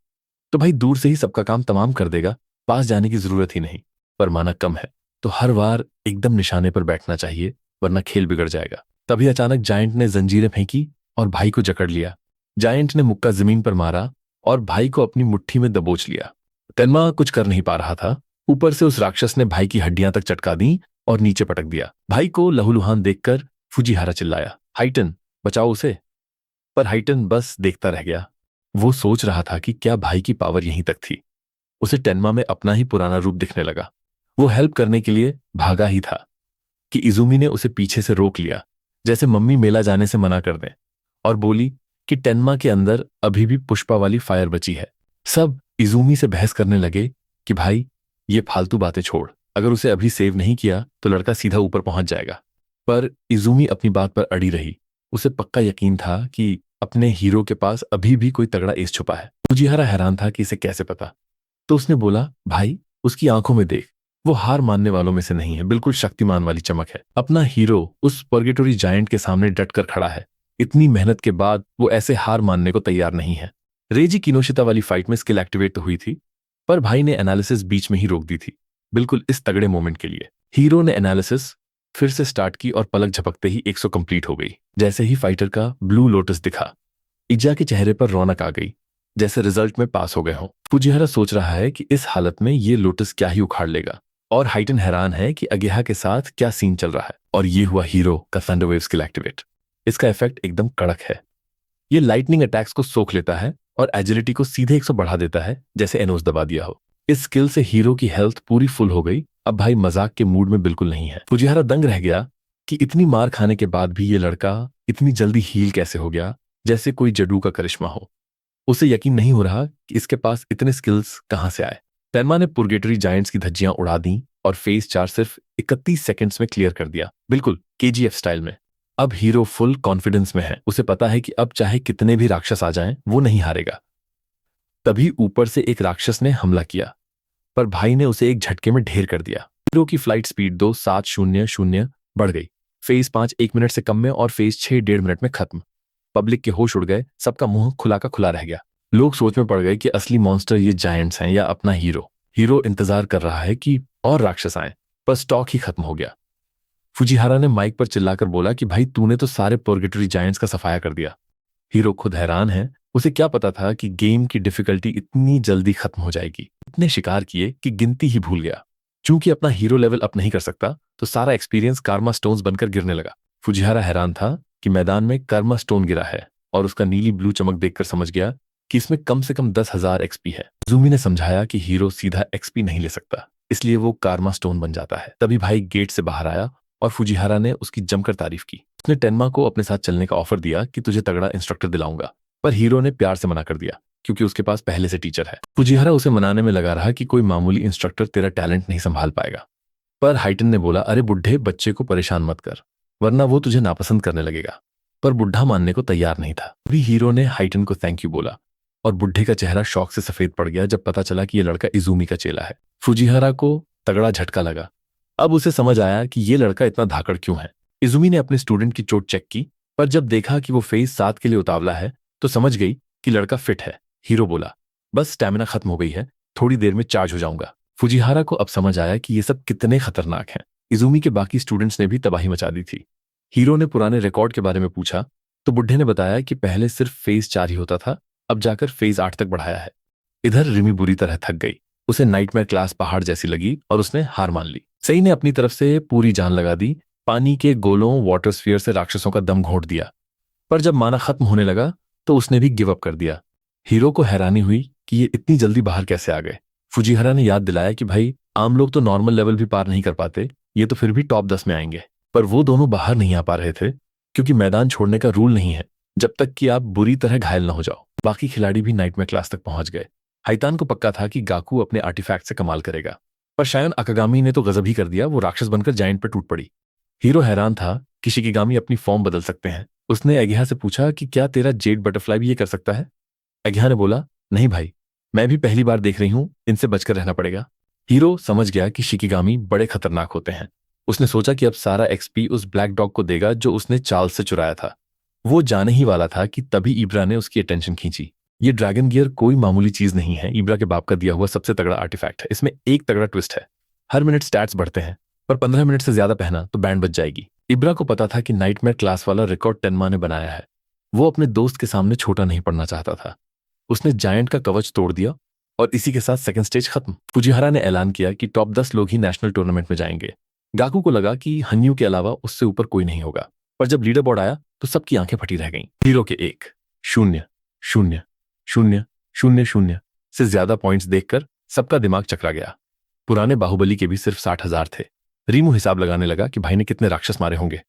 तो भाई दूर से ही सबका काम तमाम कर देगा, पास जाने की जरूरत ही नहीं। पर माना कम है तो हर बार एकदम निशाने पर बैठना चाहिए, वरना खेल बिगड़ जाएगा। तभी अचानक जायंट ने जंजीरें फेंकी और भाई को जकड़ लिया। जायंट ने मुक्का जमीन पर मारा और भाई को अपनी मुट्ठी में दबोच लिया। तेनमा कुछ कर नहीं पा रहा था। ऊपर से उस राक्षस ने भाई की हड्डियां तक चटका दी और नीचे पटक दिया। भाई को लहूलुहान देखकर फुजीहारा चिल्लाया, हाइटन बचाओ उसे। पर हाइटन बस देखता रह गया। वो सोच रहा था कि क्या भाई की पावर यहीं तक थी। उसे टेनमा में अपना ही पुराना रूप दिखने लगा। वो हेल्प करने के लिए भागा ही था कि इजुमी ने उसे पीछे से रोक लिया, जैसे मम्मी मेला जाने से मना कर दें, और बोली कि टेनमा के अंदर अभी भी पुष्पा वाली फायर बची है। सब इजुमी से बहस करने लगे कि भाई ये फालतू बातें छोड़, अगर उसे अभी सेव नहीं किया तो लड़का सीधा ऊपर पहुंच जाएगा। पर इजुमी अपनी बात पर अड़ी रही। उसे पक्का यकीन था कि अपने हीरो के पास अभी भी कोई तगड़ा एस छुपा है। फुजीहारा हैरान था कि इसे कैसे पता। तो उसने बोला, भाई उसकी आंखों में देख, वो हार मानने वालों में से नहीं है, बिल्कुल शक्तिमान वाली चमक है। अपना हीरो उस पर्गेटोरी जायंट के सामने डटकर खड़ा है। इतनी मेहनत के बाद वो ऐसे हार मानने को तैयार नहीं है। रेजी किनोशिता वाली फाइट में स्किल एक्टिवेट तो हुई थी, पर भाई ने एनालिसिस बीच में ही रोक दी थी, बिल्कुल इस तगड़े मोमेंट के लिए। हीरो ने एनालिसिस फिर से स्टार्ट की और पलक झपकते ही 100 कंप्लीट हो गई। जैसे ही फाइटर का ब्लू लोटस दिखा, इजा के चेहरे पर रौनक आ गई, जैसे रिजल्ट में पास हो गए हों। फुजीहारा सोच रहा है कि इस हालत में ये लोटस क्या ही उखाड़ लेगा, और हाइटन हैरान है कि अगेहा के साथ क्या सीन चल रहा है। और ये हुआ हीरो का थंडरवेव स्किल एक्टिवेट। इसका इफेक्ट एकदम कड़क है। ये लाइटनिंग अटैक्स को सोख लेता है और एजिलिटी को सीधे 100 बढ़ा देता है, जैसे एनोस दबा दिया हो। इस स्किल से हीरो की हेल्थ पूरी फुल हो गई। अब भाई मजाक के मूड में बिल्कुल नहीं है। फुजीहारा दंग रह गया कि इतनी मार खाने के बाद भी ये लड़का इतनी जल्दी हील कैसे हो गया, जैसे कोई जडू का करिश्मा हो। उसे यकीन नहीं हो रहा कि इसके पास इतने स्किल्स कहां से आए। तेनमा ने पुर्गेटरी जायंट्स की धज्जियां उड़ा दी और फेज 4 सिर्फ 31 सेकंड्स में क्लियर कर दिया, बिल्कुल केजीएफ स्टाइल में। अब हीरो फुल कॉन्फिडेंस में है। उसे पता है कि अब चाहे कितने भी राक्षस आ जाएं, वो नहीं हारेगा। तभी ऊपर से एक राक्षस ने हमला किया, पर भाई ने उसे एक झटके में ढेर कर दिया। हीरो की फ्लाइट स्पीड 2700 बढ़ गई। फेज 5 1 मिनट से कम में और फेज 6 1.5 मिनट में खत्म। पब्लिक के होश उड़ गए, सबका मुंह खुला का खुला रह गया। लोग सोच में पड़ गए कि असली मॉन्स्टर ये जायंट्स हैं या अपना हीरो। हीरो इंतजार कर रहा है कि और राक्षस आए, पर स्टॉक ही खत्म हो गया। फुजीहारा ने माइक पर चिल्लाकर बोला कि भाई तूने तो सारे पुर्गेटरी जायंट्स का सफाया कर दिया। हीरो खुद हैरान है। उसे क्या पता था कि गेम की डिफिकल्टी इतनी जल्दी खत्म हो जाएगी। इतने शिकार किए कि गिनती ही भूल गया। चूंकि अपना हीरो लेवल अप नहीं कर सकता, तो सारा एक्सपीरियंस कार्मा स्टोन्स बनकर गिरने लगा। फुजीहारा हैरान था कि मैदान में कर्मा स्टोन गिरा है, और उसका नीली ब्लू चमक देखकर समझ गया कि इसमें कम से कम 10,000 एक्सपी है। जूमी ने समझाया कि हीरो सीधा एक्सपी नहीं ले सकता, इसलिए वो कार्मा स्टोन बन जाता है। तभी भाई गेट से बाहर आया और फुजीहारा ने उसकी जमकर तारीफ की। उसने टेनमा को अपने साथ चलने का ऑफर दिया कि तुझे तगड़ा इंस्ट्रक्टर दिलाऊंगा, पर हीरो ने प्यार से मना कर दिया, क्योंकि उसके पास पहले से टीचर है। फुजीहारा उसे मनाने में लगा रहा कि कोई मामूली इंस्ट्रक्टर तेरा टैलेंट नहीं संभाल पाएगा। पर हाइटन ने बोला, अरे बुढ़े बच्चे को परेशान मत कर, वरना वो तुझे नापसंद करने लगेगा। पर बुढ़ा मानने को तैयार नहीं था। तभी हीरो ने हाइटन को थैंक यू बोला, और बुढ़े का चेहरा शौक से सफेद पड़ गया जब पता चला कि ये लड़का इजुमी का चेला है। फुजीहारा को तगड़ा झटका लगा। अब उसे समझ आया कि ये लड़का इतना धाकड़ क्यों है। इजुमी ने अपने स्टूडेंट की चोट चेक की, पर जब देखा कि वो फेज 7 के लिए उतावला है, तो समझ गई कि लड़का फिट है। हीरो बोला, बस स्टैमिना खत्म हो गई है, थोड़ी देर में चार्ज हो जाऊंगा। फुजीहारा को अब समझ आया कि ये सब कितने खतरनाक हैं। इजुमी के बाकी स्टूडेंट्स ने भी तबाही मचा दी थी। हीरो ने पुराने रिकॉर्ड के बारे में पूछा, तो बुढ़े ने बताया कि पहले सिर्फ फेज 4 ही होता था, अब जाकर फेज 8 तक बढ़ाया है। इधर रिमी बुरी तरह थक गई। उसे नाइटमेयर क्लास पहाड़ जैसी लगी और उसने हार मान ली। सई ने अपनी तरफ से पूरी जान लगा दी, पानी के गोलों वाटर स्फीयर से राक्षसों का दम घोंट दिया। पर जब माना खत्म होने लगा तो उसने भी गिव अप कर दिया। हीरो को हैरानी हुई कि ये इतनी जल्दी बाहर कैसे आ गए। फुजीहरा ने याद दिलाया कि भाई, आम लोग तो नॉर्मल लेवल भी पार नहीं कर पाते, ये तो फिर भी टॉप 10 में आएंगे। पर वो दोनों बाहर नहीं आ पा रहे थे क्योंकि मैदान छोड़ने का रूल नहीं है जब तक कि आप बुरी तरह घायल न हो जाओ। बाकी खिलाड़ी भी नाइटमेयर क्लास तक पहुंच गए। हाइतान को पक्का था कि गाकू अपने आर्टिफैक्ट से कमाल करेगा, पर शायन अकागामी ने तो गजब ही कर दिया। वो राक्षस बनकर जायंट पर टूट पड़ी। हीरो हैरान था कि शिकिगामी अपनी फॉर्म बदल सकते हैं। उसने एगिहा से पूछा कि क्या तेरा जेड बटरफ्लाई भी ये कर सकता है। एगिहा ने बोला, नहीं भाई, मैं भी पहली बार देख रही हूं, इनसे बचकर रहना पड़ेगा। हीरो समझ गया कि शिकिगामी बड़े खतरनाक होते हैं। उसने सोचा कि अब सारा एक्सपी उस ब्लैक डॉग को देगा जो उसने चार्ल्स से चुराया था। वो जाने ही वाला था कि तभी इब्रा ने उसकी अटेंशन खींची। ये ड्रैगन गियर कोई मामूली चीज नहीं है, इब्रा के बाप का दिया हुआ सबसे तगड़ा आर्टिफैक्ट है। इसमें एक तगड़ा ट्विस्ट है, हर मिनट स्टैट्स बढ़ते हैं, पर 15 मिनट से ज्यादा पहना तो बैंड बज जाएगी। इब्रा को पता था कि नाइटमेयर क्लास वाला रिकॉर्ड टेनमा ने बनाया है। वो अपने दोस्त के सामने छोटा नहीं पड़ना चाहता था। उसने जायंट का कवच तोड़ दिया और इसी के साथ सेकंड स्टेज खत्म। फुजिहारा ने ऐलान किया कि टॉप 10 लोग ही नेशनल टूर्नामेंट में जाएंगे। गाकू को लगा कि हन्यू के अलावा उससे ऊपर कोई नहीं होगा, पर जब लीडर बोर्ड आया तो सबकी आंखें फटी रह गईं। हीरो के 1 0 0 0 0 0 से ज्यादा पॉइंट्स देखकर सबका दिमाग चकरा गया। पुराने बाहुबली के भी सिर्फ 60,000 थे। रीमू हिसाब लगाने लगा कि भाई ने कितने राक्षस मारे होंगे।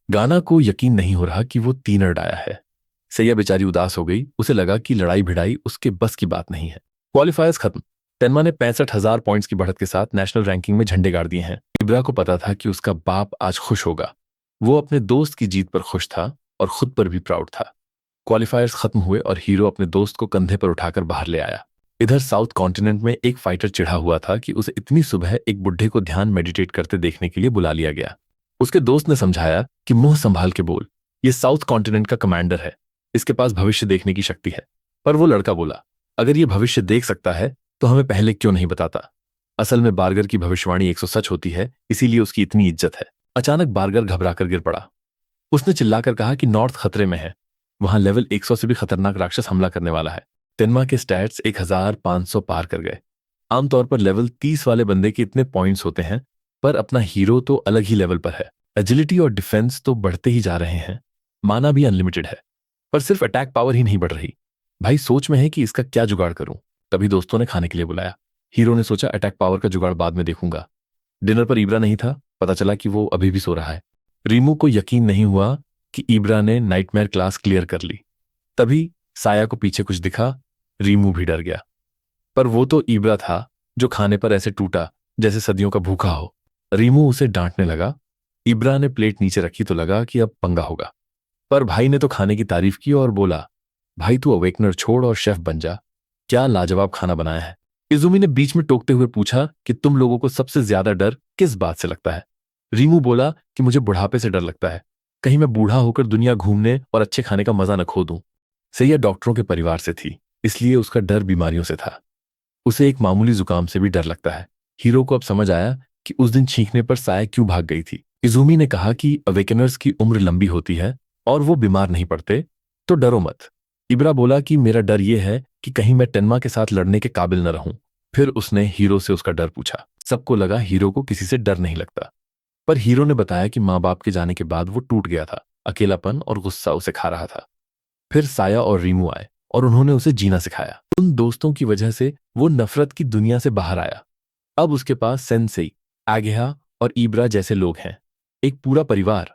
गाना को यकीन नहीं हो रहा कि वो 3 आया है। सैया बेचारी उदास हो गई। उसे लगा कि लड़ाई भिड़ाई उसके बस की बात नहीं है। क्वालिफायर्स खत्म। टेनमा ने 65,000 पॉइंट्स की बढ़त के साथ नेशनल रैंकिंग में झंडे गाड़ दिए हैं। इब्रा को पता था कि उसका बाप आज खुश होगा। वो अपने दोस्त की जीत पर खुश था और खुद पर भी प्राउड था। क्वालिफायर्स खत्म हुए और हीरो अपने दोस्त को कंधे पर उठाकर बाहर ले आया। इधर साउथ कॉन्टिनेंट में एक फाइटर चिढ़ा हुआ था कि उसे इतनी सुबह एक बुढ़े को ध्यान मेडिटेट करते देखने के लिए बुला लिया गया। उसके दोस्त ने समझाया कि मुंह संभाल के बोल, ये साउथ कॉन्टिनेंट का कमांडर है, इसके पास भविष्य देखने की शक्ति है। पर वो लड़का बोला, अगर ये भविष्य देख सकता है तो हमें पहले क्यों नहीं बताता। असल में बार्गर की भविष्यवाणी 100 सच होती है, इसीलिए उसकी इतनी इज्जत है। अचानक बार्गर घबराकर गिर पड़ा। उसने चिल्लाकर कहा कि नॉर्थ खतरे में है, वहां लेवल 100 से भी खतरनाक राक्षस हमला करने वाला है। टेनमा के स्टैट्स 1500 पार कर गए। आमतौर पर लेवल 30 वाले बंदे के इतने पॉइंट्स होते हैं, पर अपना हीरो तो अलग ही लेवल पर है। एजिलिटी और डिफेंस तो बढ़ते ही जा रहे हैं, माना भी अनलिमिटेड है, पर सिर्फ अटैक पावर ही नहीं बढ़ रही। भाई सोच में है कि इसका क्या जुगाड़ करूं। तभी दोस्तों ने खाने के लिए बुलाया। हीरो ने सोचा अटैक पावर का जुगाड़ बाद में देखूंगा। डिनर पर इब्रा नहीं था, पता चला कि वो अभी भी सो रहा है। रीमू को यकीन नहीं हुआ कि इब्रा ने नाइटमेयर क्लास क्लियर कर ली। तभी साया को पीछे कुछ दिखा। रीमू भी डर गया, पर वो तो इब्रा था जो खाने पर ऐसे टूटा जैसे सदियों का भूखा हो। रीमू उसे डांटने लगा। इब्रा ने प्लेट नीचे रखी तो लगा कि अब पंगा होगा, पर भाई ने तो खाने की तारीफ की और बोला, भाई तू अवेकनर छोड़ और शेफ बन जा, क्या लाजवाब खाना बनाया है। इजुमी ने बीच में टोकते हुए पूछा कि तुम लोगों को सबसे ज्यादा डर किस बात से लगता है। रीमू बोला कि मुझे बुढ़ापे से डर लगता है, कहीं मैं बूढ़ा होकर दुनिया घूमने और अच्छे खाने का मजा न खो दूं। सैया डॉक्टरों के परिवार से थी, इसलिए उसका डर बीमारियों से था। उसे एक मामूली जुकाम से भी डर लगता है। हीरो को अब समझ आया कि उस दिन छींकने पर साया क्यों भाग गई थी। इजुमी ने कहा कि अवेकनर्स की उम्र लंबी होती है और वो बीमार नहीं पड़ते, तो डरो मत। इब्रा बोला कि मेरा डर यह है कि कहीं मैं टेनमा के साथ लड़ने के काबिल न रहूं। फिर उसने हीरो से उसका डर पूछा। सबको लगा हीरो को किसी से डर नहीं लगता, पर हीरो ने बताया कि माँ बाप के जाने के बाद वो टूट गया था, अकेलापन और गुस्सा उसे खा रहा था। फिर साया और रीमू आए और उन्होंने उसे जीना सिखाया। उन दोस्तों की वजह से वो नफरत की दुनिया से बाहर आया। अब उसके पास सेंसेई, आगेहा और इब्रा जैसे लोग हैं, एक पूरा परिवार।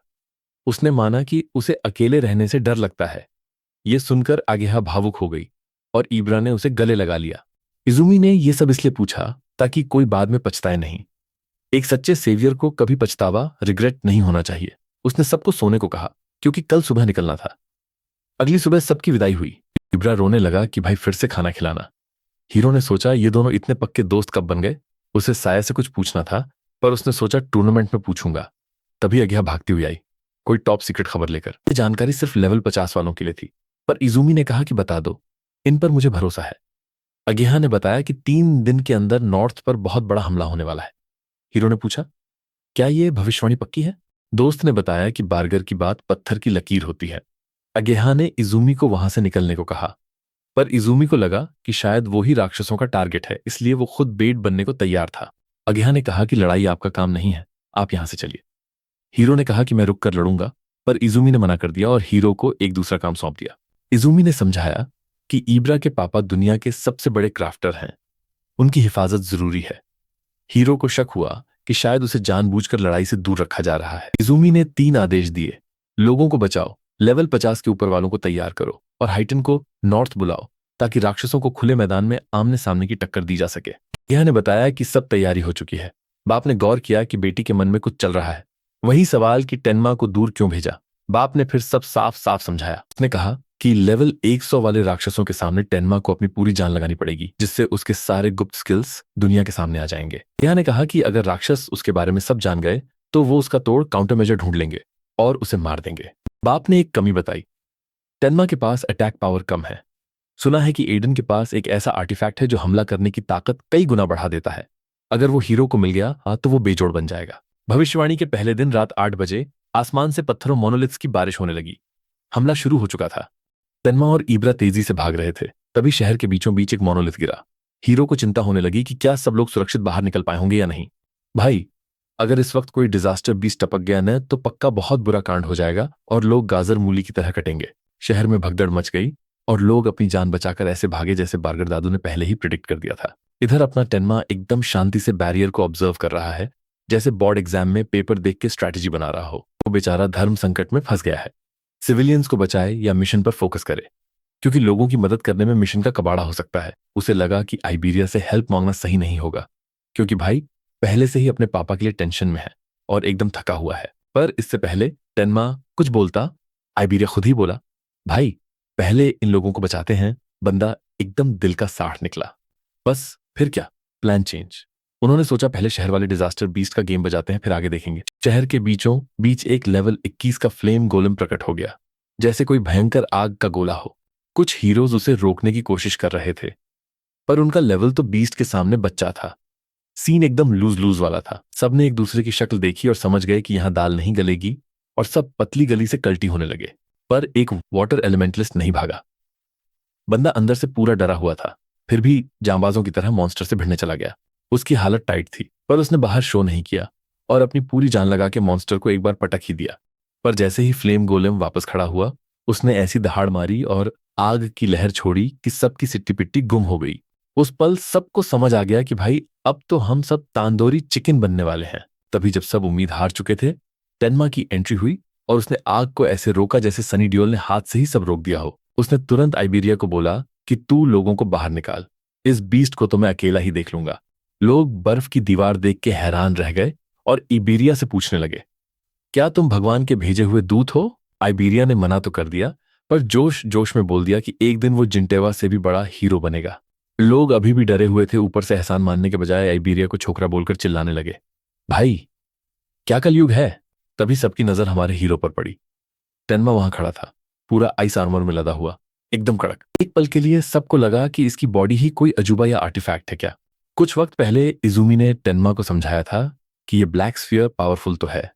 उसने माना कि उसे अकेले रहने से डर लगता है। ये सुनकर आगेहा भावुक हो गई और इब्रा ने उसे गले लगा लिया। इजुमी ने यह सब इसलिए पूछा ताकि कोई बाद में पछताए नहीं। एक सच्चे सेवियर को कभी पछतावा, रिग्रेट नहीं होना चाहिए। उसने सबको सोने को कहा क्योंकि कल सुबह निकलना था। अगली सुबह सबकी विदाई हुई। इब्रा रोने लगा कि भाई फिर से खाना खिलाना। हीरो ने सोचा ये दोनों इतने पक्के दोस्त कब बन गए। उसे साया से कुछ पूछना था, पर उसने सोचा टूर्नामेंट में पूछूंगा। तभी अगेहा भागती हुई आई, कोई टॉप सीक्रेट खबर लेकर। ये जानकारी सिर्फ लेवल 50 वालों के लिए थी, पर इजुमी ने कहा कि बता दो, इन पर मुझे भरोसा है। अगेहा ने बताया कि 3 दिन के अंदर नॉर्थ पर बहुत बड़ा हमला होने वाला है। हीरो ने पूछा, क्या ये भविष्यवाणी पक्की है? दोस्त ने बताया कि बार्गर की बात पत्थर की लकीर होती है। अगेहा ने इजुमी को वहां से निकलने को कहा, पर इजुमी को लगा कि शायद वो ही राक्षसों का टारगेट है, इसलिए वो खुद बेट बनने को तैयार था। अगेहा ने कहा कि लड़ाई आपका काम नहीं है, आप यहां से चलिए। हीरो ने कहा कि मैं रुक कर लड़ूंगा, पर इजुमी ने मना कर दिया और हीरो को एक दूसरा काम सौंप दिया। इजुमी ने समझाया कि इब्रा के पापा दुनिया के सबसे बड़े क्राफ्टर हैं, उनकी हिफाजत जरूरी है। हीरो को शक हुआ कि शायद उसे जानबूझकर लड़ाई से दूर रखा जा रहा है। इजुमी ने 3 आदेश दिए। लोगों को बचाओ, लेवल 50 के ऊपर वालों को तैयार करो और हाइटन को नॉर्थ बुलाओ ताकि राक्षसों को खुले मैदान में आमने सामने की टक्कर दी जा सके। यह ने बताया कि सब तैयारी हो चुकी है। बाप ने गौर किया कि बेटी के मन में कुछ चल रहा है। वही सवाल कि टेन्मा को दूर क्यों भेजा। बाप ने फिर सब साफ साफ समझाया। उसने कहा कि लेवल 100 वाले राक्षसों के सामने टेन्मा को अपनी पूरी जान लगानी पड़ेगी, जिससे उसके सारे गुप्त स्किल्स दुनिया के सामने आ जाएंगे। यह ने कहा कि अगर राक्षस उसके बारे में सब जान गए तो वो उसका तोड़ काउंटर मेजर ढूंढ लेंगे और उसे मार देंगे। बाप ने एक कमी बताई, टेन्मा के पास अटैक पावर कम है। सुना है कि एडन के पास एक ऐसा आर्टिफैक्ट है जो हमला करने की ताकत कई गुना बढ़ा देता है। अगर वो हीरो को मिल गया तो वो बेजोड़ बन जाएगा। भविष्यवाणी के पहले दिन रात 8 बजे आसमान से पत्थरों मोनोलिथ्स की बारिश होने लगी। हमला शुरू हो चुका था। टेन्मा और इब्रा तेजी से भाग रहे थे। तभी शहर के बीचों बीच एक मोनोलिथ गिरा। हीरो को चिंता होने लगी कि क्या सब लोग सुरक्षित बाहर निकल पाए होंगे या नहीं। भाई, अगर इस वक्त कोई डिजास्टर बीस टपक गया न तो पक्का बहुत बुरा कांड हो जाएगा और लोग गाजर मूली की तरह कटेंगे। शहर में भगदड़ मच गई और लोग अपनी जान बचाकर ऐसे भागे जैसे बार्गर दादू ने पहले ही प्रिडिक्ट कर दिया था। इधर अपना टेन्मा एकदम शांति से बैरियर को ऑब्जर्व कर रहा है, जैसे बोर्ड एग्जाम में पेपर देख के स्ट्रैटेजी बना रहा हो। वो बेचारा धर्म संकट में फंस गया है। सिविलियंस को बचाए या मिशन पर फोकस करे, क्योंकि लोगों की मदद करने में मिशन का कबाड़ा हो सकता है। उसे लगा कि आइबेरिया से हेल्प मांगना सही नहीं होगा, क्योंकि भाई पहले से ही अपने पापा के लिए टेंशन में है और एकदम थका हुआ है। पर इससे पहले टेन्मा कुछ बोलता, आइबेरिया खुद ही बोला, भाई पहले इन लोगों को बचाते हैं। बंदा एकदम दिल का साठ निकला। बस फिर क्या, प्लान चेंज। उन्होंने सोचा पहले शहर वाले डिजास्टर बीस्ट का गेम बजाते हैं, फिर आगे देखेंगे। शहर के बीचों बीच एक लेवल 21 का फ्लेम गोलम प्रकट हो गया, जैसे कोई भयंकर आग का गोला हो। कुछ हीरोज उसे रोकने की कोशिश कर रहे थे, पर उनका लेवल तो बीस्ट के सामने बच्चा था। सीन एकदम लूज लूज वाला था। सबने एक दूसरे की शक्ल देखी और समझ गए कि यहां दाल नहीं गलेगी और सब पतली गली से कल्टी होने लगे। पर एक वाटर एलिमेंटलिस्ट नहीं भागा। बंदा अंदर से पूरा डरा हुआ था, फिर भी जांबाजों की तरह मॉन्स्टर से भिड़ने चला गया। उसकी हालत टाइट थी, पर उसने बाहर शो नहीं किया और अपनी पूरी जान लगा के मॉन्स्टर को एक बार पटक ही दिया। पर जैसे ही फ्लेम गोलेम वापस खड़ा हुआ, उसने ऐसी दहाड़ मारी और आग की लहर छोड़ी कि सबकी सिट्टी पिट्टी गुम हो गई। उस पल सबको समझ आ गया कि भाई अब तो हम सब तांदोरी चिकन बनने वाले हैं। तभी जब सब उम्मीद हार चुके थे, टेन्मा की एंट्री हुई और उसने आग को ऐसे रोका जैसे सनी डियोल ने हाथ से ही सब रोक दिया हो। उसने तुरंत आइबेरिया को बोला कि तू लोगों को बाहर निकाल, इस बीस्ट को तो मैं अकेला ही देख लूंगा। लोग बर्फ की दीवार देख के हैरान रह गए और इबेरिया से पूछने लगे, क्या तुम भगवान के भेजे हुए दूत हो? आइबेरिया ने मना तो कर दिया, पर जोश जोश में बोल दिया कि एक दिन वो जिंटेवा से भी बड़ा हीरो बनेगा। लोग अभी भी डरे हुए थे, ऊपर से एहसान मानने के बजाय आइबेरिया को छोकरा बोलकर चिल्लाने लगे, भाई क्या कलयुग है? तभी सबकी नजर हमारे हीरो पर पड़ी। टेन्मा वहां खड़ा था, पूरा आइस आर्मर में लदा हुआ, एकदम कड़क। एक पल के लिए सबको लगा कि इसकी बॉडी ही कोई अजूबा या आर्टिफैक्ट है क्या। कुछ वक्त पहले इजुमी ने टेन्मा को समझाया था कि ये ब्लैक स्फीयर पावरफुल तो है,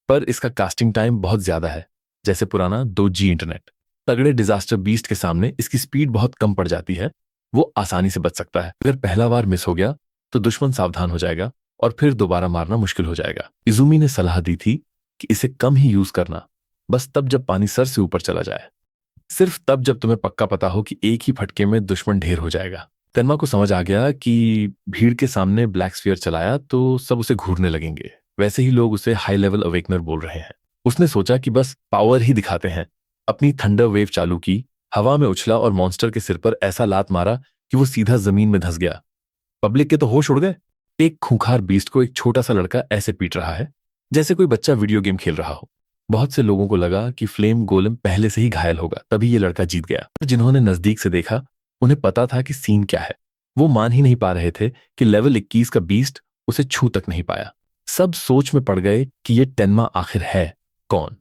पर इसका कास्टिंग टाइम बहुत ज्यादा है, जैसे पुराना 2G इंटरनेट। तगड़े डिजास्टर बीस्ट के सामने इसकी स्पीड बहुत कम पड़ जाती है। वो आसानी से बच सकता है। अगर पहला बार मिस हो गया तो दुश्मन सावधान हो जाएगा और फिर दोबारा मारना मुश्किल हो जाएगा। इजुमी ने सलाह दी थी कि इसे कम ही यूज करना, बस तब जब पानी सर से ऊपर चला जाए, सिर्फ तब जब तुम्हें पक्का पता हो कि एक ही फटके में दुश्मन ढेर हो जाएगा। टेन्मा को समझ आ गया कि भीड़ के सामने ब्लैक स्फीयर चलाया तो सब उसे घूरने लगेंगे, वैसे ही लोग उसे हाई लेवल अवेकनर बोल रहे हैं। उसने सोचा कि बस पावर ही दिखाते हैं। अपनी थंडर वेव चालू की, हवा में उछला और मॉन्स्टर के सिर पर ऐसा लात मारा कि वो सीधा जमीन में धंस गया। पब्लिक के तो होश उड़ गए। एक खूंखार बीस्ट को एक छोटा सा लड़का ऐसे पीट रहा है जैसे कोई बच्चा वीडियो गेम खेल रहा हो। बहुत से लोगों को लगा कि फ्लेम गोलम पहले से ही घायल होगा, तभी ये लड़का जीत गया। जिन्होंने नजदीक से देखा उन्हें पता था कि सीन क्या है। वो मान ही नहीं पा रहे थे कि लेवल 21 का बीस्ट उसे छू तक नहीं पाया। सब सोच में पड़ गए कि ये टेन्मा आखिर है कौन।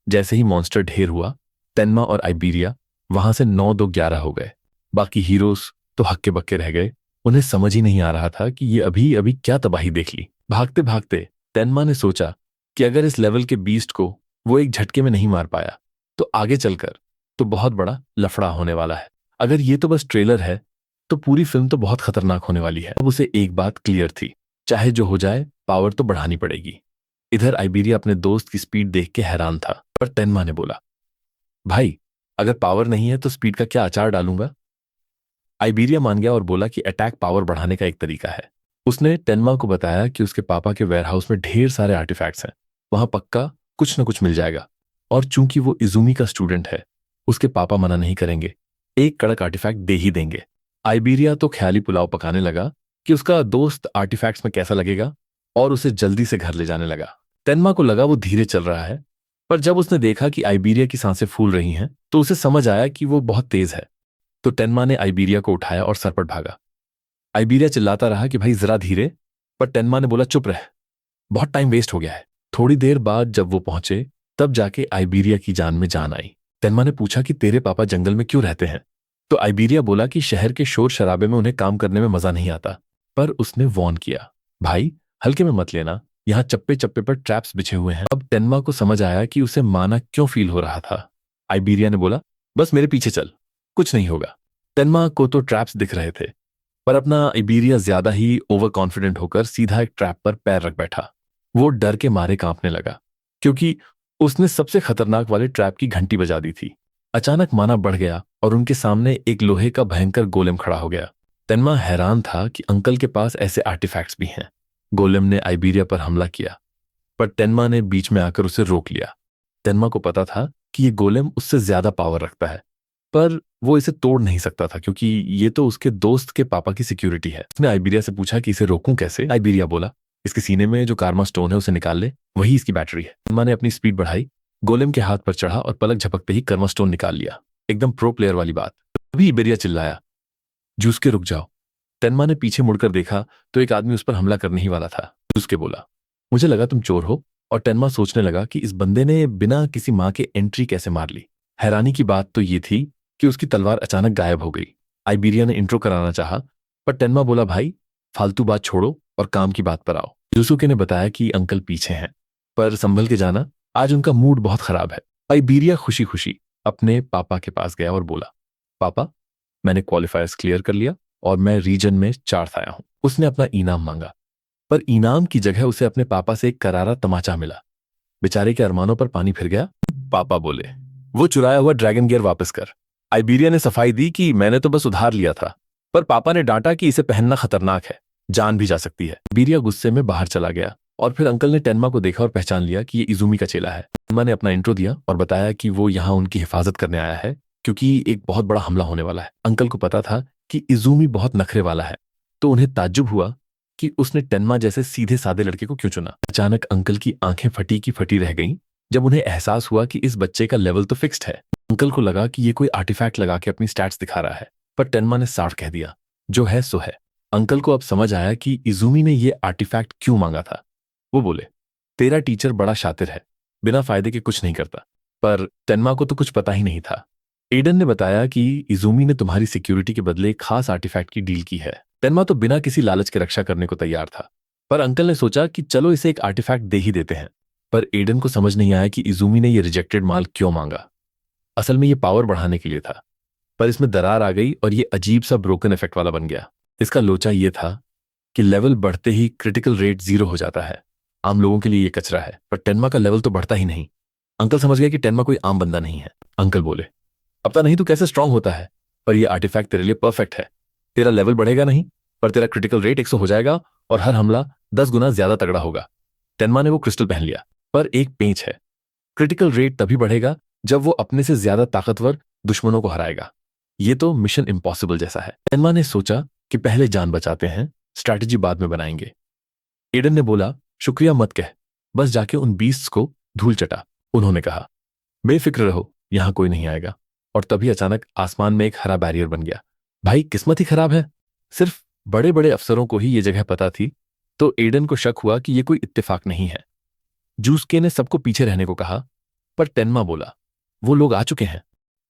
जैसे ही मॉन्स्टर ढेर हुआ, टेन्मा और आइबेरिया वहां से 9-2-11 हो गए। बाकी हीरोज तो हक्के बक्के रह गए। उन्हें समझ ही नहीं आ रहा था कि ये अभी अभी क्या तबाही देख ली। भागते भागते टेन्मा ने सोचा कि अगर इस लेवल के बीस्ट को वो एक झटके में नहीं मार पाया तो आगे चलकर तो बहुत बड़ा लफड़ा होने वाला है। अगर ये तो बस ट्रेलर है तो पूरी फिल्म तो बहुत खतरनाक होने वाली है। अब उसे एक बात क्लियर थी, चाहे जो हो जाए पावर तो बढ़ानी पड़ेगी। इधर आइबेरिया अपने दोस्त की स्पीड देख के हैरान था, पर तेनमा ने बोला, भाई अगर पावर नहीं है तो स्पीड का क्या अचार डालूंगा। आइबेरिया मान गया और बोला कि अटैक पावर बढ़ाने का एक तरीका है। उसने तेनमा को बताया कि उसके पापा के वेयरहाउस में ढेर सारे आर्टिफैक्ट्स हैं, वहां पक्का कुछ न कुछ मिल जाएगा। और चूंकि वो इजुमी का स्टूडेंट है, उसके पापा मना नहीं करेंगे, एक कड़क आर्टिफैक्ट दे ही देंगे। आइबेरिया तो ख्याली पुलाव पकाने लगा कि उसका दोस्त आर्टिफैक्ट्स में कैसा लगेगा और उसे जल्दी से घर ले जाने लगा। तेनमा को लगा वो धीरे चल रहा है, पर जब उसने देखा कि आइबेरिया की सांसें फूल रही हैं तो उसे समझ आया कि वो बहुत तेज है। तो तेनमा ने आइबेरिया को उठाया और सर पर भागा। आइबेरिया चिल्लाता रहा कि भाई जरा धीरे, पर तेनमा ने बोला चुप रह, बहुत टाइम वेस्ट हो गया है। थोड़ी देर बाद जब वो पहुंचे तब जाके आइबेरिया की जान में जान आई। तेनमा ने पूछा कि तेरे पापा जंगल में क्यों रहते हैं। तो आइबेरिया बोला कि शहर के शोर शराबे में उन्हें काम करने में मजा नहीं आता। पर उसने वॉर्न किया, भाई हल्के में मत लेना, यहाँ चप्पे चप्पे पर ट्रैप्स बिछे हुए हैं। अब तेनमा को समझ आया कि उसे माना क्यों फील हो रहा था। आइबेरिया ने बोला, बस मेरे पीछे चल, कुछ नहीं होगा। तेनमा को तो ट्रैप्स दिख रहे थे, पर अपना आइबेरिया ज्यादा ही ओवर कॉन्फिडेंट होकर सीधा एक ट्रैप पर पैर रख बैठा। वो डर के मारे कांपने लगा, क्योंकि उसने सबसे खतरनाक वाले ट्रैप की घंटी बजा दी थी। अचानक माना बढ़ गया और उनके सामने एक लोहे का भयंकर गोलेम खड़ा हो गया। तेनमा हैरान था कि अंकल के पास ऐसे आर्टिफैक्ट्स भी हैं। गोलेम ने आइबेरिया पर हमला किया, पर तेनमा ने बीच में आकर उसे रोक लिया। तेनमा को पता था कि ये गोलेम उससे ज्यादा पावर रखता है, पर वो इसे तोड़ नहीं सकता था क्योंकि ये तो उसके दोस्त के पापा की सिक्योरिटी है। उसने आइबेरिया से पूछा कि इसे रोकूं कैसे। आइबेरिया बोला, इसके सीने में जो कार्मा स्टोन है उसे निकाल ले, वही इसकी बैटरी है। तेनमा ने अपनी स्पीड बढ़ाई, गोलेम के हाथ पर चढ़ा और पलक झपकते ही कर्मा स्टोन निकाल लिया। एकदम प्रो प्लेयर वाली बात। अभी आइबेरिया चिल्लाया, जूस के रुक जाओ। तेनमा ने पीछे मुड़कर देखा तो एक आदमी उस पर हमला करने ही वाला था। जूस के बोला, मुझे लगा तुम चोर हो। और तेनमा सोचने लगा कि इस बंदे ने बिना किसी माँ के एंट्री कैसे मार ली। हैरानी की बात तो ये थी कि उसकी तलवार अचानक गायब हो गई। आइबेरिया ने इंट्रो कराना चाहा, पर तेनमा बोला, भाई फालतू बात छोड़ो और काम की बात पर आओ। यूसुके ने बताया कि अंकल पीछे हैं, पर संभल के जाना, आज उनका मूड बहुत खराब है। आइबेरिया खुशी खुशी अपने पापा के पास गया और बोला, पापा मैंने क्वालिफायर्स क्लियर कर लिया और मैं रीजन में 4th आया हूं। उसने अपना इनाम मांगा, पर इनाम की जगह उसे अपने पापा से एक करारा तमाचा मिला। बेचारे के अरमानों पर पानी फिर गया। पापा बोले, वो चुराया हुआ ड्रैगन गियर वापस कर। आइबेरिया ने सफाई दी कि मैंने तो बस उधार लिया था, पर पापा ने डांटा कि इसे पहनना खतरनाक है, जान भी जा सकती है। आइबेरिया गुस्से में बाहर चला गया और फिर अंकल ने तेनमा को देखा और पहचान लिया कि ये इजुमी का चेला है। तेनमा ने अपना इंट्रो दिया और बताया कि वो यहाँ उनकी हिफाजत करने आया है क्योंकि एक बहुत बड़ा हमला होने वाला है। अंकल को पता था कि इजुमी बहुत नखरे वाला है, तो उन्हें ताज्जुब हुआ कि उसने तेनमा जैसे सीधे साधे लड़के को क्यों चुना। अचानक अंकल की आंखें फटी की फटी रह गईं जब उन्हें एहसास हुआ कि इस बच्चे का लेवल तो फिक्स्ड है। अंकल को लगा कि ये कोई आर्टिफैक्ट लगा के अपनी स्टैट्स दिखा रहा है, पर तेनमा ने साफ कह दिया, जो है सो है। अंकल को अब समझ आया कि इजुमी ने ये आर्टिफैक्ट क्यों मांगा था। वो बोले, तेरा टीचर बड़ा शातिर है, बिना फायदे के कुछ नहीं करता। पर तेनमा को तो कुछ पता ही नहीं था। एडन ने बताया कि इजुमी ने तुम्हारी सिक्योरिटी के बदले एक खास आर्टिफैक्ट की डील की है। तेनमा तो बिना किसी लालच के रक्षा करने को तैयार था, पर अंकल ने सोचा कि चलो इसे एक आर्टिफैक्ट दे ही देते हैं। पर एडन को समझ नहीं आया कि इजुमी ने यह रिजेक्टेड माल क्यों मांगा। असल में यह पावर बढ़ाने के लिए था, पर इसमें दरार आ गई और यह अजीब सा ब्रोकन इफेक्ट वाला बन गया। इसका लोचा यह था कि लेवल बढ़ते ही क्रिटिकल रेट 0 हो जाता है। आम लोगों के लिए यह कचरा है, पर तेनमा का लेवल तो बढ़ता ही नहीं। अंकल समझ गए कि तेनमा कोई आम बंदा नहीं है। अंकल बोले, अब पता नहीं तू कैसे स्ट्रांग होता है, पर यह आर्टिफैक्ट तेरे लिए परफेक्ट है। तेरा लेवल बढ़ेगा नहीं, पर तेरा क्रिटिकल रेट 100 हो जाएगा और हर हमला 10 गुना ज्यादा तगड़ा होगा। तेनमा ने वो क्रिस्टल पहन लिया, पर एक पेंच है, क्रिटिकल रेट तभी बढ़ेगा जब वो अपने से ज्यादा ताकतवर दुश्मनों को हराएगा। ये तो मिशन इम्पॉसिबल जैसा है। तेनमा ने सोचा कि पहले जान बचाते हैं, स्ट्रैटेजी बाद में बनाएंगे। एडन ने बोला, शुक्रिया मत कह, बस जाके उन बीस्ट्स को धूल चटा। उन्होंने कहा, बेफिक्र रहो, यहां कोई नहीं आएगा। और तभी अचानक आसमान में एक हरा बैरियर बन गया। भाई किस्मत ही खराब है, सिर्फ बड़े बड़े अफसरों को ही ये जगह पता थी, तो एडन को शक हुआ कि ये कोई इत्तेफाक नहीं है। जूसके ने सबको पीछे रहने को कहा, पर तेनमा बोला, वो लोग आ चुके हैं।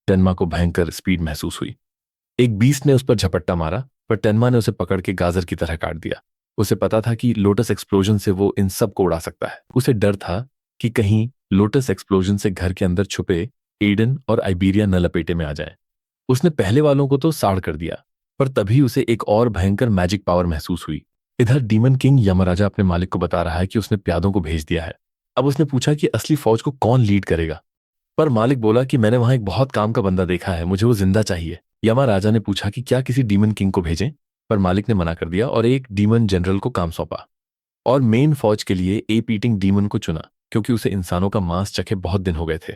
तेनमा को भयंकर स्पीड महसूस हुई। एक बीस्ट ने उस पर झपट्टा मारा, पर तेनमा ने उसे पकड़ के गाजर की तरह काट दिया। उसे पता था कि लोटस एक्सप्लोजन से वो इन सब को उड़ा सकता है। उसे डर था कि कहीं लोटस एक्सप्लोजन से घर के अंदर छुपे एडन और आइबेरिया न लपेटे में आ जाए। उसने पहले वालों को तो साड़ कर दिया, पर तभी उसे एक और भयंकर मैजिक पावर महसूस हुई। इधर डीमन किंग यमराजा अपने मालिक को बता रहा है कि उसने प्यादों को भेज दिया है। अब उसने पूछा कि असली फौज को कौन लीड करेगा, पर मालिक बोला कि मैंने वहां एक बहुत काम का बंदा देखा है, मुझे वो जिंदा चाहिए। यमराजा ने पूछा कि क्या किसी डीमन किंग को भेजें, पर मालिक ने मना कर दिया और एक डीमन जनरल को काम सौंपा और मेन फौज के लिए ए पीटिंग डीमन को चुना, क्योंकि उसे इंसानों का मांस चखे बहुत दिन हो गए थे।